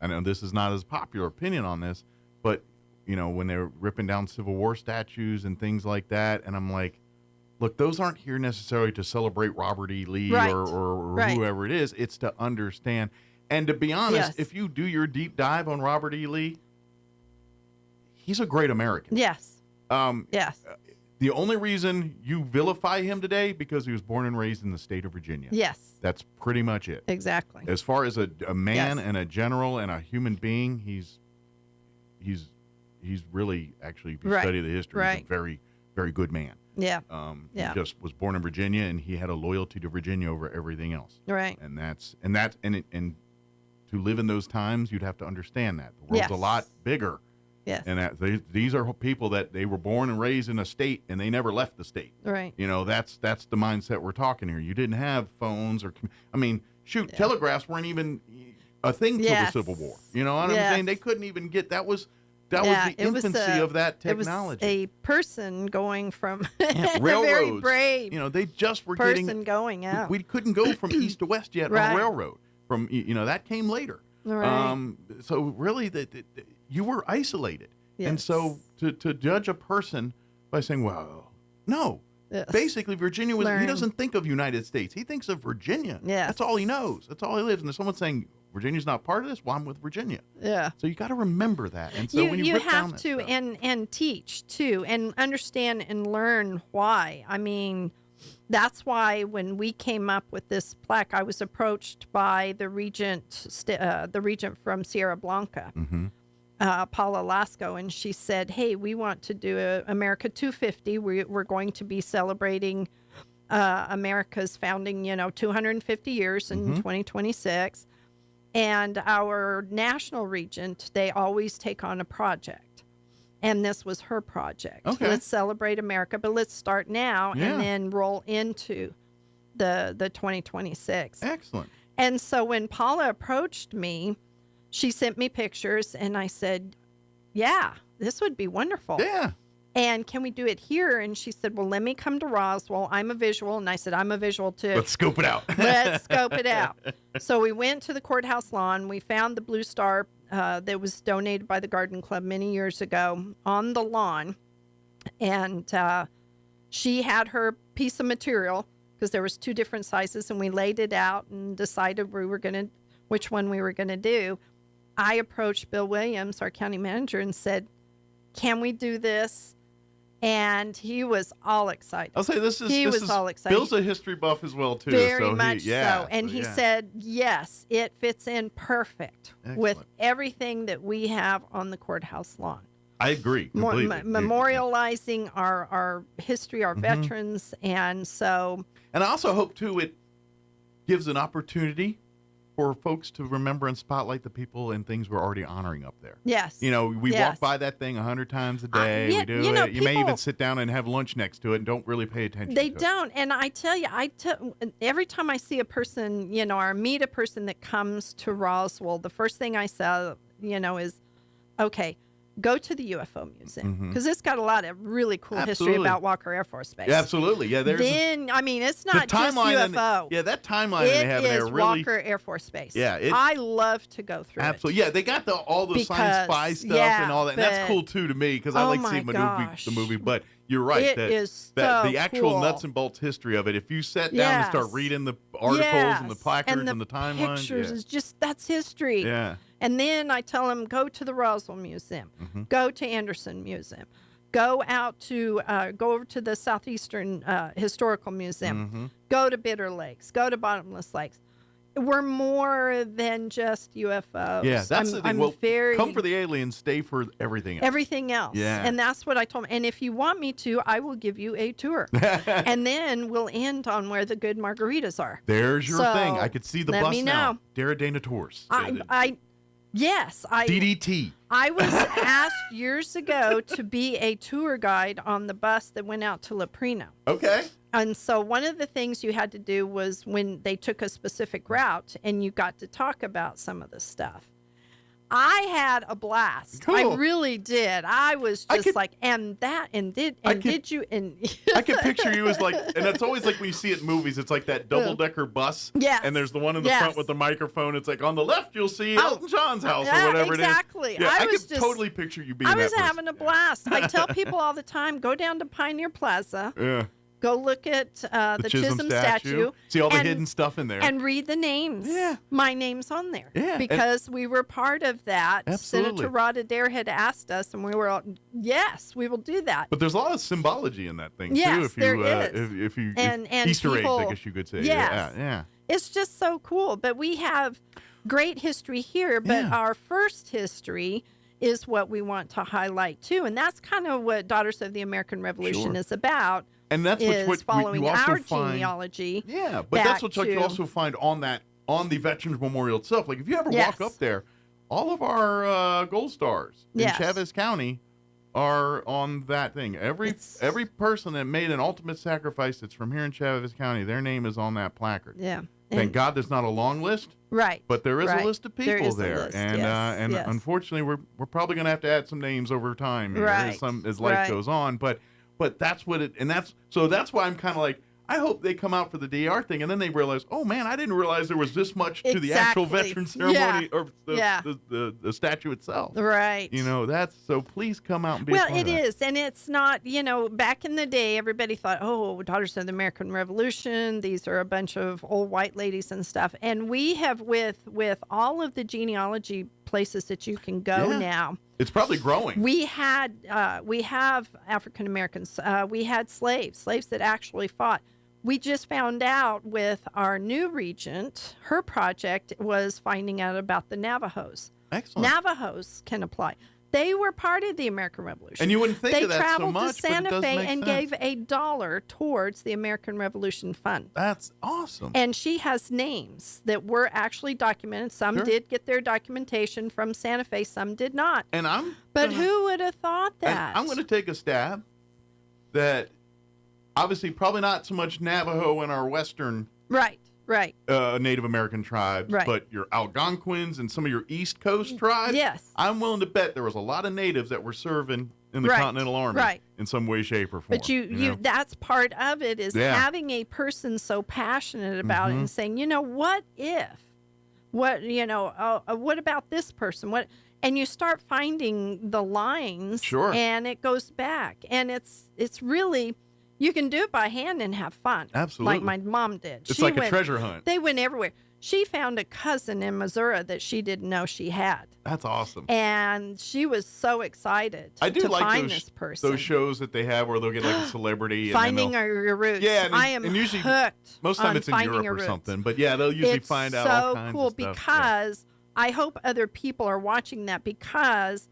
I know this is not as popular opinion on this, but, when they're ripping down Civil War statues and things like that, and I'm like, look, those aren't here necessarily to celebrate Robert E. Lee or whoever it is. It's to understand. And to be honest, if you do your deep dive on Robert E. Lee, he's a great American. Yes. The only reason you vilify him today because he was born and raised in the state of Virginia. Yes. That's pretty much it. Exactly. As far as a man Yes. and a general and a human being, he's really, actually, if you Right. study the history, he's Right. a very, very good man. Yeah. He just was born in Virginia, and he had a loyalty to Virginia over everything else. Right. And to live in those times, you'd have to understand that the world's a Yes. lot bigger. Yes. And that these are people that they were born and raised in a state, and they never left the state. Right. That's the mindset we're talking here. You didn't have phones telegraphs weren't even a thing till the Civil War. You know what I'm saying? They couldn't even get that was the infancy of that technology. It was a person going from railroads. very brave. They just were person going out. We couldn't go from east to west yet on a railroad. From that came later. Right. So really, you were isolated, and so to judge a person by saying, "Well, no." Yes. Basically, Virginia was. Learn. He doesn't think of United States. He thinks of Virginia. Yes. That's all he knows. That's all he lives. And if someone's saying Virginia's not part of this, well, I'm with Virginia. Yeah. So you got to remember that. And so when you rip down have that to stuff, and teach too, and understand and learn why. I mean, that's why when we came up with this plaque, I was approached by the regent from Sierra Blanca. Mm-hmm. Paula Lasco, and she said, "Hey, we want to do America 250. We're going to be celebrating America's founding, 250 years in 2026. And our national regent, they always take on a project, and this was her project. Okay. Let's celebrate America, but let's start now and then roll into the 2026. Excellent. And so when Paula approached me, she sent me pictures, and I said, yeah, this would be wonderful. Yeah. And can we do it here? And she said, well, let me come to Roswell. I'm a visual. And I said, I'm a visual too. Let's scope it out. Let's scope it out. So we went to the courthouse lawn. We found the blue star that was donated by the Garden Club many years ago on the lawn. And she had her piece of material because there was 2 different sizes, and we laid it out and decided which one we were going to do. I approached Bill Williams, our county manager, and said, can we do this? And he was all excited. I'll say this is all excited. Bill's a history buff as well too. Very much so. And he said, yes, it fits in perfect with everything that we have on the courthouse lawn. I agree completely. Memorializing our history, our veterans, and so. And I also hope too it gives an opportunity for folks to remember and spotlight the people and things we're already honoring up there. Yes. We walk by that thing 100 times a day. We do it. You may even sit down and have lunch next to it and don't really pay attention to it. They don't. And I tell you, every time I see a person, or meet a person that comes to Roswell, the first thing I say, is, okay, go to the UFO Museum, because it's got a lot of really cool history about Walker Air Force Base. Yeah, absolutely. Yeah, it's not just UFO. That timeline they have there really. Walker Air Force Base. Yeah, I love to go through absolutely. Yeah, they got all the science fi stuff and all that. And that's cool too to me because I like seeing the movie. But you're right. The actual cool. nuts and bolts history of it. If you sat down and start reading the articles and the placards and the timelines, pictures is just that's history. Yeah. And then I tell them, go to the Roswell Museum, go to Anderson Museum, go over to the Southeastern Historical Museum, go to Bitter Lakes, go to Bottomless Lakes. We're more than just UFOs. Yeah, that's the thing. Come for the aliens, stay for everything else. Everything else. Yeah. And that's what I told them. And if you want me to, I will give you a tour. And then we'll end on where the good margaritas are. There's your thing. I could see the bus now. Daradana Tours. Yes. DDT. I was asked years ago to be a tour guide on the bus that went out to Leprino. Okay. And so one of the things you had to do was when they took a specific route and you got to talk about some of the stuff. I had a blast. Cool. I really did. I was just I could picture you as like, and it's always like when you see it in movies, it's like that double-decker bus. Yes. And there's the one in the front with the microphone. It's like on the left, you'll see Elton John's house or whatever exactly. it is. Yeah, I could totally picture you being I that was person. having a blast. I tell people all the time, go down to Pioneer Plaza. Yeah. Go look at the Chisholm statue. See all the hidden stuff in there. And read the names. Yeah. My name's on there. Yeah. Because we were part of that. Absolutely. Senator Rod Adair had asked us, and we were all, yes, we will do that. But there's a lot of symbology in that thing, yes, too. There is. If you and Easter people, eggs, I guess you could say. Yes. Yeah. It's just so cool. But we have great history here, but our first history is what we want to highlight, too. And that's kind of what Daughters of the American Revolution is about. And that's what following you also our find, genealogy. Yeah, but that's what you also find on the Veterans Memorial itself. Like if you ever walk up there, all of our gold stars in Chavez County are on that thing. Every person that made an ultimate sacrifice that's from here in Chavez County, their name is on that placard. Yeah. Thank God there's not a long list. Right. But there is a list of There people is a there. list, And yes. unfortunately we're probably going to have to add some names over time here as life goes on. But that's what it, and that's why I'm kind of like, I hope they come out for the DR thing, and then they realize, oh man, I didn't realize there was this much to the actual veteran ceremony or the statue itself. Right. So please come out and be a part of that. Well, it is, and it's not, back in the day, everybody thought, oh, Daughters of the American Revolution, these are a bunch of old white ladies and stuff. And we have, with all of the genealogy places that you can go now, it's probably growing. we have African Americans, we had slaves that actually fought. We just found out with our new regent, her project was finding out about the Navajos. Excellent. Navajos can apply. They were part of the American Revolution. And you wouldn't think of that so much, They traveled to Santa Fe and sense. gave $1 towards the American Revolution Fund. That's awesome. And she has names that were actually documented. Some did get their documentation from Santa Fe, some did not. But who would have thought that? I'm going to take a stab that obviously probably not so much Navajo in our western Right. Native American tribes, but your Algonquins and some of your East Coast tribes. Yes. I'm willing to bet there was a lot of natives that were serving in the Continental Army in some way, shape, or form. But you that's part of it is having a person so passionate about it and saying, what if? What about this person? And you start finding the lines and it goes back. And it's really, you can do it by hand and have fun. Absolutely. Like my mom did. It's like a treasure hunt. They went everywhere. She found a cousin in Missouri that she didn't know she had. That's awesome. And she was so excited to find this person. Those shows that they have where they'll get like a celebrity. Finding your roots. Yeah, I am usually, hooked most of the time it's in Europe or something. But yeah, they'll usually find out all kinds of stuff. It's so cool because I hope other people are watching that because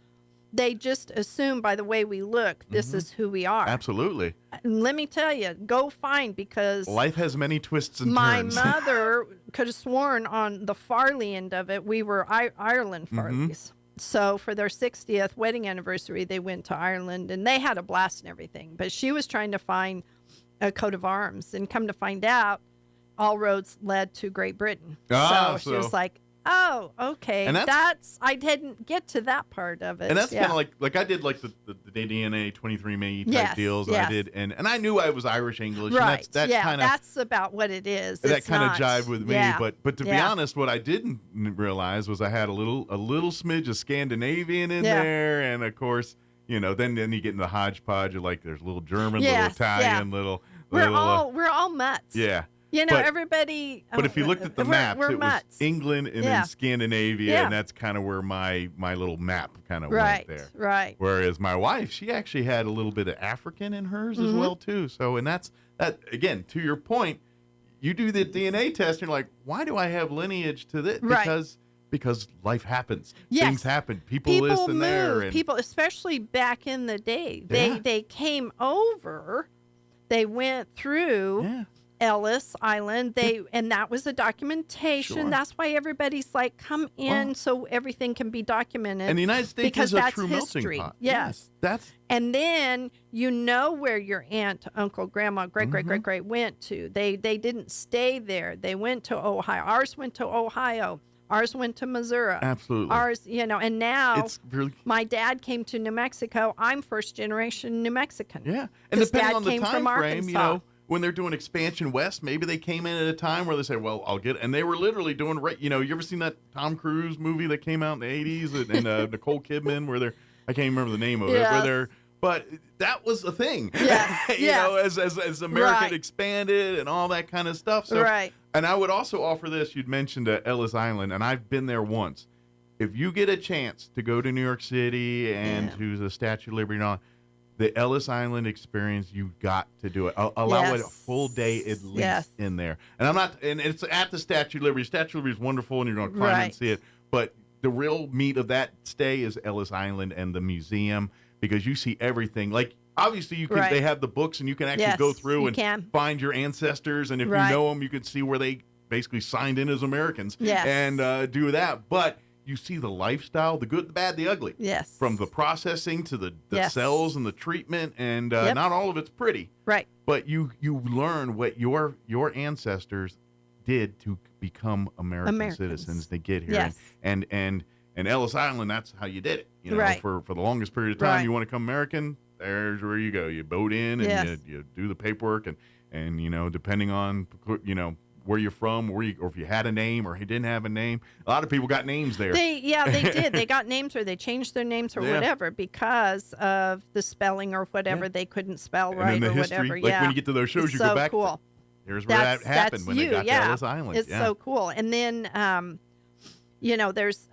they just assume by the way we look, this is who we are. Absolutely. Let me tell you, go find because life has many twists and turns. My turns. mother could have sworn on the Farley end of it, we were Ireland Farleys. So for their 60th wedding anniversary, they went to Ireland and they had a blast and everything. But she was trying to find a coat of arms and come to find out, all roads led to Great Britain. So she was like, oh, okay. And I didn't get to that part of it. And that's kind of like I did like the DNA 23andMe type deals. Yes. I did, and I knew I was Irish English. Right. And that's kind of that's about what it is. That kind of jived with me. Yeah. But to be honest, what I didn't realize was I had a little smidge of Scandinavian in there, and of course, then you get in the hodgepodge of like there's little German, little Italian, little. We're all mutts. Yeah. Everybody. But if you looked at the maps, it was England and then Scandinavia, and Yeah. that's kind of where my little map kind of Right. went there. Right. Whereas my wife, she actually had a little bit of African in hers as well too. So, and that again, to your point, you do the DNA test, and you're like, why do I have lineage to this? Right. Because life happens. Yes. Things happen. People listen move. there. And People, especially back in the day, they came over, they went through Ellis Island. And that was a documentation. Sure. That's why everybody's like, come in so everything can be documented. And the United States because is a that's true history. melting pot. Yes. That's and then where your aunt, uncle, grandma, great went to. They didn't stay there. They went to Ohio. Ours went to Ohio. Ours went to Missouri. Absolutely. Ours, and now it's really, my dad came to New Mexico. I'm first generation New Mexican. Yeah. And His depending dad on the came time from frame, Arkansas. when they're doing expansion west, maybe they came in at a time where they say, well, I'll get, and they were literally doing, you ever seen that Tom Cruise movie that came out in the 80s and Nicole Kidman where they're, I can't remember the name of it, But that was a thing, Yes, you know, as America expanded and all that kind of stuff. So, and I would also offer this. You'd mentioned Ellis Island, and I've been there once. If you get a chance to go to New York City and to the Statue of Liberty and all, the Ellis Island experience, you've got to do it. Allow it a full day at least in there. And and it's at the Statue of Liberty. Statue of Liberty is wonderful, and you're going to climb and see it. But the real meat of that stay is Ellis Island and the museum, because you see everything. Like, obviously, you can. They have the books, and you can actually go through and find your ancestors. And if you know them, you can see where they basically signed in as Americans and do that. But you see the lifestyle, the good, the bad, the ugly. Yes. From the processing to the cells and the treatment, and not all of it's pretty. Right. But you learn what your ancestors did to become American citizens to get here. Yes. And Ellis Island, that's how you did it. You know, for the longest period of time, you want to become American, there's where you go. You boat in and you do the paperwork, and you know, depending on, you know, where you're from, or if you had a name or you didn't have a name. A lot of people got names there. They did. They got names, or they changed their names or whatever because of the spelling or whatever. They couldn't spell right the or history, whatever. Like when you get to those shows, you go back. Cool. Here's where that happened when they got to Ellis Island. It's so cool. And then, you know, there's,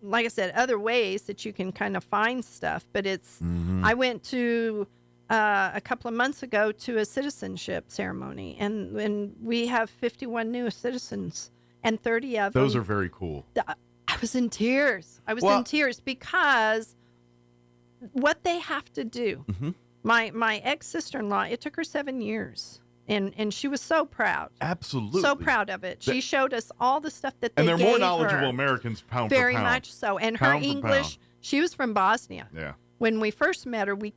like I said, other ways that you can kind of find stuff. But it's, I went to a couple of months ago to a citizenship ceremony, and we have 51 new citizens, and 30 of them. Those are very cool. I was in tears. I was in tears because what they have to do. My ex-sister-in-law, it took her 7 years. And she was so proud. Absolutely. So proud of it. She showed us all the stuff that they gave her. And they're more knowledgeable Americans, pound for pound. Very much so. And her English, she was from Bosnia. Yeah. When we first met her, we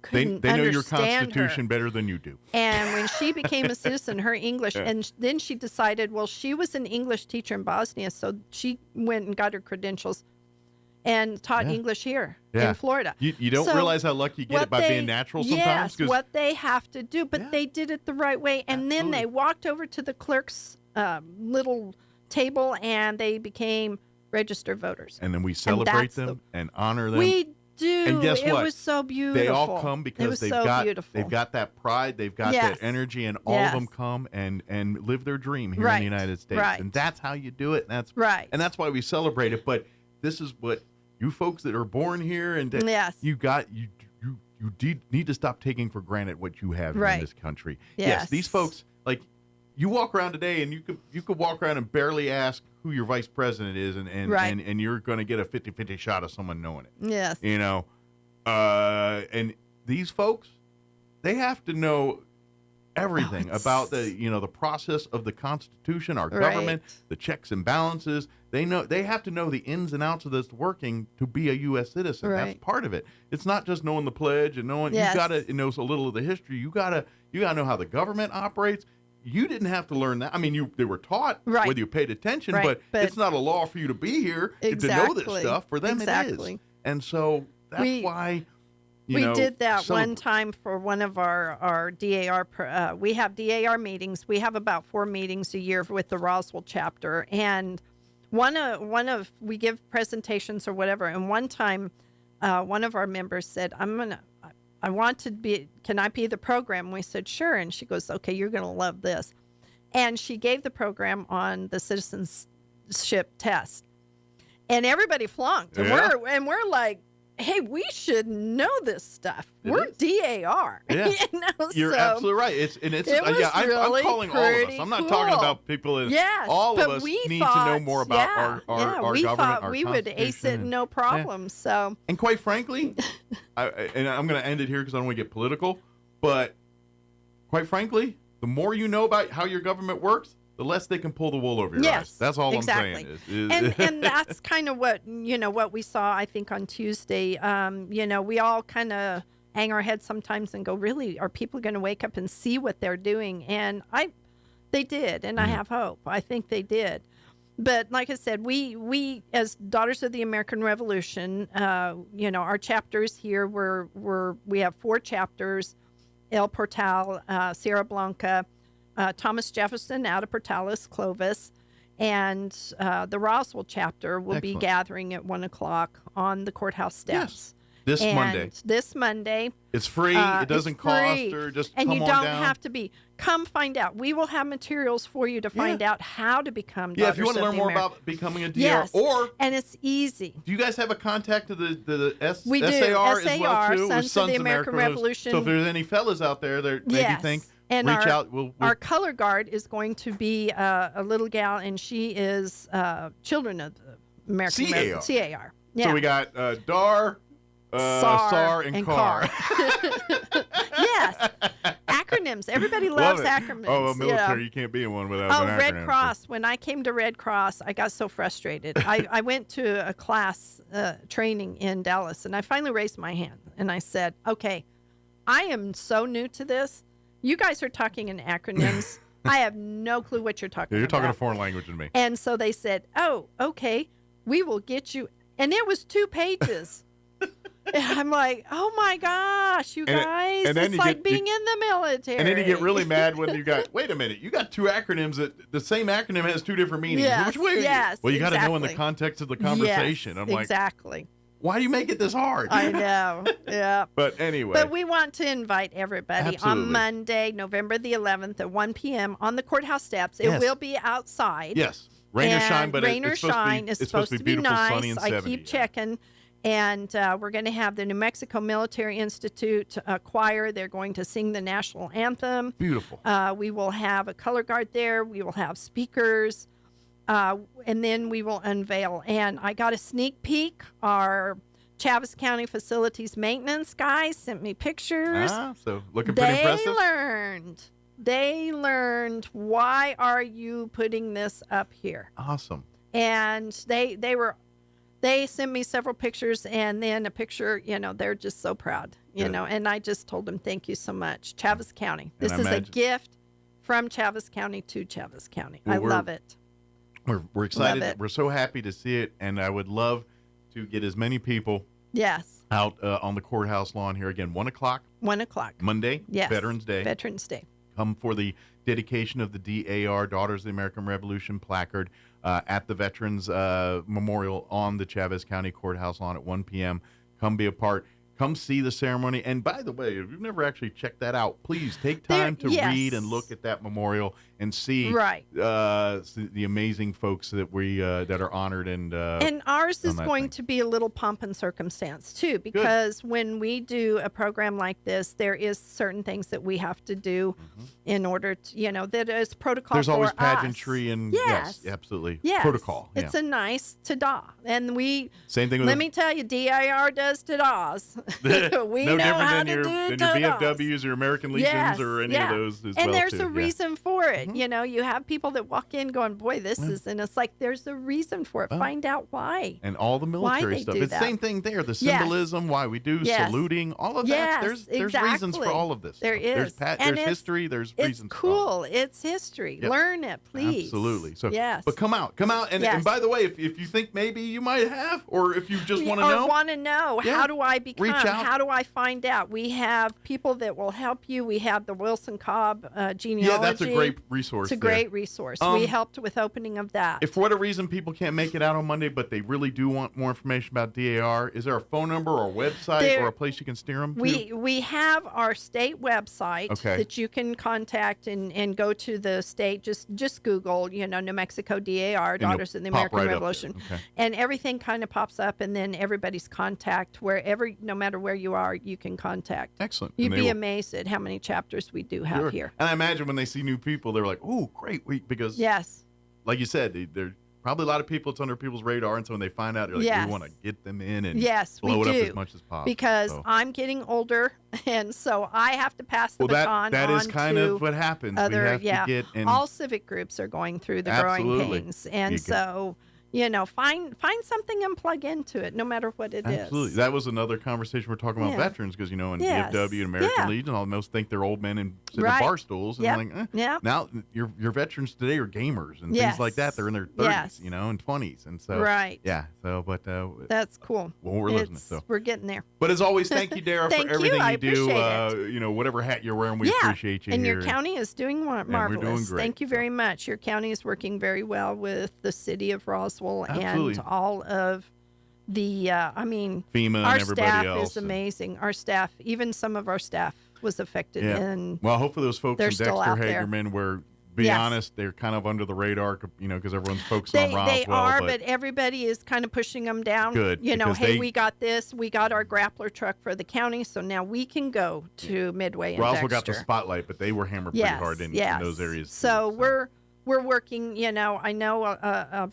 couldn't They know your understand Constitution her. better than you do. And when she became a citizen, her English, and then she decided, well, she was an English teacher in Bosnia, so she went and got her credentials and taught English here in Florida. You don't realize how lucky you get it by being natural sometimes? Yes, what they have to do, but they did it the right way. And then they walked over to the clerk's little table, and they became registered voters. And then we celebrate them and honor them. We do. And guess what? It was so beautiful. They all come because they've got that pride, they've got that energy, and all of them come and live their dream here in the United States. And that's how you do it. And that's why we celebrate it. But this is what you folks that are born here and you need to stop taking for granted what you have here in this country. Yes, these folks, like, you walk around today and you could walk around and barely ask who your vice president is, and you're going to get a 50-50 shot of someone knowing it. Yes. You know, and these folks, they have to know everything about the process of the Constitution, our government, the checks and balances. They have to know the ins and outs of this working to be a U.S. citizen. That's part of it. It's not just knowing the pledge and knowing. You got to know a little of the history. You gotta know how the government operates. You didn't have to learn that. I mean, they were taught whether you paid attention, but it's not a law for you to be here to know this stuff. For them, it is. And so that's why. We did that one time for one of our DAR. We have DAR meetings. We have about 4 meetings a year with the Roswell chapter, and we give presentations or whatever. And one time, one of our members said, I want to be, can I be the program? We said, sure. And she goes, okay, you're going to love this. And she gave the program on the citizenship test, and everybody flunked. And we're like, hey, we should know this stuff. We're DAR. Yeah. You're absolutely right. I'm calling all of us. I'm not talking about people. All of us need to know more about our government. We thought we would ace it, no problem. So, and quite frankly, and I'm going to end it here because I don't want to get political, but quite frankly, the more you know about how your government works, the less they can pull the wool over your eyes. That's all I'm saying. And that's kind of what we saw, I think, on Tuesday. We all kind of hang our heads sometimes and go, really, are people going to wake up and see what they're doing? And they did, and I have hope. I think they did. But like I said, we as Daughters of the American Revolution, our chapters here, we have 4 chapters: El Portal, Sierra Blanca, Thomas Jefferson out of Portales, Clovis, and the Roswell chapter will be gathering at 1:00 on the courthouse steps. This Monday. This Monday. It's free. It doesn't cost or just and come you on don't down. have to be. Come find out. We will have materials for you to find out how to become. Yeah, if you want to Daughters learn of more the about becoming a DR, Yes. or and it's easy. do you guys have a contact to the We do. SAR as well too? Sons With Sons of the American Revolution. So if there's any fellas out there that maybe Yes. think, and reach our, out. Our color guard is going to be a little gal, and she is Children of the American CAR. CAR. Yeah. So we got DAR, SAR, and CAR. Yes. Acronyms. Everybody loves Love it. acronyms. Oh, well, military, Yeah. you can't be in one without Oh, an Red acronym. Cross. When I came to Red Cross, I got so frustrated. I went to a class training in Dallas, and I finally raised my hand, and I said, okay, I am so new to this. You guys are talking in acronyms. I have no clue what you're talking Yeah, you're about. talking a foreign language to me. And so they said, oh, okay, we will get you. And it was 2 pages. And I'm like, oh my gosh, you guys, it's like being in the military. And then you get really mad when you got, wait a minute, you got 2 acronyms that the same acronym has 2 different meanings. Yes, Which way? yes, Well, you got to know in the exactly. context of the conversation. Yes, I'm like, exactly. why do you make it this hard? I know. Yeah. But anyway. But we want to invite everybody Absolutely. on Monday, November the 11th at 1 p.m. on the courthouse steps. It Yes. will be outside. Yes. Rain or And shine, but rain or it's supposed to be- shine is it's supposed to be beautiful, nice. sunny, and I 70, keep checking. And we're going to have the New Mexico Military Institute choir. They're going to sing the national anthem. Beautiful. We will have a color guard there. We will have speakers. And then we will unveil. And I got a sneak peek. Our Chaves County Facilities Maintenance guys sent me pictures. So looking pretty impressive. They learned, why are you putting this up here? Awesome. And they sent me several pictures, and then a picture, they're just so proud, know, and I just told them, thank you so much. Chaves County. This I is a imagine- gift from Chaves County to Chaves County. Well, I love it. We're excited. Love it. We're so happy to see it, and I would love to get as many people Yes. out on the courthouse lawn here again. 1 o'clock. 1 o'clock. Monday. Yes. Veterans Day. Veterans Day. Come for the dedication of the DAR, Daughters of the American Revolution placard at the Veterans Memorial on the Chaves County Courthouse lawn at 1 p.m. Come be a part. Come see the ceremony. And by the way, if you've never actually checked that out, please take time to read and look at that memorial and see the amazing folks that that are honored and ours is that going thing. to be a little pomp and circumstance too, because when we do a program like this, there is certain things that we have to do in order to, that is protocol. There's always for us. pageantry and Yes. absolutely Yes. protocol. It's a nice ta-da, and we. Same thing with Let me tell you, DIR does ta-das. We no know different how than to your, do than your ta-das. VFWs or American Legions or any of those as and well, there's too. a reason for it. You have people that walk in going, boy, this is, and it's like, there's a reason for it. Find out why. And all the Why military they stuff. do It's the that. same thing there. The Yes. symbolism, why we do Yes. saluting, all of Yes, that. There's reasons exactly. for all of this. There stuff. is. There's And it's- history. There's It's reasons for all. cool. It's history. Yep. Learn it, please. Absolutely. So, yes. but come out, and, Yes. and by the way, if you think maybe you might have, or if you just want to know, want to know, Yeah. how do I become? Reach out. How do I find out? We have people that will help you. We have the Wilson Cobb genealogy. Yeah, that's a great resource. It's a there. great resource. We helped with opening of that. If for whatever reason people can't make it out on Monday, but they really do want more information about DAR, is there a phone number or a website or a place you can steer them to? We have our state website Okay. that you can contact and go to the state. Just Google, New Mexico DAR, Daughters of the pop American right up Revolution, there. Okay. and everything kind of pops up, and then everybody's contact no matter where you are, you can contact. Excellent. You'd And they be will- amazed at how many chapters we do have Sure. here. And I imagine when they see new people, they're like, "Oh, great!" Because Yes. like you said, they're probably a lot of people. It's under people's radar, and so when they find out, they're like, Yes. "We want to get them in and Yes, blow we it do. up as much as possible." Because So- I'm getting older, and so I have to pass the baton that is on kind to of what happens. Other, we have to get in. all civic groups are going through the growing Absolutely. pains, and You so find something and plug into it, no matter what it is. Absolutely. That was another conversation we're talking about Yeah. veterans because, in Yes. VFW and American Yeah. Legion, almost think they're old men and sit Right. in bar stools. And Yep. like, Yeah. Now your veterans today are gamers and Yes. things like that. They're in their 30s, Yes. and 20s. And so, Right. yeah. So, but That's cool. well, we're listening. So, We're getting there. but as always, thank you, Dara, Thank for everything you. I you do. appreciate Whatever hat you're wearing, we appreciate you and here. your county is doing we're marvelous. doing great, Thank you very much. Your county is working very well with the city of Roswell Absolutely. and all of FEMA and our everybody staff else is amazing. Our staff, even some of our staff was affected. And well, hopefully those folks in they're Dexter, still out there. Hagerman, were, be honest, they're kind of under the radar, because everyone's focused on Roswell. They are, but everybody is kind of pushing them down. Good. Hey, we got this. We got our grappler truck for the county, so now we can go to Midway and Roswell Dexter. got the spotlight, but they were hammered pretty hard in those areas. So we're working, I know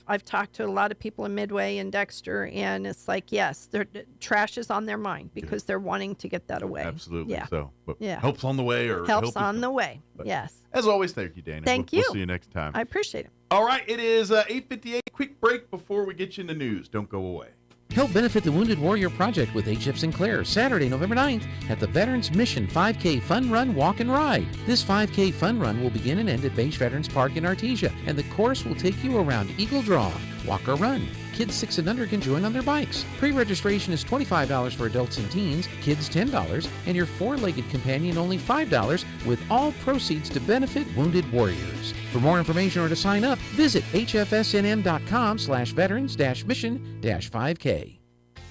I've talked to a lot of people in Midway and Dexter, and it's like, yes, trash is on their mind because they're wanting to get that away. Absolutely. Yeah. So, but help's on the way. Help's on the way. But yes. As always, thank you, Dana. Thank you. We'll see you next time. I appreciate it. All right, it is 8:58. Quick break before we get you in the news. Don't go away. Help benefit the Wounded Warrior Project with H.F. Sinclair, Saturday, November 9th at the Veterans Mission 5K Fun Run Walk and Ride. This 5K Fun Run will begin and end at Beige Veterans Park in Artesia, and the course will take you around Eagle Draw, Walk or Run. Kids 6 and under can join on their bikes. Pre-registration is $25 for adults and teens, kids $10, and your 4-legged companion only $5, with all proceeds to benefit Wounded Warriors. For more information or to sign up, visit hfsnm.com/veterans-mission-5K.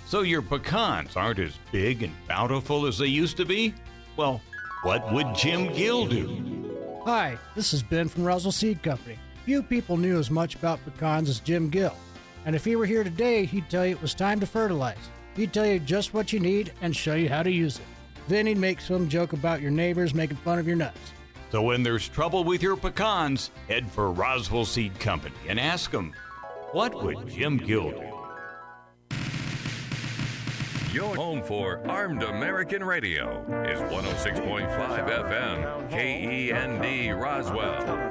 So your pecans aren't as big and bountiful as they used to be? Well, what would Jim Gill do? Hi, this is Ben from Roswell Seed Company. Few people knew as much about pecans as Jim Gill. And if he were here today, he'd tell you it was time to fertilize. He'd tell you just what you need and show you how to use it. Then he'd make some joke about your neighbors making fun of your nuts. So when there's trouble with your pecans, head for Roswell Seed Company and ask them, what would Jim Gill do? Your home for Armed American Radio is 106.5 FM, KEND Roswell.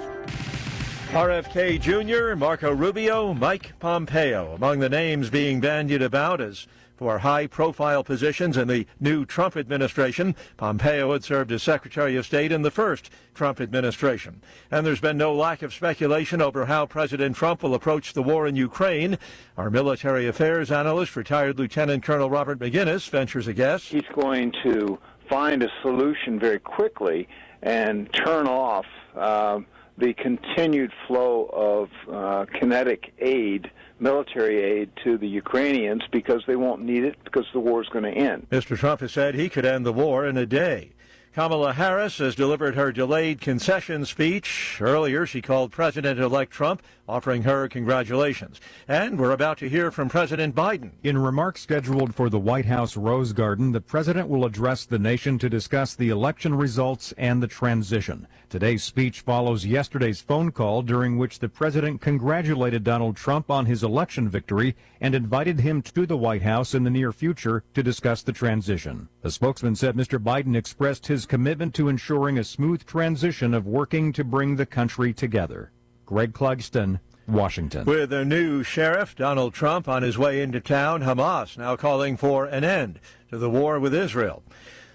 RFK Jr., Marco Rubio, Mike Pompeo, among the names being bandied about as for high-profile positions in the new Trump administration. Pompeo had served as Secretary of State in the first Trump administration. And there's been no lack of speculation over how President Trump will approach the war in Ukraine. Our military affairs analyst, retired Lieutenant Colonel Robert McGinnis, ventures a guess. He's going to find a solution very quickly and turn off the continued flow of kinetic aid, military aid to the Ukrainians, because they won't need it because the war is going to end. Mr. Trump has said he could end the war in a day. Kamala Harris has delivered her delayed concession speech. Earlier, she called President-elect Trump, offering her congratulations. And we're about to hear from President Biden. In remarks scheduled for the White House Rose Garden, the president will address the nation to discuss the election results and the transition. Today's speech follows yesterday's phone call during which the president congratulated Donald Trump on his election victory and invited him to the White House in the near future to discuss the transition. A spokesman said Mr. Biden expressed his commitment to ensuring a smooth transition of working to bring the country together. Greg Clugston, Washington. With a new sheriff, Donald Trump, on his way into town, Hamas now calling for an end to the war with Israel.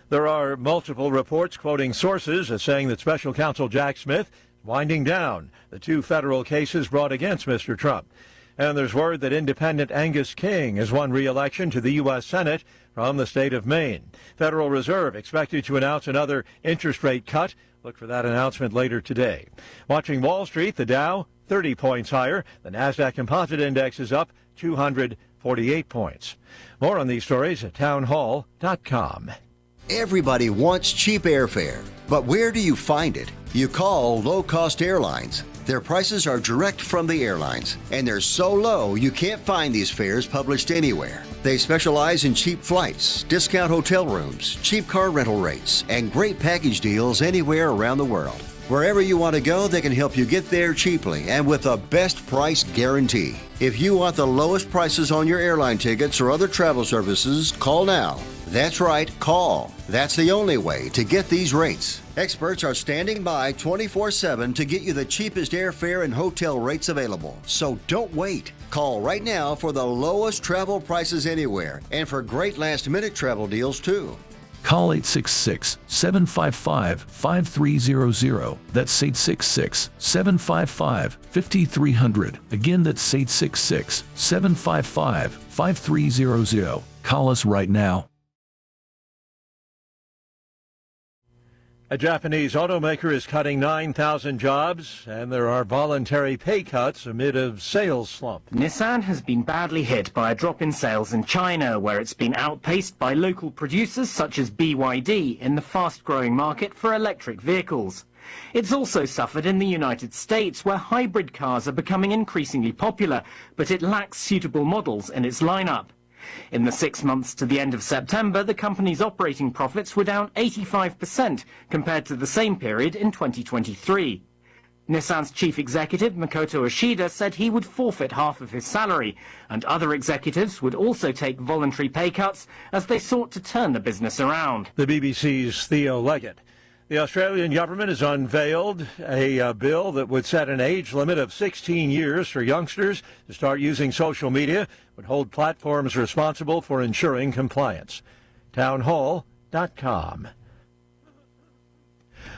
There are multiple reports quoting sources as saying that Special Counsel Jack Smith is winding down the 2 federal cases brought against Mr. Trump. And there's word that independent Angus King has won re-election to the U.S. Senate from the state of Maine. Federal Reserve expected to announce another interest rate cut. Look for that announcement later today. Watching Wall Street, the Dow 30 points higher. The NASDAQ Composite Index is up 248 points. More on these stories at townhall.com. Everybody wants cheap airfare, but where do you find it? You call Low Cost Airlines. Their prices are direct from the airlines, and they're so low you can't find these fares published anywhere. They specialize in cheap flights, discount hotel rooms, cheap car rental rates, and great package deals anywhere around the world. Wherever you want to go, they can help you get there cheaply and with a best price guarantee. If you want the lowest prices on your airline tickets or other travel services, call now. That's right, call. That's the only way to get these rates. Experts are standing by 24/7 to get you the cheapest airfare and hotel rates available. So don't wait. Call right now for the lowest travel prices anywhere and for great last-minute travel deals too. Call 866-755-5300. That's 866-755-5300. Again, that's 866-755-5300. Call us right now. A Japanese automaker is cutting 9,000 jobs, and there are voluntary pay cuts amid a sales slump. Nissan has been badly hit by a drop in sales in China, where it's been outpaced by local producers such as BYD in the fast-growing market for electric vehicles. It's also suffered in the United States, where hybrid cars are becoming increasingly popular, but it lacks suitable models in its lineup. In the 6 months to the end of September, the company's operating profits were down 85% compared to the same period in 2023. Nissan's chief executive, Makoto Ishida, said he would forfeit half of his salary, and other executives would also take voluntary pay cuts as they sought to turn the business around. The BBC's Theo Leggett. The Australian government has unveiled a bill that would set an age limit of 16 years for youngsters to start using social media, would hold platforms responsible for ensuring compliance. Townhall.com.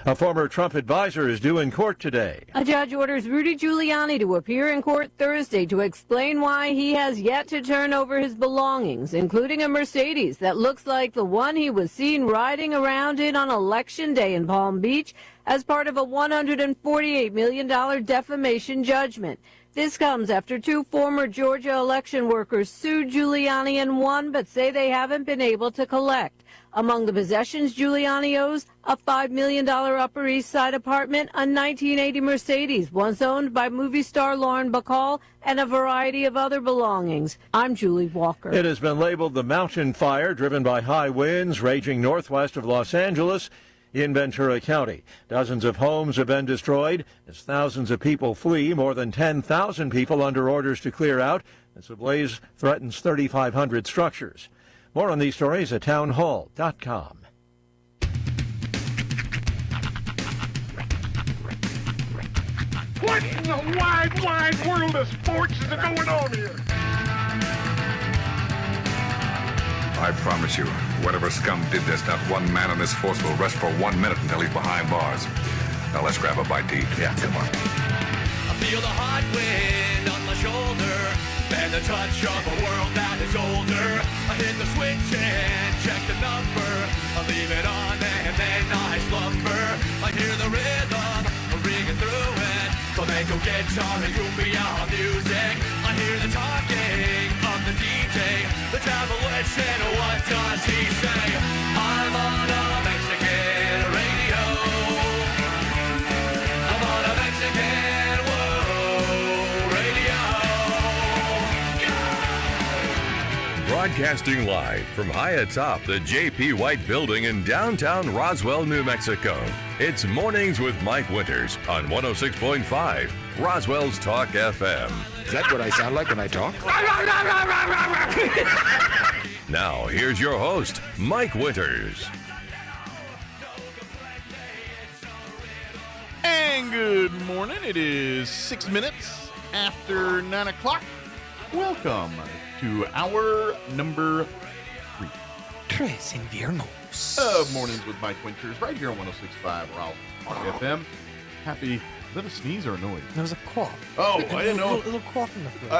A former Trump advisor is due in court today. A judge orders Rudy Giuliani to appear in court Thursday to explain why he has yet to turn over his belongings, including a Mercedes that looks like the one he was seen riding around in on Election Day in Palm Beach as part of a $148 million defamation judgment. This comes after two former Georgia election workers sued Giuliani and won, but say they haven't been able to collect. Among the possessions Giuliani owes, a $5 million Upper East Side apartment, a 1980 Mercedes, once owned by movie star Lauren Bacall, and a variety of other belongings. I'm Julie Walker. It has been labeled the mountain fire driven by high winds raging northwest of Los Angeles in Ventura County. Dozens of homes have been destroyed as thousands of people flee, more than 10,000 people under orders to clear out as the blaze threatens 3,500 structures. More on these stories at townhall.com. What in the wide, wide world of sports is going on here? I promise you, whatever scum did this, not one man in this force will rest for 1 minute until he's behind bars. Now let's grab a bite to eat. Yeah, come on. I feel the hot wind on my shoulder and the touch of a world that is older. I hit the switch and check the number. I leave it on and then I slumber. I hear the rhythm ringing through it. Flamenco guitar and cumbia music. I hear the talking of the DJ. The travel listen, what does he say? I'm on a Mexican radio. I'm on a Mexican radio. Broadcasting live from high atop the J.P. White Building in downtown Roswell, New Mexico. It's Mornings with Mike Winters on 106.5 Roswell's Talk FM. Is that what I sound like when I talk? Now, here's your host, Mike Winters. And good morning. It is 6 minutes after 9 o'clock. Welcome to hour number 3. Tres Inviernos. Mornings with Mike Winters, right here on 106.5 Roswell Talk FM. Happy. Is that a sneeze or a noise? There was a cough. Oh, I didn't know. A little cough in the throat.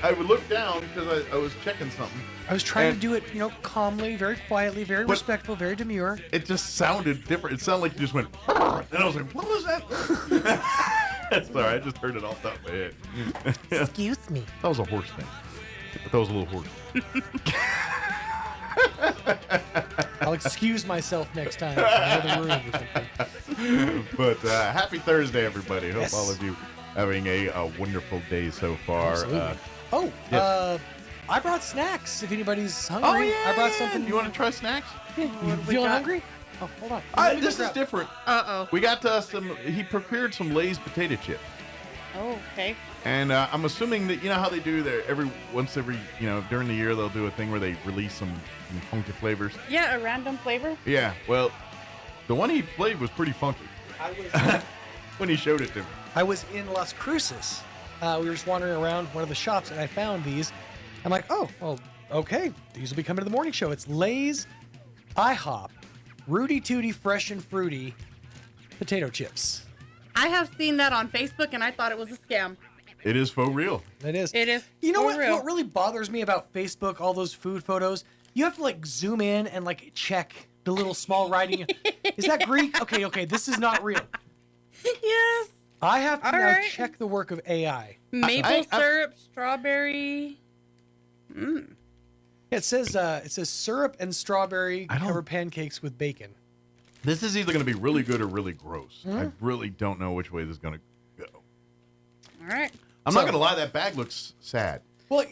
I would look down because I was checking something. I was trying to do it, calmly, very quietly, very respectful, very demure. It just sounded different. It sounded like you just went, and I was like, what was that? Sorry, I just heard it off the top of my head. Excuse me. That was a horse thing. That was a little horse. I'll excuse myself next time. In another room or something. But happy Thursday, everybody. Hope Yes. all of you having a wonderful day so far. Absolutely. I brought snacks if anybody's hungry. Oh, yeah. I brought something. You want to try snacks? Yeah, you feeling hungry? Oh, hold on. This is different. Uh-oh. We got he procured some Lay's potato chips. Oh, okay. And I'm assuming that, how they do there every during the year, they'll do a thing where they release some funky flavors. Yeah, a random flavor. Yeah, well, the one he played was pretty funky. When he showed it to me. I was in Las Cruces. We were just wandering around one of the shops, and I found these. I'm like, oh, well, okay. These will be coming to the morning show. It's Lay's IHOP Rudy Tooty Fresh and Fruity potato chips. I have seen that on Facebook, and I thought it was a scam. It is faux real. It is. It is. You know for real. what really bothers me about Facebook, all those food photos? You have to zoom in and check the little small writing. Is that Greek? Okay, this is not real. Yes. I have to All now right. check the work of AI. Maple syrup, strawberry. It says syrup and strawberry covered pancakes with bacon. This is either going to be really good or really gross. I really don't know which way this is going to go. All right. I'm not going to lie, that bag looks sad. Well,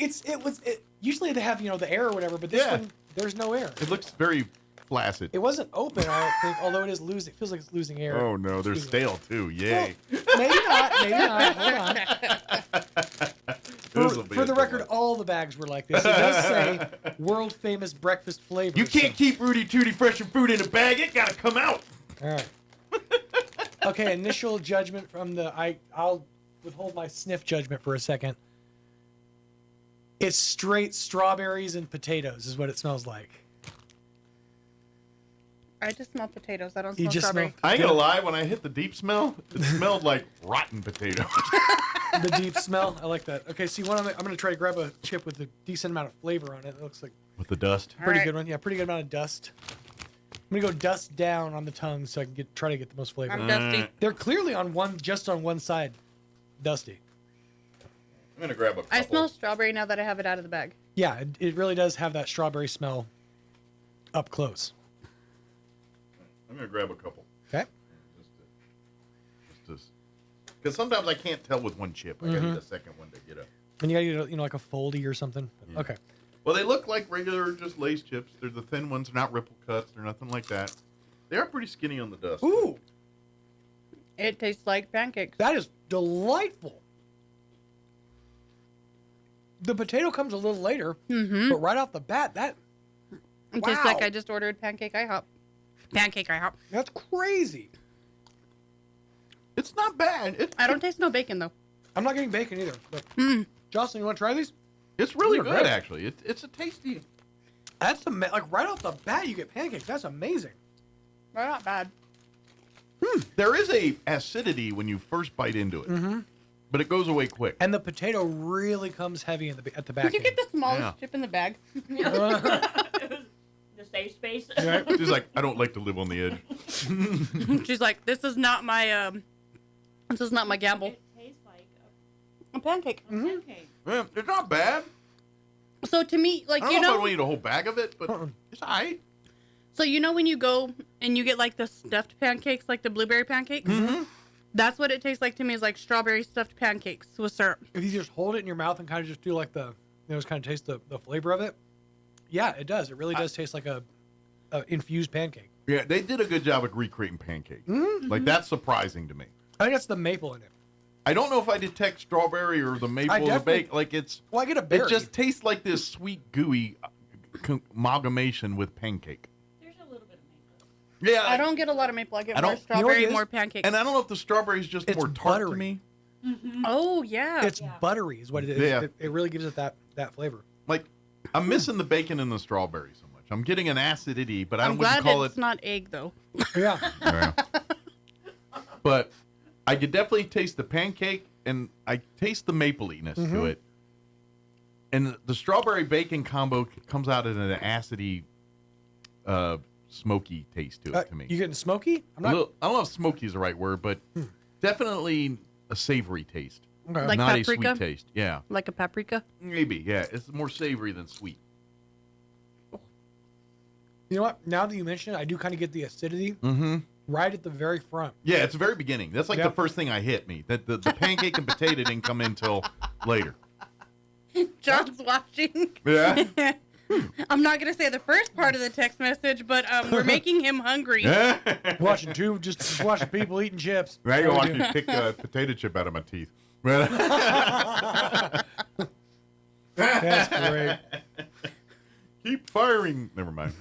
usually they have the air or whatever, but this one there's no air. It looks very flaccid. It wasn't open, I don't think, although it is losing. It feels like it's losing air. Oh no, they're stale too. Yay. Well, maybe not. Hold on. For the record, all the bags were like this. It does say world famous breakfast flavors. You can't keep Rudy Tooty Fresh and Fruit in a bag. It got to come out. All right. Okay, initial judgment from I'll withhold my sniff judgment for a second. It's straight strawberries and potatoes is what it smells like. I just smell potatoes. I don't You smell just strawberry. I ain't gonna lie, when I hit the deep smell, it smelled like rotten potato. The deep smell, I like that. Okay, so I'm gonna try to grab a chip with a decent amount of flavor on it. It looks like With the dust. pretty good one. Yeah, pretty good amount of dust. I'm gonna go dust down on the tongue so I can try to get the most flavor. I'm dusty. They're clearly just on one side, dusty. I'm gonna grab a couple. I smell strawberry now that I have it out of the bag. Yeah, it really does have that strawberry smell up close. I'm gonna grab a couple. Okay. Because sometimes I can't tell with one chip. I gotta get a second one to get a. And you gotta get like a foldy or something. Yeah. Okay. Well, they look like regular just Lay's chips. They're the thin ones. They're not ripple cuts. They're nothing like that. They are pretty skinny on the dust. Ooh. It tastes like pancakes. That is delightful. The potato comes a little later, but right off the bat, It tastes like I just ordered pancake IHOP. Pancake IHOP. That's crazy. It's not bad. I don't taste no bacon though. I'm not getting bacon either. But Jocelyn, you want to try these? It's really These are good, great. actually. It's a tasty. That's like right off the bat, you get pancakes. That's amazing. They're not bad. There is a acidity when you first bite into it, but it goes away quick. And the potato really comes heavy at the back. Did you get the smallest Yeah. chip in the bag? The safe space. She's like, I don't like to live on the edge. She's like, this is not my gamble. It tastes like A pancake. a pancake. Yeah, it's not bad. So to me, like I don't you know if I know, want to eat a whole bag of it, but it's all right. so you know when you go and you get like the stuffed pancakes, like the blueberry pancakes. That's what it tastes like to me. Is like strawberry stuffed pancakes with syrup. If you just hold it in your mouth and kind of just do like just kind of taste the flavor of it. Yeah, it does. It really does taste like a infused pancake. Yeah, they did a good job of recreating pancakes. Like, that's surprising to me. I think that's the maple in it. I don't know if I detect strawberry or the maple or the definitely- bake. Like, it's. Well, I get a berry. It just tastes like this sweet, gooey amalgamation with pancake. There's a little bit of maple. Yeah. I don't get a lot of maple. I get I more don't- you know what strawberry, it is? more pancakes. And I don't know if the strawberry is just It's more tart to buttery. me. Oh yeah. It's buttery is what it is. Yeah. It really gives it that flavor. Like, I'm missing the bacon and the strawberry so much. I'm getting an acidity, but I I'm wouldn't glad call it's it. not egg though. Yeah. Yeah. But I could definitely taste the pancake, and I taste the mapliness to it. And the strawberry bacon combo comes out in an acidy, smoky taste to it to me. You getting smoky? I'm I not. don't know if smoky is the right word, but definitely a savory taste. Okay. Like not paprika? a sweet taste. Yeah. Like a paprika. Maybe, yeah. It's more savory than sweet. You know what? Now that you mention it, I do kind of get the acidity right at the very front. Yeah, it's the very beginning. That's like Yep. the first thing I hit me. That the pancake and potato didn't come in until later. John's watching. Yeah. I'm not gonna say the first part of the text message, but we're making him hungry. Watching just watching people eating chips. Now you're watching me pick a potato chip out of my teeth. That's great. Keep firing. Never mind.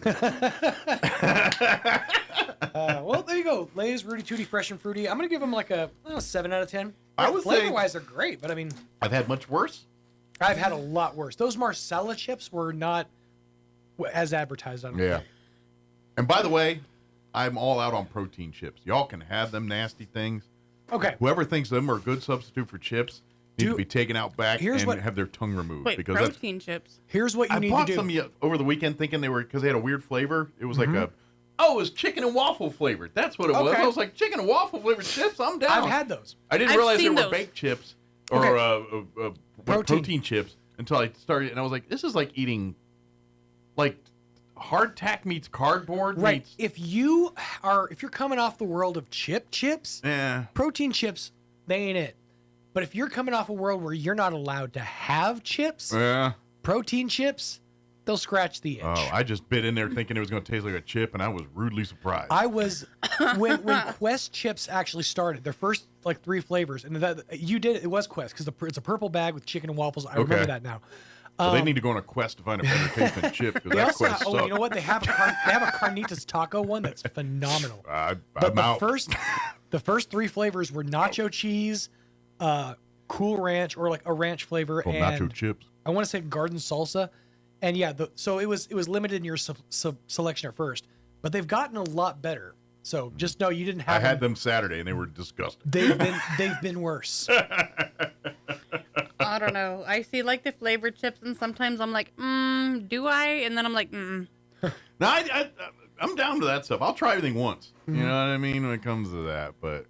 Well, there you go. Lay's Rudy Tooty Fresh and Fruity. I'm gonna give them like a 7 out of 10. I would say- flavor-wise, they're great, but I mean, I've had much worse. I've had a lot worse. Those Marcella chips were not as advertised on. Yeah. And by the way, I'm all out on protein chips. Y'all can have them nasty things. Okay. Whoever thinks them are a good substitute for chips need to be taken out back Here's and what- have their tongue removed. Wait, because protein chips. Here's what you I need bought to do. some over the weekend thinking they were, because they had a weird flavor. It was like a Oh, it was chicken and waffle flavored. That's what it was. Okay. I was like, chicken and waffle flavored chips? I'm down. I've had those. I didn't realize they were baked chips or protein chips until I started, and I was like, this is like eating like hardtack meets cardboard. Right. Meets... If you're coming off the world of chips, protein chips, they ain't it. But if you're coming off a world where you're not allowed to have chips, protein chips, they'll scratch the itch. Oh, I just bit in there thinking it was going to taste like a chip, and I was rudely surprised. I was when Quest chips actually started. Their first like 3 flavors, and it was Quest because it's a purple bag with chicken and waffles. I remember that now. So they need to go on a quest to find a better tasting chip because that quest sucks. You know what? They have a carnitas taco one that's phenomenal. I'm but out. The first 3 flavors were nacho cheese, Cool Ranch or like a ranch flavor, and nacho chips. I want to say garden salsa, and so it was limited in your selection at first, but they've gotten a lot better. So just know you didn't have. I had them Saturday and they were disgusting. They've been worse. I don't know. I see like the flavored chips, and sometimes I'm like, do I? And then I'm like, No, I'm down to that stuff. I'll try everything once. You know what I mean when it comes to that. But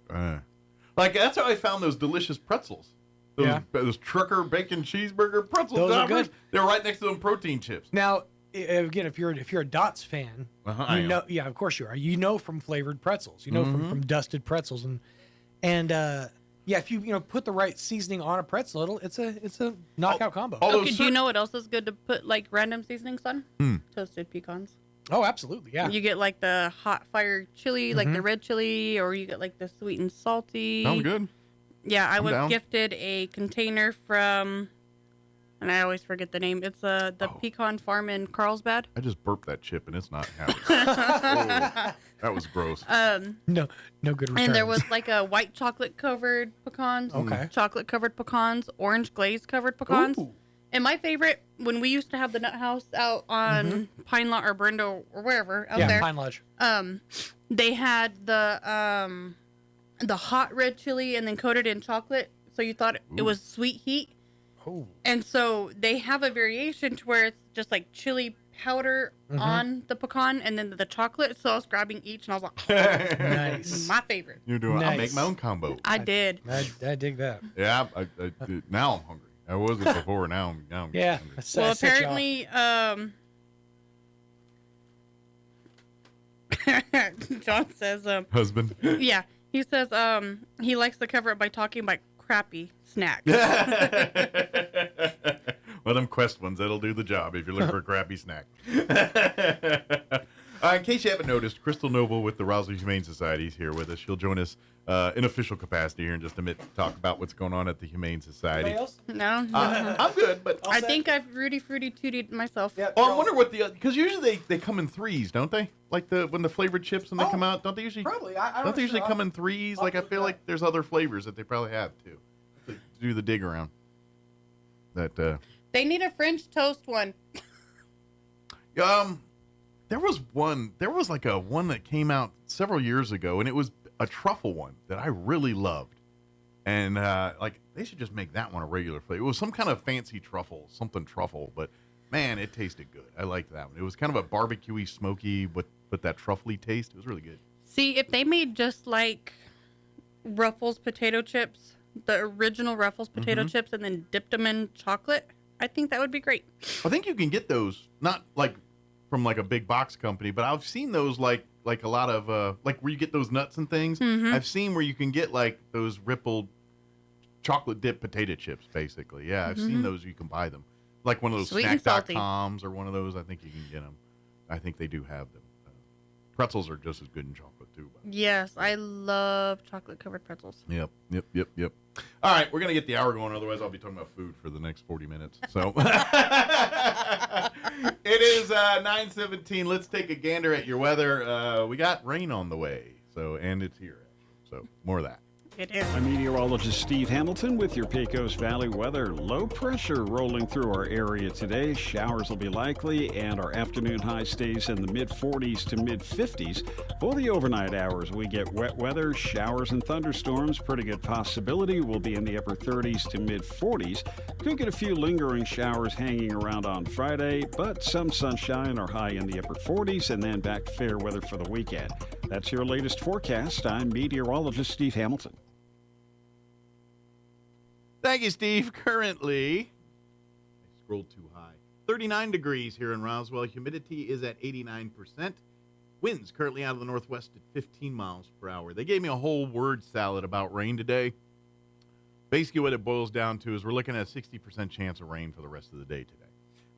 like that's how I found those delicious pretzels. Those trucker bacon cheeseburger pretzels. Those are good. They were right next to them protein chips. Now, again, if you're a Dots fan, you know, of course you are. You know from flavored pretzels. You know from dusted pretzels, and if you put the right seasoning on a pretzel, it's a knockout combo. Okay, do you know what else is good to put like random seasonings on? Toasted pecans. Oh, absolutely, yeah. You get like the hot fire chili, like the red chili, or you get like the sweet and salty. Sounds good. Yeah, I was down. gifted a container from, and I always forget the name. It's the pecan farm in Carlsbad. I just burped that chip and it's not happy. That was gross. No good returns. And there was like a white chocolate covered pecans, chocolate covered pecans, orange glaze covered pecans. Ooh. And my favorite, when we used to have the nut house out on Pine Lodge or Brendo or wherever out there. Pine Lodge. They had the hot red chili and then coated in chocolate, so you thought it was sweet heat. Oh. And so they have a variation to where it's just like chili powder on the pecan and then the chocolate. So I was grabbing each and I was like, nice. My favorite. You're doing. I'll make my own combo. I did. I dig that. Yeah, I now I'm hungry. I wasn't before. Now I'm hungry. Well, apparently, John says, husband. Yeah, he says he likes to cover it by talking about crappy snacks. Well, them Quest ones, that'll do the job if you're looking for a crappy snack. In case you haven't noticed, Crystal Noble with the Roswell Humane Society is here with us. She'll join us in official capacity here in just a minute to talk about what's going on at the Humane Society. Anybody else? No. I'm good, but I think I've Rudy Fruity Tootied myself. I wonder what because usually they come in threes, don't they? Like when the flavored chips when they come out, don't they usually? Probably. Don't they usually come in threes? Like I feel like there's other flavors that they probably have too. To do the dig around. That. They need a French toast one. There was one that came out several years ago, and it was a truffle one that I really loved. And they should just make that one a regular flavor. It was some kind of fancy truffle, but man, it tasted good. I liked that one. It was kind of a barbecue-y, smoky, but that truffly taste. It was really good. See, if they made just like Ruffles potato chips, the original Ruffles potato chips, and then dipped them in chocolate, I think that would be great. I think you can get those, not like from like a big box company, but I've seen those like a lot of like where you get those nuts and things. I've seen where you can get like those rippled chocolate dip potato chips, basically. Yeah, I've seen those. You can buy them. Like one of those snack.coms or one of those. I think you can get them. I think they do have them. Pretzels are just as good in chocolate too. Yes, I love chocolate covered pretzels. Yep. All right, we're going to get the hour going. Otherwise, I'll be talking about food for the next 40 minutes. So it is 9:17. Let's take a gander at your weather. We got rain on the way. And it's here. So more of that. It is. I'm meteorologist Steve Hamilton with your Pecos Valley weather. Low pressure rolling through our area today. Showers will be likely, and our afternoon high stays in the mid-40s to mid-50s. For the overnight hours, we get wet weather, showers and thunderstorms. Pretty good possibility. We'll be in the upper 30s to mid-40s. Could get a few lingering showers hanging around on Friday, but some sunshine. Our high in the upper 40s, and then back to fair weather for the weekend. That's your latest forecast. I'm meteorologist Steve Hamilton. Thank you, Steve. Currently, I scrolled too high. 39 degrees here in Roswell. Humidity is at 89%. Winds currently out of the northwest at 15 miles per hour. They gave me a whole word salad about rain today. Basically, what it boils down to is we're looking at a 60% chance of rain for the rest of the day today.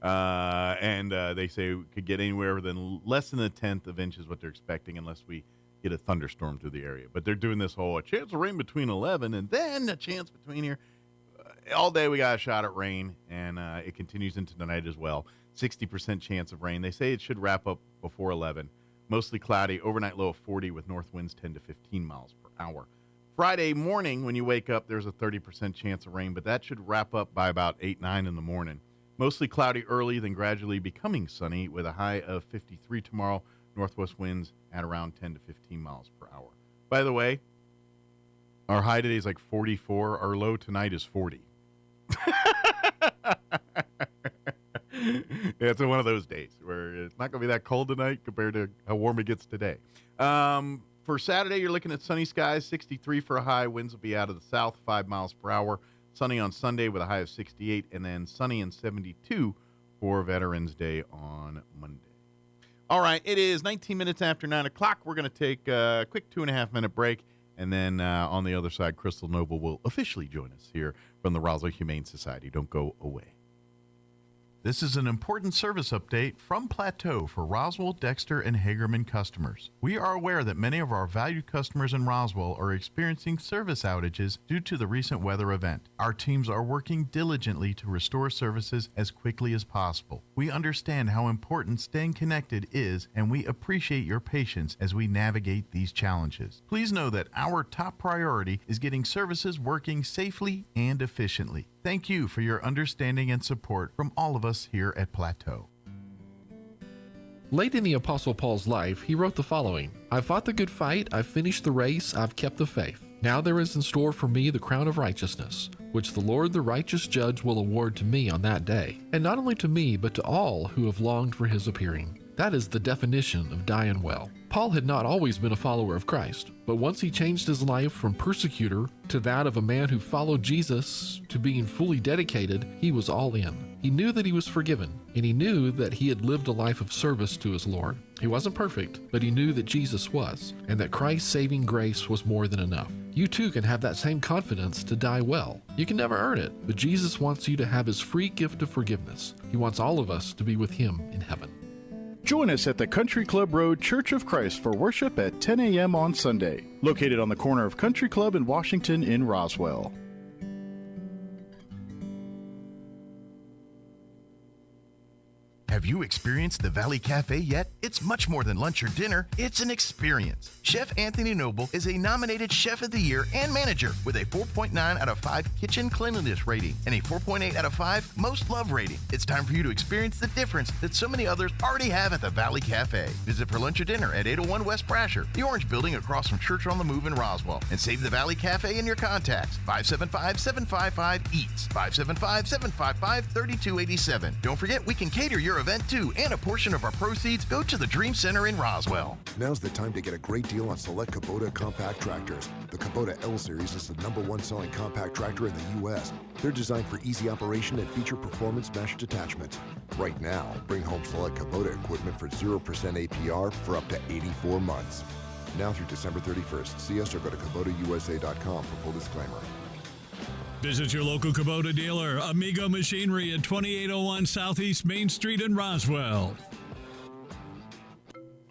And they say we could get anywhere within less than a tenth of inches what they're expecting unless we get a thunderstorm through the area. But they're doing this whole a chance of rain between 11 and then a chance between here. All day we got a shot at rain, and it continues into the night as well. 60% chance of rain. They say it should wrap up before 11. Mostly cloudy, overnight low of 40 with north winds 10 to 15 miles per hour. Friday morning, when you wake up, there's a 30% chance of rain, but that should wrap up by about 8, 9 in the morning. Mostly cloudy early, then gradually becoming sunny with a high of 53 tomorrow. Northwest winds at around 10 to 15 miles per hour. By the way, our high today is like 44. Our low tonight is 40. Yeah, it's one of those days where it's not going to be that cold tonight compared to how warm it gets today. For Saturday, you're looking at sunny skies, 63 for a high. Winds will be out of the south, 5 miles per hour. Sunny on Sunday with a high of 68, and then sunny and 72 for Veterans Day on Monday. All right, it is 19 minutes after 9 o'clock. We're going to take a quick 2.5-minute break, and then on the other side, Crystal Noble will officially join us here from the Roswell Humane Society. Don't go away. This is an important service update from Plateau for Roswell, Dexter, and Hagerman customers. We are aware that many of our valued customers in Roswell are experiencing service outages due to the recent weather event. Our teams are working diligently to restore services as quickly as possible. We understand how important staying connected is, and we appreciate your patience as we navigate these challenges. Please know that our top priority is getting services working safely and efficiently. Thank you for your understanding and support from all of us here at Plateau. Late in the Apostle Paul's life, he wrote the following: "I've fought the good fight, I've finished the race, I've kept the faith. Now there is in store for me the crown of righteousness, which the Lord, the righteous judge, will award to me on that day. And not only to me, but to all who have longed for his appearing." That is the definition of dying well. Paul had not always been a follower of Christ, but once he changed his life from persecutor to that of a man who followed Jesus to being fully dedicated, he was all in. He knew that he was forgiven, and he knew that he had lived a life of service to his Lord. He wasn't perfect, but he knew that Jesus was, and that Christ's saving grace was more than enough. You too can have that same confidence to die well. You can never earn it, but Jesus wants you to have his free gift of forgiveness. He wants all of us to be with him in heaven. Join us at the Country Club Road Church of Christ for worship at 10 a.m. on Sunday, located on the corner of Country Club and Washington in Roswell. Have you experienced the Valley Cafe yet? It's much more than lunch or dinner. It's an experience. Chef Anthony Noble is a nominated Chef of the Year and manager with a 4.9 out of 5 kitchen cleanliness rating and a 4.8 out of 5 most love rating. It's time for you to experience the difference that so many others already have at the Valley Cafe. Visit for lunch or dinner at 801 West Brasher, the orange building across from Church on the Move in Roswell. And save the Valley Cafe in your contacts. 575-755-EATS. 575-755-3287. Don't forget, we can cater your event too, and a portion of our proceeds go to the Dream Center in Roswell. Now's the time to get a great deal on select Kubota compact tractors. The Kubota L Series is the #1 selling compact tractor in the U.S. They're designed for easy operation and feature performance meshed attachments. Right now, bring home select Kubota equipment for 0% APR for up to 84 months. Now through December 31st. See us or go to KubotaUSA.com for full disclaimer. Visit your local Kubota dealer, Amigo Machinery at 2801 Southeast Main Street in Roswell.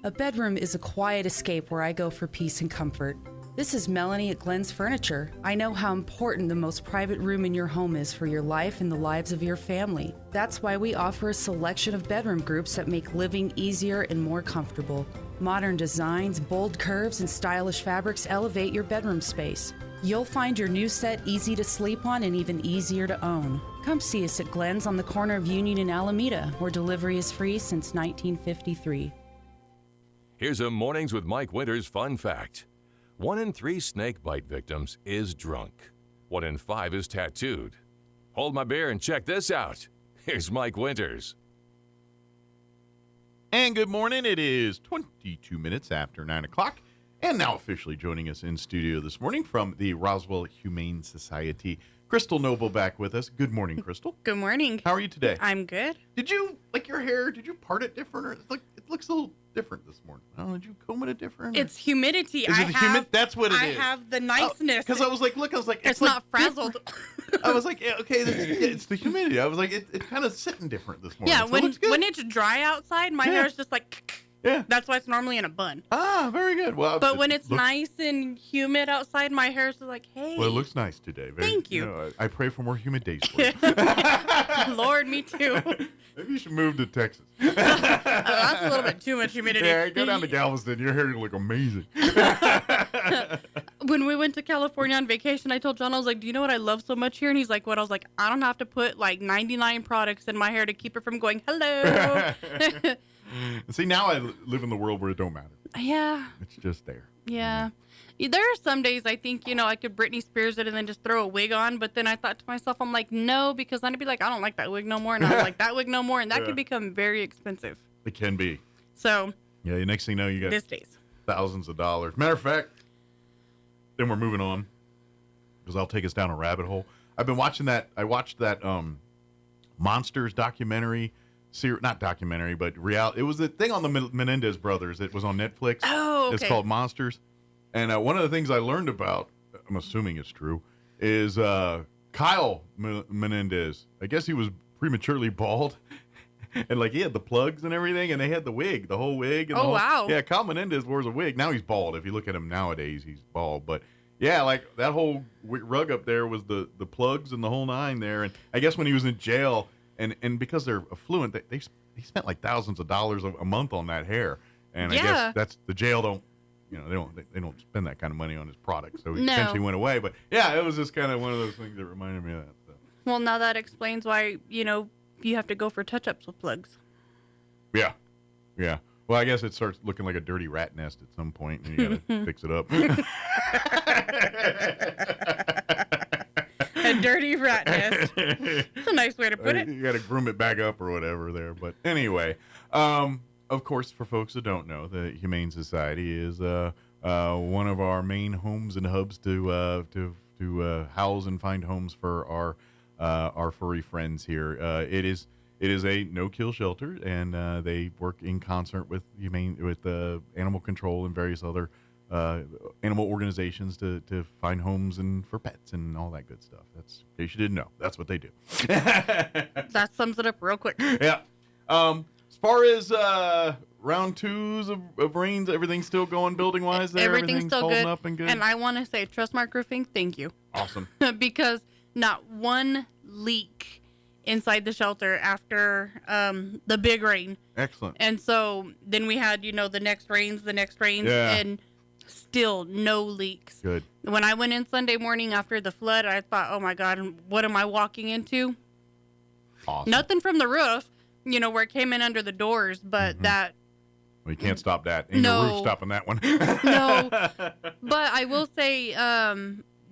A bedroom is a quiet escape where I go for peace and comfort. This is Melanie at Glenn's Furniture. I know how important the most private room in your home is for your life and the lives of your family. That's why we offer a selection of bedroom groups that make living easier and more comfortable. Modern designs, bold curves, and stylish fabrics elevate your bedroom space. You'll find your new set easy to sleep on and even easier to own. Come see us at Glenn's on the corner of Union and Alameda, where delivery is free since 1953. Here's a Mornings with Mike Winters fun fact. 1 in 3 snake bite victims is drunk. 1 in 5 is tattooed. Hold my beer and check this out. Here's Mike Winters. And good morning. It is 22 minutes after 9 o'clock. And now officially joining us in studio this morning from the Roswell Humane Society, Crystal Noble back with us. Good morning, Crystal. Good morning. How are you today? I'm good. Did you, like your hair, did you part it different? Or it looks a little different this morning. I don't know, did you comb it different? It's humidity. Is it humid? That's what it is. I have the niceness. Because I was like, look, I was like, it's like not frazzled. I was like, yeah, okay, it's the humidity. I was like, it's kind of sitting different this morning. Yeah, so when it's dry outside, my hair is just like, yeah. That's why it's normally in a bun. Ah, very good. Well, but when it's nice and humid outside, my hair's just like, hey. Well, it looks nice today. Thank you. I pray for more humid days for you. Lord, me too. Maybe you should move to Texas. That's a little bit too much humidity. Yeah, go down to Galveston. Your hair will look amazing. When we went to California on vacation, I told John, I was like, do you know what I love so much here? And he's like, what? I was like, I don't have to put like 99 products in my hair to keep it from going, hello. See, now I live in the world where it don't matter. Yeah. It's just there. Yeah. There are some days I think, I could Britney Spears it and then just throw a wig on. But then I thought to myself, I'm like, no, because then I'd be like, I don't like that wig no more. And I don't like that wig no more. And that could become very expensive. It can be. So. Yeah, the next thing you know, you got these days thousands of dollars. Matter of fact, then we're moving on because I'll take us down a rabbit hole. I've been watching that. I watched that Monsters documentary. Not documentary, but reality. It was the thing on the Menendez brothers. It was on Netflix. Oh, okay. It's called Monsters. And one of the things I learned about, I'm assuming it's true, is Kyle Menendez. I guess he was prematurely bald. And like he had the plugs and everything, and they had the wig, the whole wig. And wow. Yeah, Kyle Menendez wears a wig. Now he's bald. If you look at him nowadays, he's bald. But yeah, like that whole rug up there was the plugs and the whole nine there. And I guess when he was in jail, and because they're affluent, they spent like thousands of dollars a month on that hair. And I guess that's the jail don't, they don't spend that kind of money on his product. So he essentially went away. But yeah, it was just kind of one of those things that reminded me of that. So. Well, now that explains why, you have to go for touch-ups with plugs. Yeah. Yeah. Well, I guess it starts looking like a dirty rat nest at some point, and you got to fix it up. A dirty rat nest. That's a nice way to put it. You got to groom it back up or whatever there. But anyway, of course, for folks that don't know, the Humane Society is one of our main homes and hubs to house and find homes for our furry friends here. It is a no-kill shelter, and they work in concert with animal control and various other animal organizations to find homes and for pets and all that good stuff. That's in case you didn't know. That's what they do. That sums it up real quick. Yeah. As far as round twos of rains, everything's still going building wise there. Everything's still holding good. Up and good. And I want to say, Trustmark Roofing, thank you. Awesome. Because not one leak inside the shelter after the big rain. Excellent. And so then we had, the next rains, Yeah. and still no leaks. Good. When I went in Sunday morning after the flood, I thought, oh my God, what am I walking into? Awesome. Nothing from the roof, where it came in under the doors, but that. Well, you can't stop that. Ain't no roof stopping that one. No. But I will say,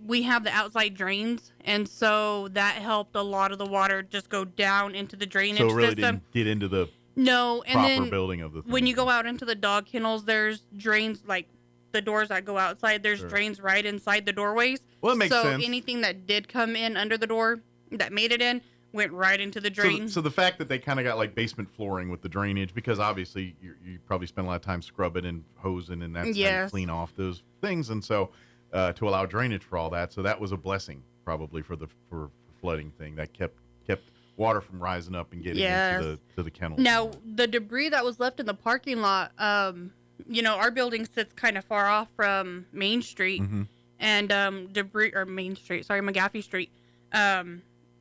we have the outside drains, and so that helped a lot of the water just go down into the drainage So it really system. didn't get into the and proper then building of the thing. when you go out into the dog kennels, there's drains, like the doors that go outside, there's drains right inside the doorways. Well, it makes sense. So anything that did come in under the door that made it in went right into the drain. So the fact that they kind of got like basement flooring with the drainage, because obviously you probably spend a lot of time scrubbing and hosing, and that's how you clean off those things. And so to allow drainage for all that. So that was a blessing probably for flooding thing that kept water from rising up and getting into the kennels. Now, the debris that was left in the parking lot, our building sits kind of far off from Main Street, and McGaffey Street.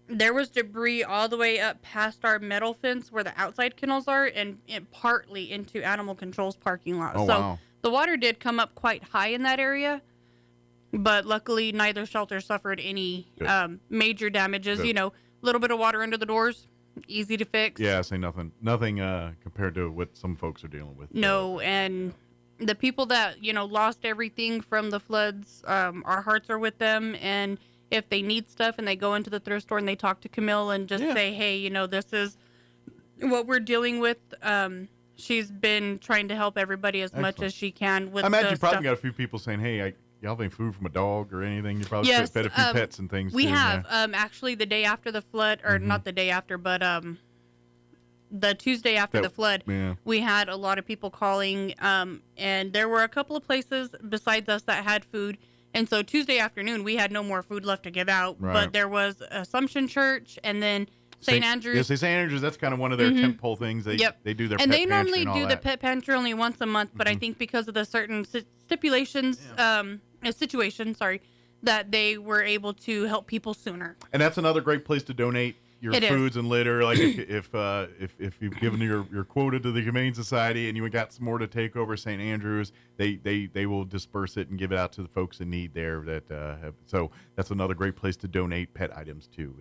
There was debris all the way up past our metal fence where the outside kennels are, and partly into Animal Control's parking lot. Oh, so wow. the water did come up quite high in that area. but luckily neither shelter suffered any major damages. Good. You know, a little bit of water under the doors, easy to fix. Yeah, say nothing compared to what some folks are dealing with. No, and the people that, you know, lost everything from the floods, our hearts are with them. And if they need stuff and they go into the thrift store and they talk to Camille and just say, hey, you know, this is what we're dealing with. She's been trying to help everybody as much as she can with I imagine the you probably stuff. got a few people saying, hey, y'all have any food from a dog or anything? You probably Yes, fed a few pets and things. We too, have. yeah. Actually, the day after the flood, or not the day after, but the Tuesday after the flood, we had a lot of people calling, and there were a couple of places besides us that had food. And so Tuesday afternoon, we had no more food left to give out. Right. But there was Assumption Church and then St. Andrews. Yeah, St. Andrews, that's kind of one of their tentpole things. They do their and pet they pantry normally and all do the that. pet pantry only once a month, but I think because of the certain stipulations, situation, that they were able to help people sooner. And that's another great place to donate your It is. foods and litter. Like if you've given your quota to the Humane Society and you got some more to take over St. Andrews, they will disperse it and give it out to the folks in need there. So that's another great place to donate pet items too.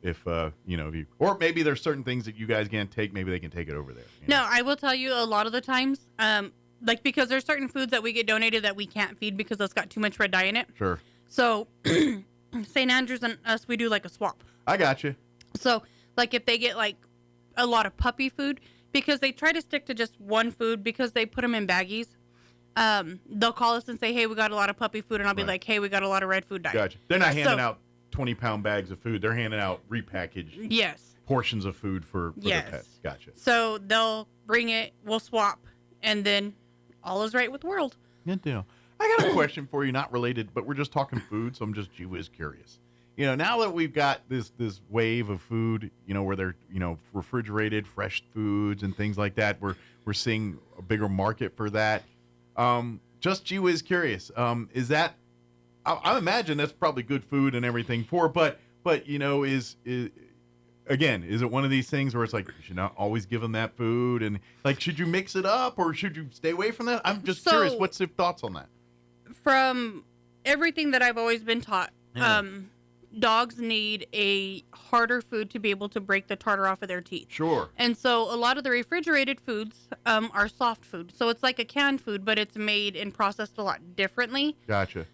If or maybe there's certain things that you guys can't take, maybe they can take it over there. No, I will tell you a lot of the times, because there's certain foods that we get donated that we can't feed because it's got too much red dye in it. Sure. So St. Andrews and us, we do like a swap. I got you. So like if they get like a lot of puppy food, because they try to stick to just one food because they put them in baggies, they'll call us and say, hey, we got a lot of puppy food. And I'll be like, hey, we got a lot of red food dye. Gotcha. They're not handing out 20-pound bags of food. They're handing out repackaged portions of food for their pets. Gotcha. So they'll bring it, we'll swap, and then all is right with the world. Good deal. I got a question for you, not related, but we're just talking food, so I'm just gee whiz curious. You know, now that we've got this wave of food, you know, where they're, you know, refrigerated, fresh foods and things like that, we're seeing a bigger market for that. Just gee whiz curious. Is that I imagine that's probably good food and everything but you know, is it one of these things where it's like you should not always give them that food, and like should you mix it up or should you stay away from that? I'm just curious. What's your thoughts on that? From everything that I've always been taught, dogs need a harder food to be able to break the tartar off of their teeth. Sure. And so a lot of the refrigerated foods are soft food. So it's like a canned food, but it's made and processed a lot differently. Gotcha.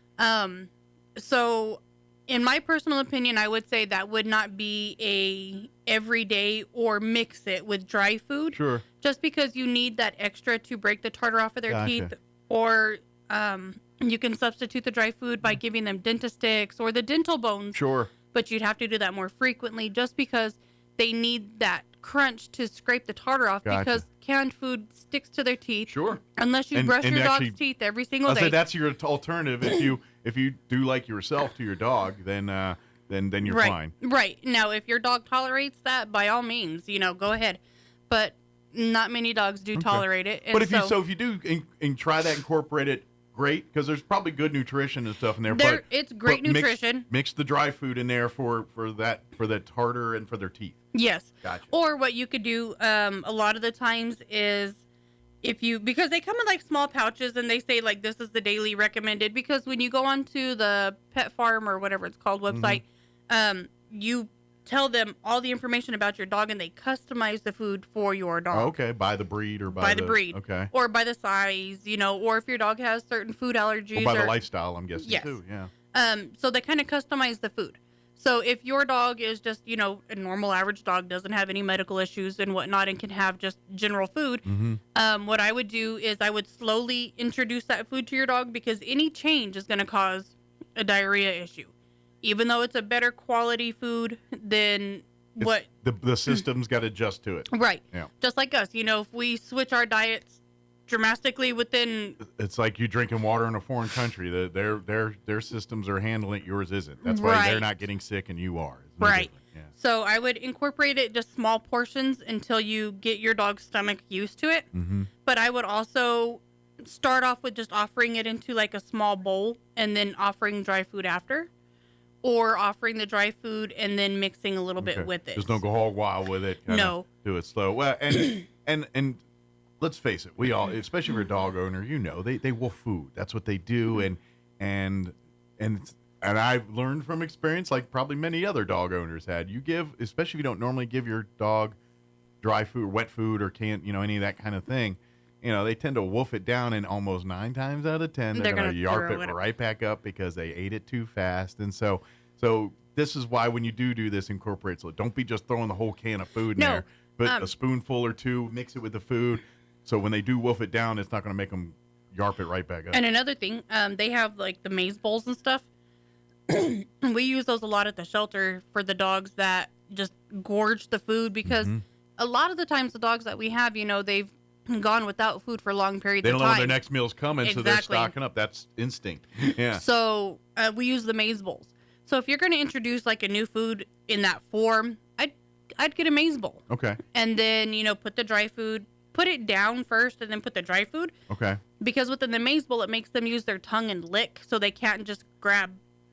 So in my personal opinion, I would say that would not be a everyday or mix it with dry food. Sure. Just because you need that extra to break the tartar off of their teeth, or you can substitute the dry food by giving them Dentastix or the dental bones. Sure. But you'd have to do that more frequently just because they need that crunch to scrape the tartar off, because canned food sticks to their teeth. Sure. Unless you brush your dog's teeth every single day. I'll say that's your alternative. If you do like yourself to your dog, then you're fine. Right. Now, if your dog tolerates that, by all means, you know, go ahead. But not many dogs do tolerate it. And but if you do and try that, incorporate it, great, because there's probably good nutrition and stuff in there. It's great nutrition. Mix the dry food in there for that tartar and for their teeth. Yes. Gotcha. Or what you could do a lot of the times is because they come in like small pouches and they say like this is the daily recommended, because when you go onto the Pet Farm or whatever it's called website, you tell them all the information about your dog and they customize the food for your dog. Oh, okay, by the breed or by the breed. Okay. Or by the size, you know, or if your dog has certain food allergies. Or by the lifestyle, I'm guessing yes. too. Yeah. So they kind of customize the food. So if your dog is just, you know, a normal average dog, doesn't have any medical issues and whatnot, and can have just general food, what I would do is I would slowly introduce that food to your dog, because any change is going to cause a diarrhea issue. Even though it's a better quality food than what... The system's got to adjust to it. Right. Yeah. Just like us. You know, if we switch our diets dramatically within... It's like you drinking water in a foreign country. Their systems are handling it, yours isn't. That's why they're not getting sick and you are. It's no right. Yeah. So I would incorporate it just small portions until you get your dog's stomach used to it. But I would also start off with just offering it into like a small bowl and then offering dry food after. Or offering the dry food and then mixing a little bit with it. Just don't go hog wild with it. No. Do it slow. Well, and let's face it, we all, especially if you're a dog owner, you know, they wolf food. That's what they do. And and I've learned from experience, like probably many other dog owners had. You give, especially if you don't normally give your dog dry food, wet food, or can't, any of that kind of thing. They tend to wolf it down, and almost 9 times out of 10, they're going to yarp it right back up because they ate it too fast. And so this is why when you do this, incorporate. So don't be just throwing the whole can of food in there. Put a spoonful or two, mix it with the food. So when they do wolf it down, it's not going to make them yarp it right back up. And another thing, they have like the maze bowls and stuff. We use those a lot at the shelter for the dogs that just gorge the food, because a lot of the times the dogs that we have, they've gone without food for long periods of time. They don't know when their next meal's coming, Exactly. so they're stocking up. That's instinct. Yeah. So we use the maze bowls. So if you're going to introduce like a new food in that form, I'd get a maze bowl. Okay. And then, put the dry food, put it down first, and then put the dry food. Okay. Because within the maze bowl, it makes them use their tongue and lick, so they can't just grab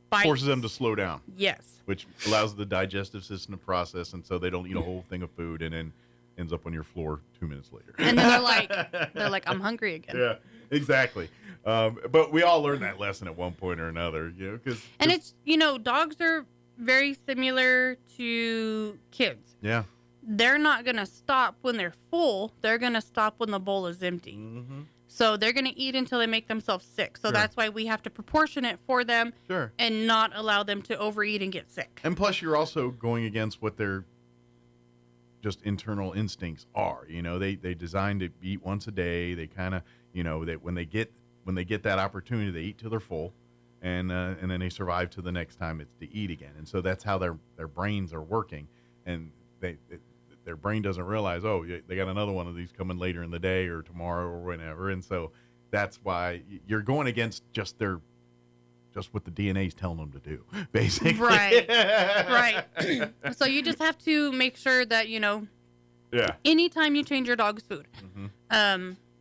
bites. Forces them to slow down. Yes. Which allows the digestive system to process, and so they don't eat a whole thing of food and then ends up on your floor 2 minutes later. And then they're like, I'm hungry again. Yeah, exactly. But we all learned that lesson at one point or another, And it's, dogs are very similar to kids. Yeah. They're not going to stop when they're full. They're going to stop when the bowl is empty. Mm-hmm. So they're going to eat until they make themselves sick. So that's why we have to proportion it for them and not allow them to overeat and get sick. And plus, you're also going against what their just internal instincts are. They designed to eat once a day. They kind of, that when they get that opportunity, they eat till they're full, and then they survive till the next time it's to eat again. And so that's how their brains are working, and their brain doesn't realize, oh, they got another one of these coming later in the day or tomorrow or whenever. And so that's why you're going against just what the DNA is telling them to do, basically. Right. So you just have to make sure that, anytime you change your dog's food,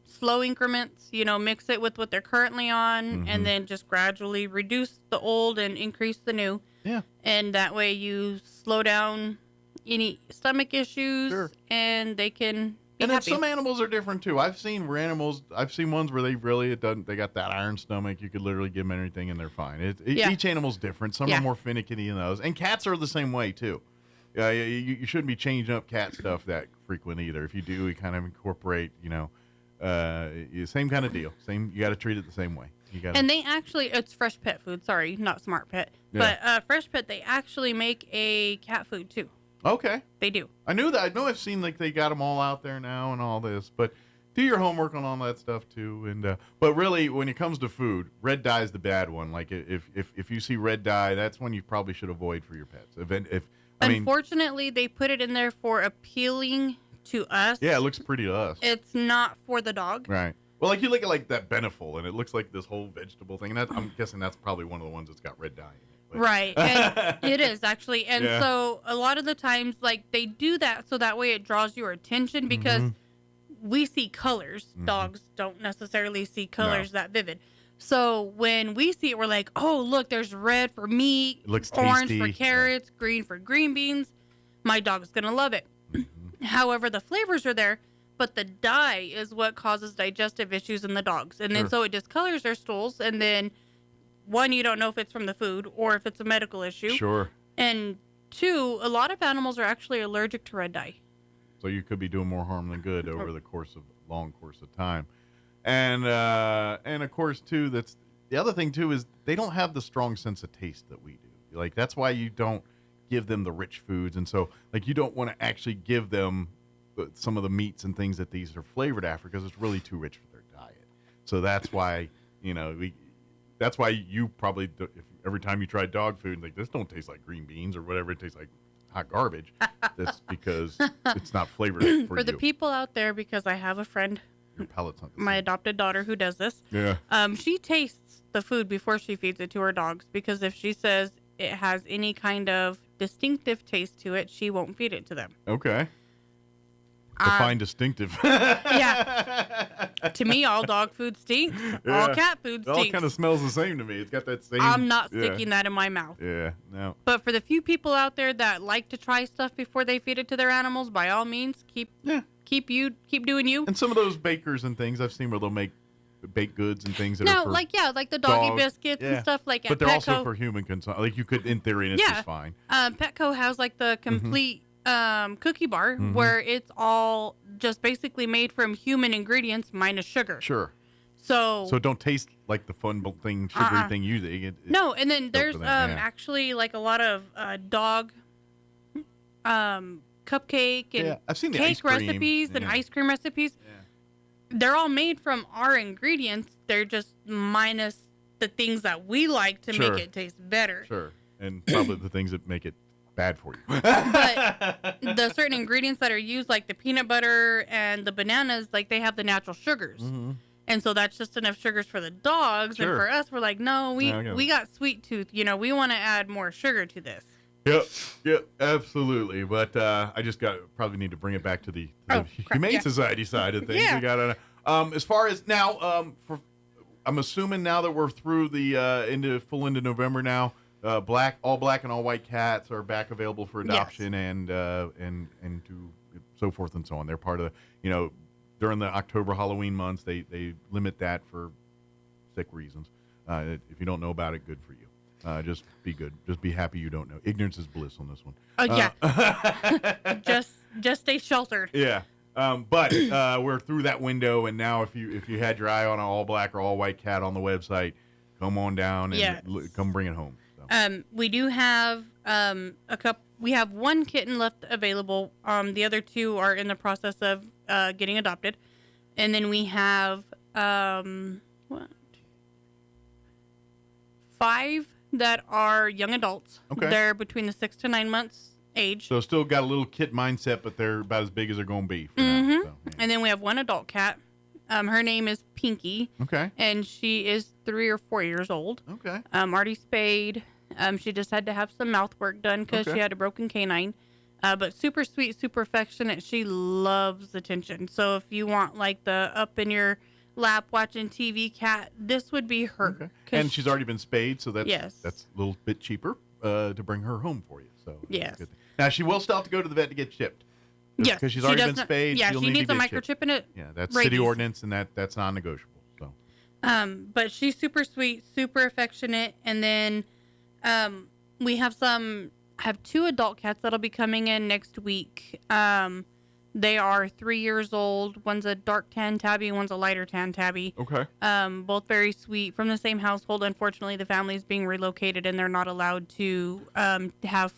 slow increments, mix it with what they're currently on, and then just gradually reduce the old and increase the new. Yeah. And that way you slow down any stomach issues, and they can be and happy. Then some animals are different too. I've seen ones where they got that iron stomach. You could literally give them anything and they're fine. Each animal's different. Some are more finicky than those, and cats are the same way too. You shouldn't be changing up cat stuff that frequent either. If you do, you kind of incorporate, same kind of deal. You got to treat it the same way. And they actually, it's Fresh Pet food. Sorry, not Smart Pet, but Fresh Pet, they actually make a cat food too. Okay. They do. I knew that. I know I've seen they got them all out there now and all this, but do your homework on all that stuff too. And but really, when it comes to food, red dye is the bad one. Like if you see red dye, that's one you probably should avoid for your pets. Unfortunately, they put it in there for appealing to us. Yeah, it looks pretty to us. It's not for the dog. Right. Well, like you look at that Beneful, and it looks like this whole vegetable thing. And I'm guessing that's probably one of the ones that's got red dye in it. Right. And it is actually. And so a lot of the times, they do that so that way it draws your attention, because we see colors. Dogs don't necessarily see colors that vivid. So when we see it, we're like, oh, look, there's red for meat, it looks orange tasty. for carrots, green for green beans. My dog's going to love it. However, the flavors are there, but the dye is what causes digestive issues in the dogs. And then so it discolors their stools, and then one, you don't know if it's from the food or if it's a medical issue. Sure. And two, a lot of animals are actually allergic to red dye. So you could be doing more harm than good over the long course of time. And of course, too, that's the other thing, too, is they don't have the strong sense of taste that we do. Like, that's why you don't give them the rich foods. And so, you don't want to actually give them some of the meats and things that these are flavored after, because it's really too rich for their diet. So that's why, that's why you probably, if every time you try dog food, this don't taste like green beans or whatever, it tastes like hot garbage. That's because it's not flavored for you. For the people out there, because I have a friend, your palate's not the my adopted daughter, who does this. Yeah. She tastes the food before she feeds it to her dogs, because if she says it has any kind of distinctive taste to it, she won't feed it to them. Okay. Define distinctive. Yeah. To me, all dog food stinks. Yeah. All cat food stinks. It all kind of smells the same to me. It's got that same. I'm not sticking that in my mouth. Yeah, no. But for the few people out there that like to try stuff before they feed it to their animals, by all means, keep doing you. And some of those bakers and things I've seen where they'll make baked goods and things that No, are for like the doggy dogs. biscuits and stuff like at But they're also Petco. for human consumption. Like you could, in theory, and it's just fine. Petco has like the complete cookie bar where it's all just basically made from human ingredients minus sugar. Sure. So it don't taste like the fun thing, sugary thing you think. No, and then there's for that, actually like a lot of dog cupcake and I've seen the cake ice cream. recipes and ice cream recipes. They're all made from our ingredients. They're just minus the things that we like to make it taste better. Sure. And probably the things that make it bad for you. But the certain ingredients that are used, like the peanut butter and the bananas, like they have the natural sugars. And so that's just enough sugars for the dogs. Sure. And for us, we're like, no, we got sweet tooth. You know, we want to add more sugar to this. Yep, absolutely. But I just probably need to bring it back to the Humane Society side of things. We got as far as now, I'm assuming now that we're through the into November now, all black and all white cats are back available for adoption and to so forth and so on. They're part of the, during the October Halloween months, they limit that for sick reasons. If you don't know about it, good for you. Just be good. Just be happy you don't know. Ignorance is bliss on this one. Just stay sheltered. Yeah. But we're through that window, and now if you had your eye on an all black or all white cat on the website, come on down and come bring it home. So. We do have we have one kitten left available. The other two are in the process of getting adopted, and then we have 5 that are young adults. Okay. They're between the 6 to 9 months age. So still got a little kit mindset, but they're about as big as they're going to be for now. So, And then we have one adult cat. Her name is Pinky. Okay. And she is 3 or 4 years old. Okay. Already spayed. She just had to have some mouth work done because she had a broken canine. But super sweet, super affectionate. She loves attention. So if you want like the up in your lap watching TV cat, this would be her. Okay. And she's already been spayed, so that's a little bit cheaper to bring her home for you. So yes. Now she will still have to go to the vet to get chipped. Yes, because she's already been spayed. Yeah, she'll she need needs to a get microchip chipped. in it. Yeah, that's rabies. city ordinance, and that's non-negotiable. So. But she's super sweet, super affectionate, and then we have 2 adult cats that'll be coming in next week. They are 3 years old. One's a dark tan tabby, one's a lighter tan tabby. Okay. Both very sweet, from the same household. Unfortunately, the family is being relocated, and they're not allowed to have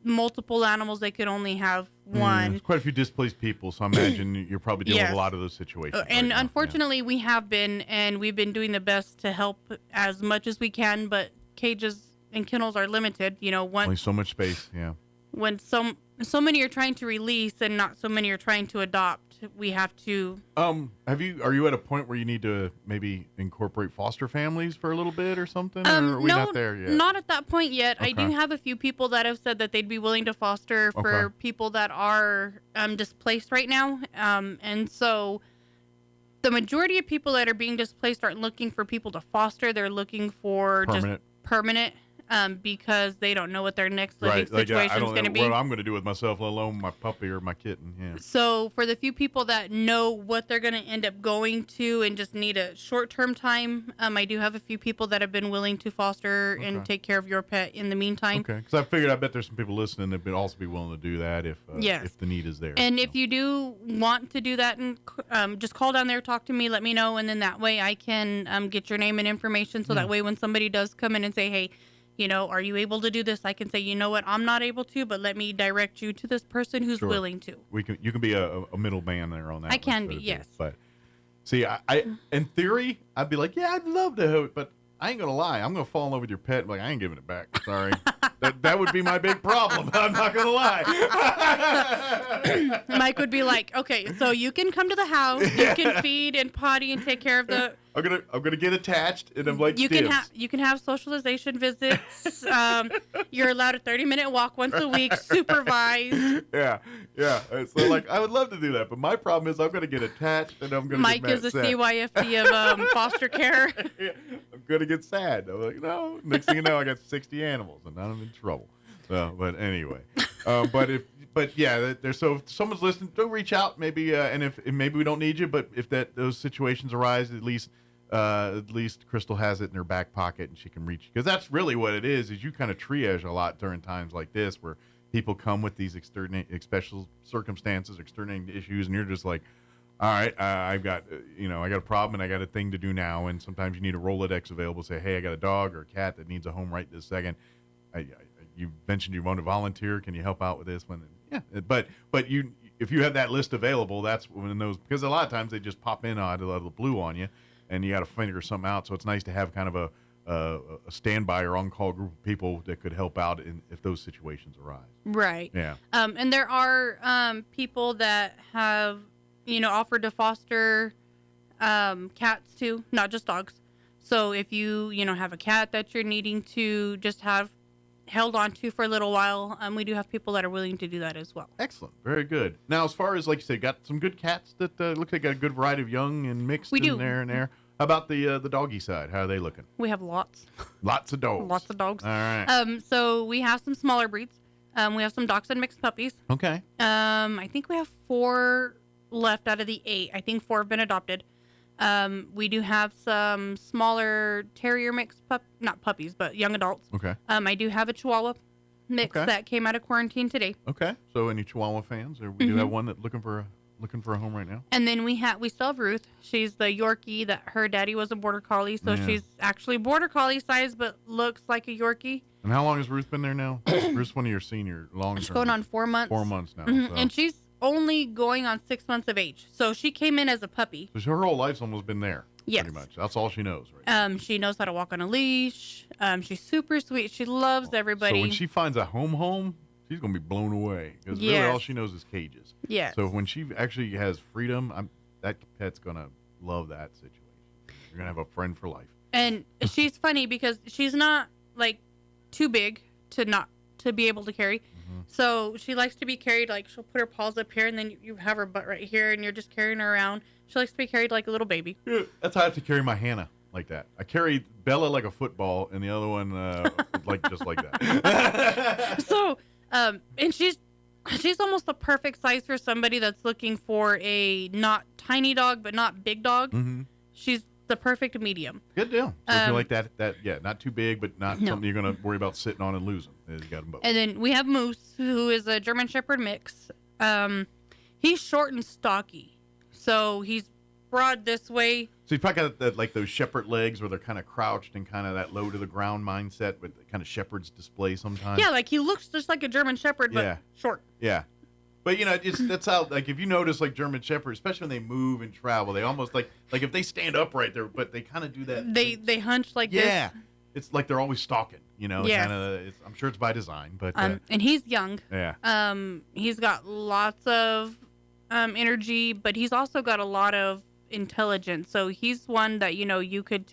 multiple animals. They could only have one. There's quite a few displaced people, so I imagine you're probably dealing with a lot of those situations. And unfortunately, we have been, and we've been doing the best to help as much as we can, but cages and kennels are limited. Only so much space. Yeah. When so many are trying to release and not so many are trying to adopt, we have to. Are you at a point where you need to maybe incorporate foster families for a little bit or something? Or are we not there yet? Not at that point yet. Okay. I do have a few people that have said that they'd be willing to foster for people that are displaced right now. And so the majority of people that are being displaced aren't looking for people to foster. They're looking for just permanent. Because they don't know what their next living situation is going to be. What I'm going to do with myself, let alone my puppy or my kitten. Yeah. So for the few people that know what they're going to end up going to and just need a short-term time, I do have a few people that have been willing to foster and take care of your pet in the meantime. Okay, because I figured I bet there's some people listening that would also be willing to do that if the need is there. And if you do want to do that, and just call down there, talk to me, let me know, and then that way I can get your name and information. So that way when somebody does come in and say, hey, are you able to do this? I can say, you know what, I'm not able to, but let me direct you to this person who's willing to. You can be a middleman there on that. I can be, yes. But see, I in theory, I'd be like, yeah, I'd love to have it, but I ain't gonna lie, I'm gonna fall in love with your pet. Like, I ain't giving it back. Sorry, that would be my big problem. I'm not gonna lie. Mike would be like, okay, so you can come to the house, you can feed and potty and take care of the. I'm gonna get attached, and I'm like, you can have socialization visits. You're allowed a 30-minute walk once a week, supervised. Yeah. So like, I would love to do that, but my problem is I'm gonna get attached, and I'm gonna. Mike get is the CYFD of foster care. Yeah, I'm gonna get sad. I'm like, no. Next thing you know, I got 60 animals, and I'm in trouble. But anyway, but if But yeah, there's so if someone's listening, do reach out maybe, and if maybe we don't need you, but if those situations arise, at least Crystal has it in her back pocket and she can reach, because that's really what it is you kind of triage a lot during times like this where people come with these special circumstances, exterminating issues, and you're just like, all right, I've got I got a problem and I got a thing to do now, and sometimes you need a Rolodex available. Say, hey, I got a dog or a cat that needs a home right this second. You mentioned you want to volunteer. Can you help out with this one? Yeah, but if you have that list available, that's when those, because a lot of times they just pop in out of the blue on you, and you got to figure something out. So it's nice to have kind of a standby or on-call group of people that could help out if those situations arise. Right. Yeah. And there are people that have offered to foster cats too, not just dogs. So if you have a cat that you're needing to just have held on to for a little while, we do have people that are willing to do that as well. Excellent. Very good. Now, as far as, like you said, got some good cats that look like got a good variety of young and mixed there and there. How about the doggy side? How are they looking? We have lots. Lots of dogs. Lots of dogs. All right. So we have some smaller breeds. We have some dachshund mixed puppies. Okay. I think we have 4 left out of the 8. I think 4 have been adopted. We do have some smaller terrier mixed not puppies, but young adults. Okay. I do have a Chihuahua mix that came out of quarantine today. Okay. So any Chihuahua fans? Or we do have one that's looking for a home right now. And then we still have Ruth. She's the Yorkie that her daddy was a border collie, so she's actually border collie size, but looks like a Yorkie. And how long has Ruth been there now? Ruth's one of your senior long-term. She's going on 4 months. 4 months now. Mm-hmm. So. And she's only going on 6 months of age. So she came in as a puppy. So her whole life's almost been there. Yes. Pretty much. That's all she knows, right? She knows how to walk on a leash. She's super sweet. She loves everybody. So when she finds a home, she's going to be blown away. Because really all she knows is cages. Yes. So when she actually has freedom, that pet's going to love that situation. You're going to have a friend for life. And she's funny because she's not like too big to be able to carry. Mm-hmm. So she likes to be carried, like she'll put her paws up here and then you have her butt right here and you're just carrying her around. She likes to be carried like a little baby. Yeah, that's how I have to carry my Hannah, like that. I carry Bella like a football and the other one just like that. So, and she's almost the perfect size for somebody that's looking for a not tiny dog but not big dog. Mm-hmm. She's the perfect medium. Good deal. So if you like that, not too big, but not something you're going to worry about sitting on and losing. You got them both. And then we have Moose, who is a German Shepherd mix. He's short and stocky, so he's broad this way. So he's probably got like those shepherd legs where they're kind of crouched and kind of that low to the ground mindset, but kind of shepherd's display sometimes. Yeah, like he looks just like a German Shepherd, but short. Yeah. But that's how, like, if you notice, like German Shepherds, especially when they move and travel, they almost like if they stand upright there, but they kind of do that. They hunch like this. Yeah, it's like they're always stalking. Yes. I'm sure it's by design, but and he's young. Yeah. He's got lots of energy, but he's also got a lot of intelligence. So he's one that you could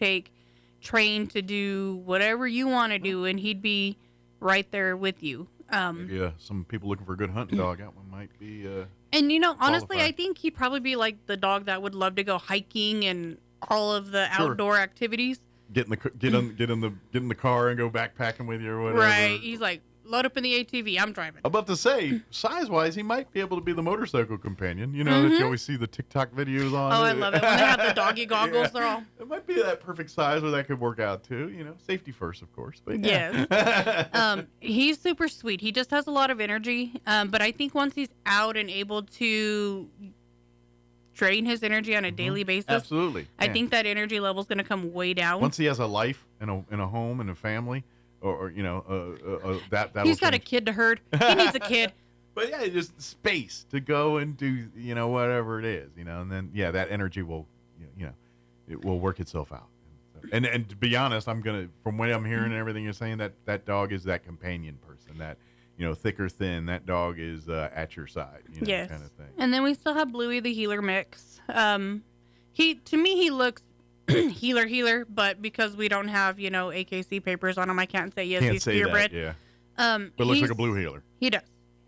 train to do whatever you want to do, and he'd be right there with you. Some people looking for a good hunting dog. That one might be. And honestly, I think he'd probably be like the dog that would love to go hiking and all of the outdoor activities. Get in the car and go backpacking with you or whatever. Right. He's like, load up in the ATV. I'm driving. I'm about to say, size-wise, he might be able to be the motorcycle companion. That you always see the TikTok videos on. Oh, I love it. When they have the doggy goggles, they're all... It might be that perfect size where that could work out, too. Safety first, of course. But yes. He's super sweet. He just has a lot of energy. But I think once he's out and able to drain his energy on a daily basis, absolutely, I think that energy level is going to come way down. Once he has a life and a home and a family, or that he's got a kid to herd. He needs a kid. But yeah, just space to go and do whatever it is, and then that energy will it will work itself out. And to be honest, from what I'm hearing and everything you're saying, that dog is that companion person, that thick or thin, that dog is at your side, yes. kind of thing. And then we still have Bluey the healer mix. He looks healer, but because we don't have AKC papers on him, I can't say yes. He's purebred. Yeah. But looks like a blue healer. He does.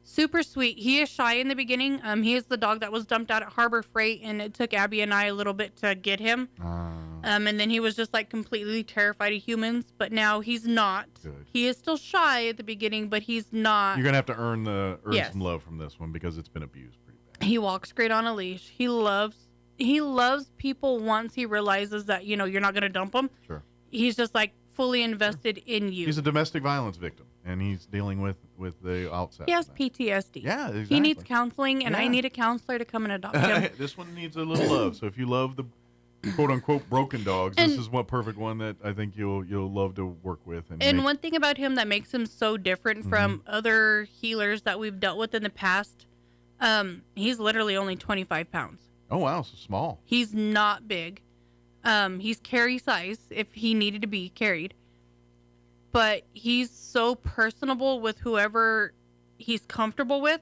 Super sweet. He is shy in the beginning. He is the dog that was dumped out at Harbor Freight, and it took Abby and I a little bit to get him. And then he was just like completely terrified of humans, but now he's not. Good. He is still shy at the beginning, but he's not. You're gonna have to earn Yes. some love from this one because it's been abused pretty bad. He walks great on a leash. He loves people once he realizes that, you're not going to dump him. Sure. He's just like fully invested in you. He's a domestic violence victim, and he's dealing with the outset. He has PTSD. Yeah, exactly. He needs counseling, and I Yeah. need a counselor to come and adopt him. This one needs a little love. So if you love the quote unquote broken dogs, this is one perfect one that I think you'll love to work with. And one thing about him that makes him so different from other healers that we've dealt with in the past, he's literally only 25 pounds. Oh wow, so small. He's not big. He's carry size if he needed to be carried. But he's so personable with whoever he's comfortable with.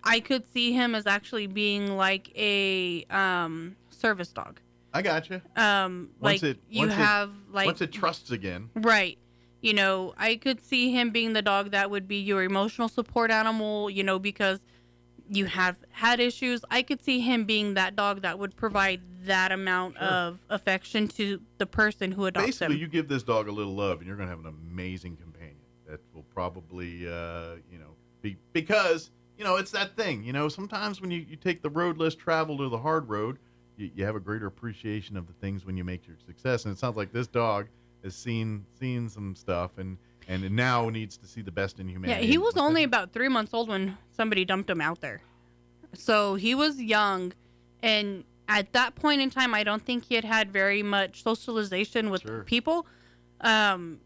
I could see him as actually being like a service dog. I gotcha. Once it trusts again. Right. I could see him being the dog that would be your emotional support animal, because you have had issues. I could see him being that dog that would provide that amount of affection to the person who adopts Basically, him. you give this dog a little love, and you're going to have an amazing companion that will probably, be because, it's that thing. Sometimes when you take the road less traveled or the hard road, you have a greater appreciation of the things when you make your success. And it sounds like this dog has seen some stuff and now needs to see the best in humanity. Yeah, he was only about 3 months old when somebody dumped him out there. So he was young, and at that point in time, I don't think he had very much socialization with people.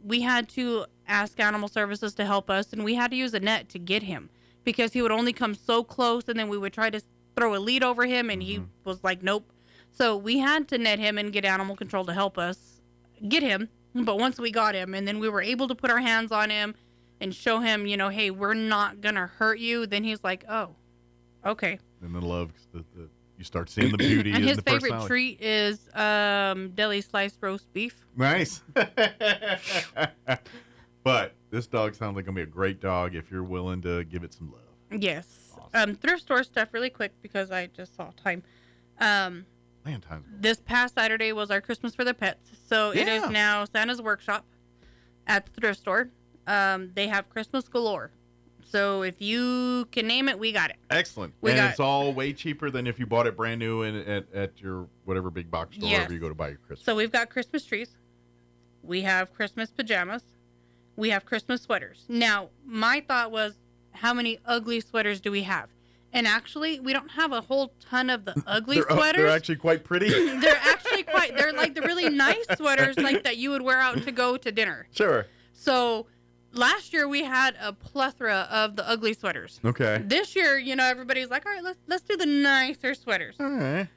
We had to ask animal services to help us, and we had to use a net to get him because he would only come so close, and then we would try to throw a lead over him, and he was like, nope. So we had to net him and get animal control to help us get him. But once we got him, and then we were able to put our hands on him and show him, hey, we're not going to hurt you, then he's like, oh, okay. And the love, you start seeing the beauty and his the favorite personality. treat is deli sliced roast beef. Nice. But this dog sounds like going to be a great dog if you're willing to give it some love. Yes. Awesome. Thrift store stuff really quick because I just saw time. This past Saturday was our Christmas for the Pets. So it is now Santa's Workshop at the thrift store. They have Christmas galore. So if you can name it, we got it. Excellent. It's all way cheaper than if you bought it brand new at your whatever big box store wherever you go to buy your Christmas. So we've got Christmas trees. We have Christmas pajamas. We have Christmas sweaters. Now, my thought was, how many ugly sweaters do we have? And actually, we don't have a whole ton of the ugly sweaters. They're actually quite pretty. They're like the really nice sweaters like that you would wear out to go to dinner. Sure. So last year we had a plethora of the ugly sweaters. Okay. This year, everybody's like, all right, let's do the nicer sweaters. All right.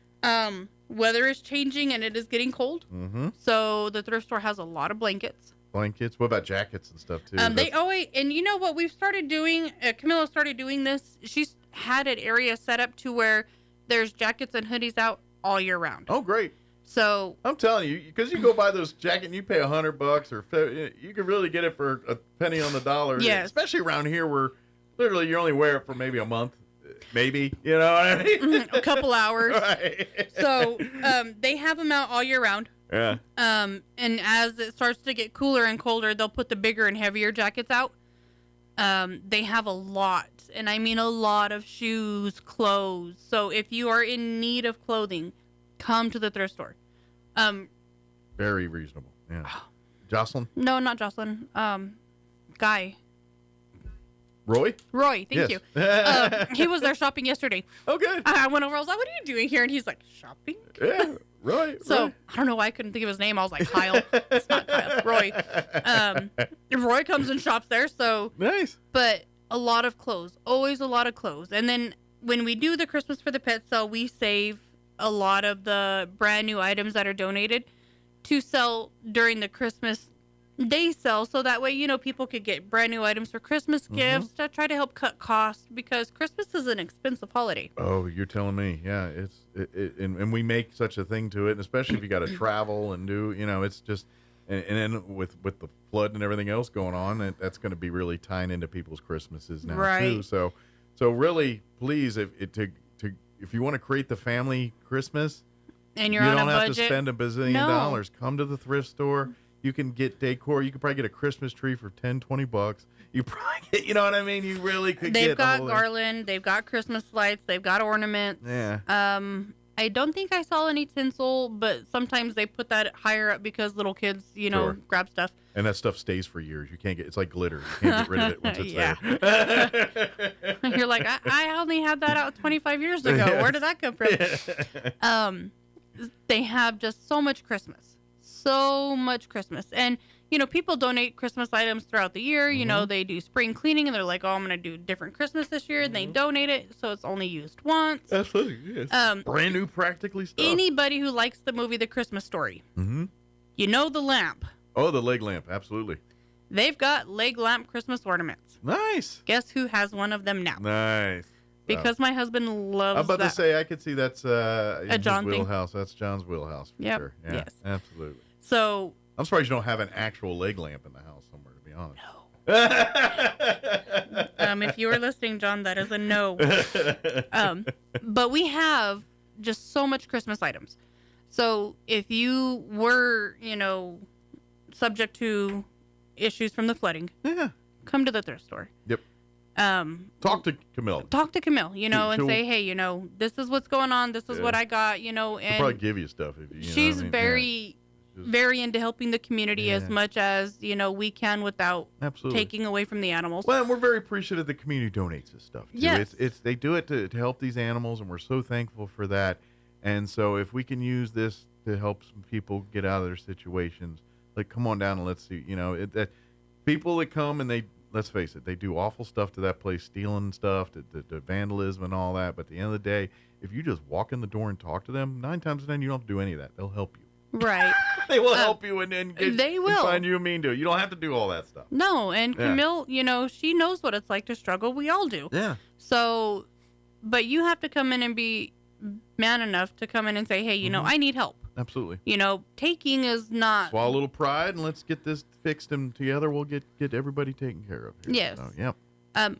Weather is changing and it is getting cold. Mm-hmm. So the thrift store has a lot of blankets. Blankets. What about jackets and stuff too? They always, and you know what we've started doing? Camilla started doing this. She's had an area set up to where there's jackets and hoodies out all year round. Oh, great. So I'm telling you, because you go buy those jackets and you pay $100 or you can really get it for a penny on the dollar. Yes. Especially around here where literally you only wear it for maybe a month. Maybe, you know what I mean? A couple hours. Right. So they have them out all year round. Yeah. And as it starts to get cooler and colder, they'll put the bigger and heavier jackets out. They have a lot, and I mean a lot of shoes, clothes. So if you are in need of clothing, come to the thrift store. Very reasonable. Yeah. Jocelyn? No, not Jocelyn. Guy. Roy, thank you. He was there shopping yesterday. Oh, good. I went over. I was like, "What are you doing here?" And he's like, "Shopping." Yeah, Roy. So Roy. I don't know why I couldn't think of his name. I was like, Kyle. It's not Kyle. Roy. Roy comes and shops there. So nice. But a lot of clothes. Always a lot of clothes. And then when we do the Christmas for the Pets sale, we save a lot of the brand new items that are donated to sell during the Christmas Day sale, so that way people could get brand new items for Christmas gifts to try to help cut costs, because Christmas is an expensive holiday. Oh, you're telling me. Yeah, and we make such a thing to it, and especially if you got to travel and do, it's just, and then with the flood and everything else going on, that's going to be really tying into people's Christmases now too. So really, please, if you want to create the family Christmas, and you're you on don't a have budget. to spend $1 bazillion. No. Come to the thrift store. You can get decor. You could probably get a Christmas tree for $10-$20. You probably get, you know what I mean? You really could They've get got a whole garland, they've got Christmas lights, they've got ornaments. Yeah. I don't think I saw any tinsel, but sometimes they put that higher up because little kids, Sure. grab stuff. And that stuff stays for years. You can't get, it's like glitter. You can't get rid of it once it's Yeah. there. You're like, I only had that out 25 years ago. Yeah. Where did that come from? They have just so much Christmas. So much Christmas. And, people donate Christmas items throughout the year. They do spring cleaning and they're like, I'm going to do different Christmas this year. And they donate it. So it's only used once. Absolutely. Yes. Brand new practically stuff. Anybody who likes the movie The Christmas Story, Mm-hmm. the lamp. Oh, the leg lamp. Absolutely. They've got leg lamp Christmas ornaments. Nice. Guess who has one of them now? Nice. Because my husband loves I'm about that. to say, I could see that's A John his thing. wheelhouse. That's John's wheelhouse for Yep. sure. Yeah, Yes. absolutely. So I'm surprised you don't have an actual leg lamp in the house somewhere, to be honest. No. If you were listening, John, that is a no. But we have just so much Christmas items. So if you were, subject to issues from the flooding, come to the thrift store. Yep. Talk to Camille. Talk to Camille, and She'll- say, hey, this is what's going on. This is Yeah. what I got, She'll and probably give you stuff if you. she's know what I mean? very, very into helping the community as Yeah. much as, we can without Absolutely. taking away from the animals. Well, and we're very appreciative the community donates this stuff. Too. Yes. It's they do it to help these animals, and we're so thankful for that. And so if we can use this to help some people get out of their situations, like come on down and let's see. People that come and they, let's face it, they do awful stuff to that place, stealing stuff, the vandalism and all that. But at the end of the day, if you just walk in the door and talk to them, 9 times out of 10 you don't have to do any of that. They'll help you. Right. They will help you and get, they and will. find you a mean to it. You don't have to do all that stuff. No, and Yeah. Camille, she knows what it's like to struggle. We all do. Yeah. So, but you have to come in and be man enough to come in and say, hey, I need help. Absolutely. Taking is not. Swallow a little pride and let's get this fixed, and together we'll get everybody taken care of here. Yes. So, yep.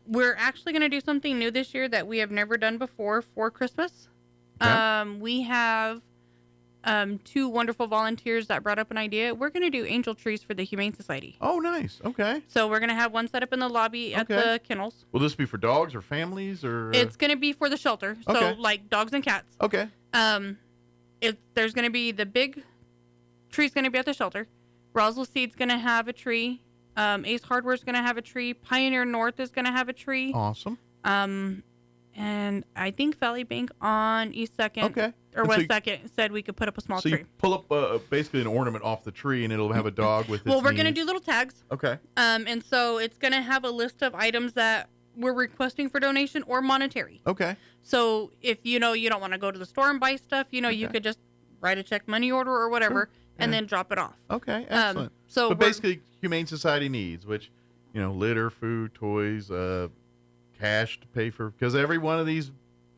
We're actually going to do something new this year that we have never done before for Christmas. Okay. We have 2 wonderful volunteers that brought up an idea. We're going to do angel trees for the Humane Society. Oh, nice. Okay. So we're going to have one set up in the lobby at the kennels. Will this be for dogs or families or? It's going to be for the shelter. So Okay. like dogs and cats. Okay. There's going to be the big tree's going to be at the shelter. Roswell Seed's going to have a tree. Ace Hardware's going to have a tree. Pioneer North is going to have a tree. Awesome. And I think Valley Bank on East 2nd Okay. or And West so you- 2nd said we could put up a small So tree. you pull up basically an ornament off the tree, and it'll have a dog with. Well, its we're going to knees. do little tags. Okay. And so it's going to have a list of items that we're requesting for donation or monetary. Okay. So if you don't want to go to the store and buy stuff, you could just write a check money order or whatever and then drop it off. Okay. Excellent. So but we're- basically, Humane Society needs, which litter, food, toys, cash to pay for, because every one of these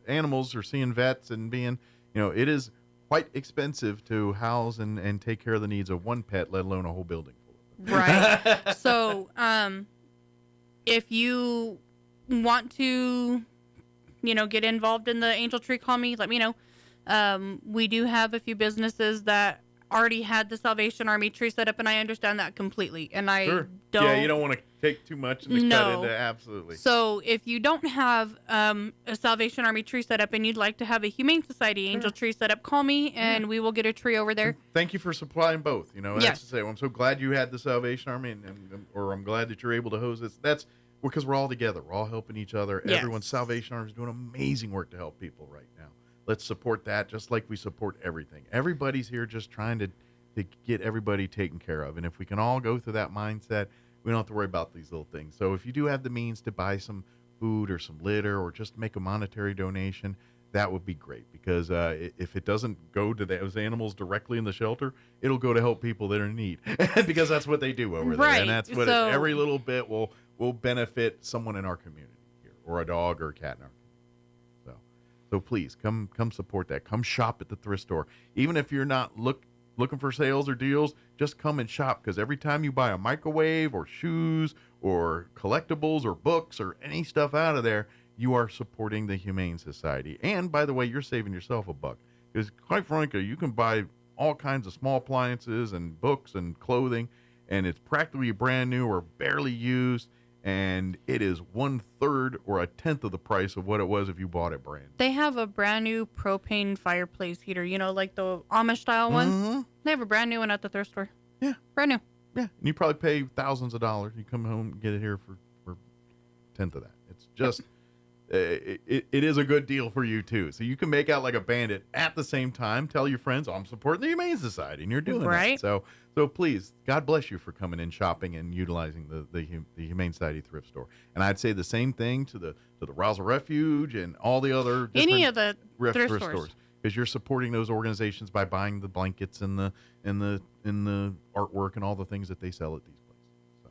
animals are seeing vets and being, it is quite expensive to house and take care of the needs of one pet, let alone a whole building full of them. Right. So, if you want to, get involved in the Angel Tree, call me, let me know. We do have a few businesses that already had the Salvation Army tree set up, and I understand that completely. And I Sure. don't. Yeah, you don't want to take too much and cut into absolutely. So if you don't have a Salvation Army tree set up and you'd like to have a Humane Society Angel tree set up, call me and we will get a tree over there. Thank you for supplying both. That's Yes. to say, I'm so glad you had the Salvation Army, or I'm glad that you're able to hose this. That's because we're all together. We're all helping each other. Yes. Everyone's Salvation Army is doing amazing work to help people right now. Let's support that just like we support everything. Everybody's here just trying to get everybody taken care of. And if we can all go through that mindset, we don't have to worry about these little things. So if you do have the means to buy some food or some litter or just make a monetary donation, that would be great, because if it doesn't go to those animals directly in the shelter, it'll go to help people that are in need because that's what they do over there. Right. And that's what So- every little bit will benefit someone in our community here, or a dog or a cat in our community. So please come support that. Come shop at the thrift store. Even if you're not looking for sales or deals, just come and shop, because every time you buy a microwave or shoes or collectibles or books or any stuff out of there, you are supporting the Humane Society. And by the way, you're saving yourself $1. Because quite frankly, you can buy all kinds of small appliances and books and clothing, and it's practically brand new or barely used, and it is 1/3 or 1/10 of the price of what it was if you bought it brand new. They have a brand new propane fireplace heater, like the Amish style ones. Mm-hmm. They have a brand new one at the thrift store. Yeah. Brand new. Yeah, and you probably pay thousands of dollars. You come home and get it here for 1/10 of that. It's just, it is a good deal for you, too. So you can make out like a bandit at the same time. Tell your friends, I'm supporting the Humane Society, and you're doing right. that. So please, God bless you for coming in shopping and utilizing the Humane Society thrift store. And I'd say the same thing to the Roswell Refuge and all the other any of the thrift stores. Because you're supporting those organizations by buying the blankets and the artwork and all the things that they sell at these places. So,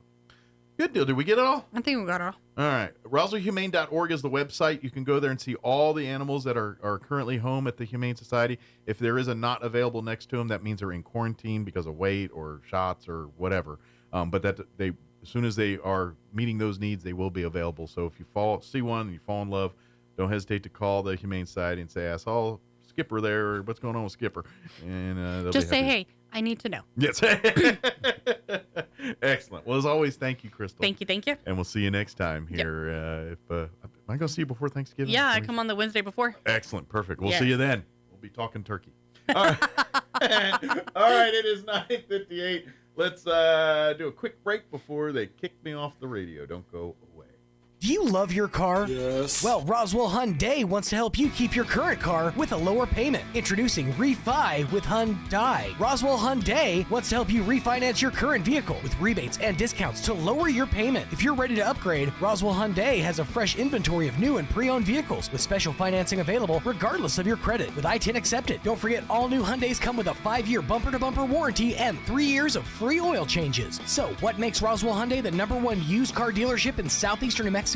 good deal. Did we get it all? I think we got it all. All right. RoswellHumane.org is the website. You can go there and see all the animals that are currently home at the Humane Society. If there is a not available next to them, that means they're in quarantine because of weight or shots or whatever. But that as soon as they are meeting those needs, they will be available. So if you see one and you fall in love, don't hesitate to call the Humane Society and say, I saw Skipper there. What's going on with Skipper? And just say, hey, I need to know. Yes. Excellent. Well, as always, thank you, Crystal. Thank you. And we'll see you next time here. Am I going to see you before Thanksgiving? Yeah, I come on the Wednesday before. Excellent. Perfect. We'll Yes. see you then. We'll be talking turkey. All right. All right. It is 9:58. Let's do a quick break before they kick me off the radio. Don't go away. Do you love your car? Yes. Well, Roswell Hyundai wants to help you keep your current car with a lower payment. Introducing Refi with Hyundai. Roswell Hyundai wants to help you refinance your current vehicle with rebates and discounts to lower your payment. If you're ready to upgrade, Roswell Hyundai has a fresh inventory of new and pre-owned vehicles with special financing available regardless of your credit with I-10 accepted. Don't forget, all new Hyundais come with a 5-year bumper-to-bumper warranty and 3 years of free oil changes. So, what makes Roswell Hyundai the #1 used car dealership in southeastern New Mexico?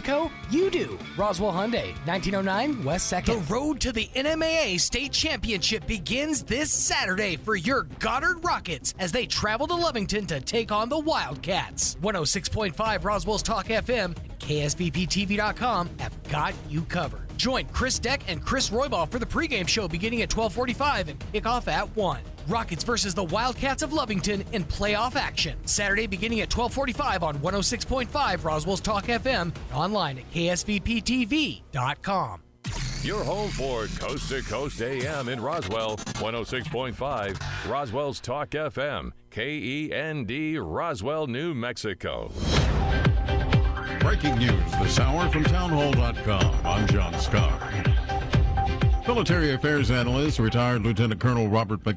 You do. Roswell Hyundai, 1909 West 2nd. The road to the NMAA State Championship begins this Saturday for your Goddard Rockets as they travel to Lovington to take on the Wildcats. 106.5 Roswell's Talk FM and KSVPTV.com have got you covered. Join Chris Deck and Chris Roybal for the pregame show beginning at 12:45 and kickoff at 1. Rockets versus the Wildcats of Lovington in playoff action. Saturday beginning at 12:45 on 106.5 Roswell's Talk FM and online at KSVPTV.com. Your home for Coast to Coast AM in Roswell, 106.5 Roswell's Talk FM, KEND, Roswell, New Mexico. Breaking news this hour from townhall.com. I'm John Scott. Military affairs analyst, retired Lieutenant Colonel Robert McKay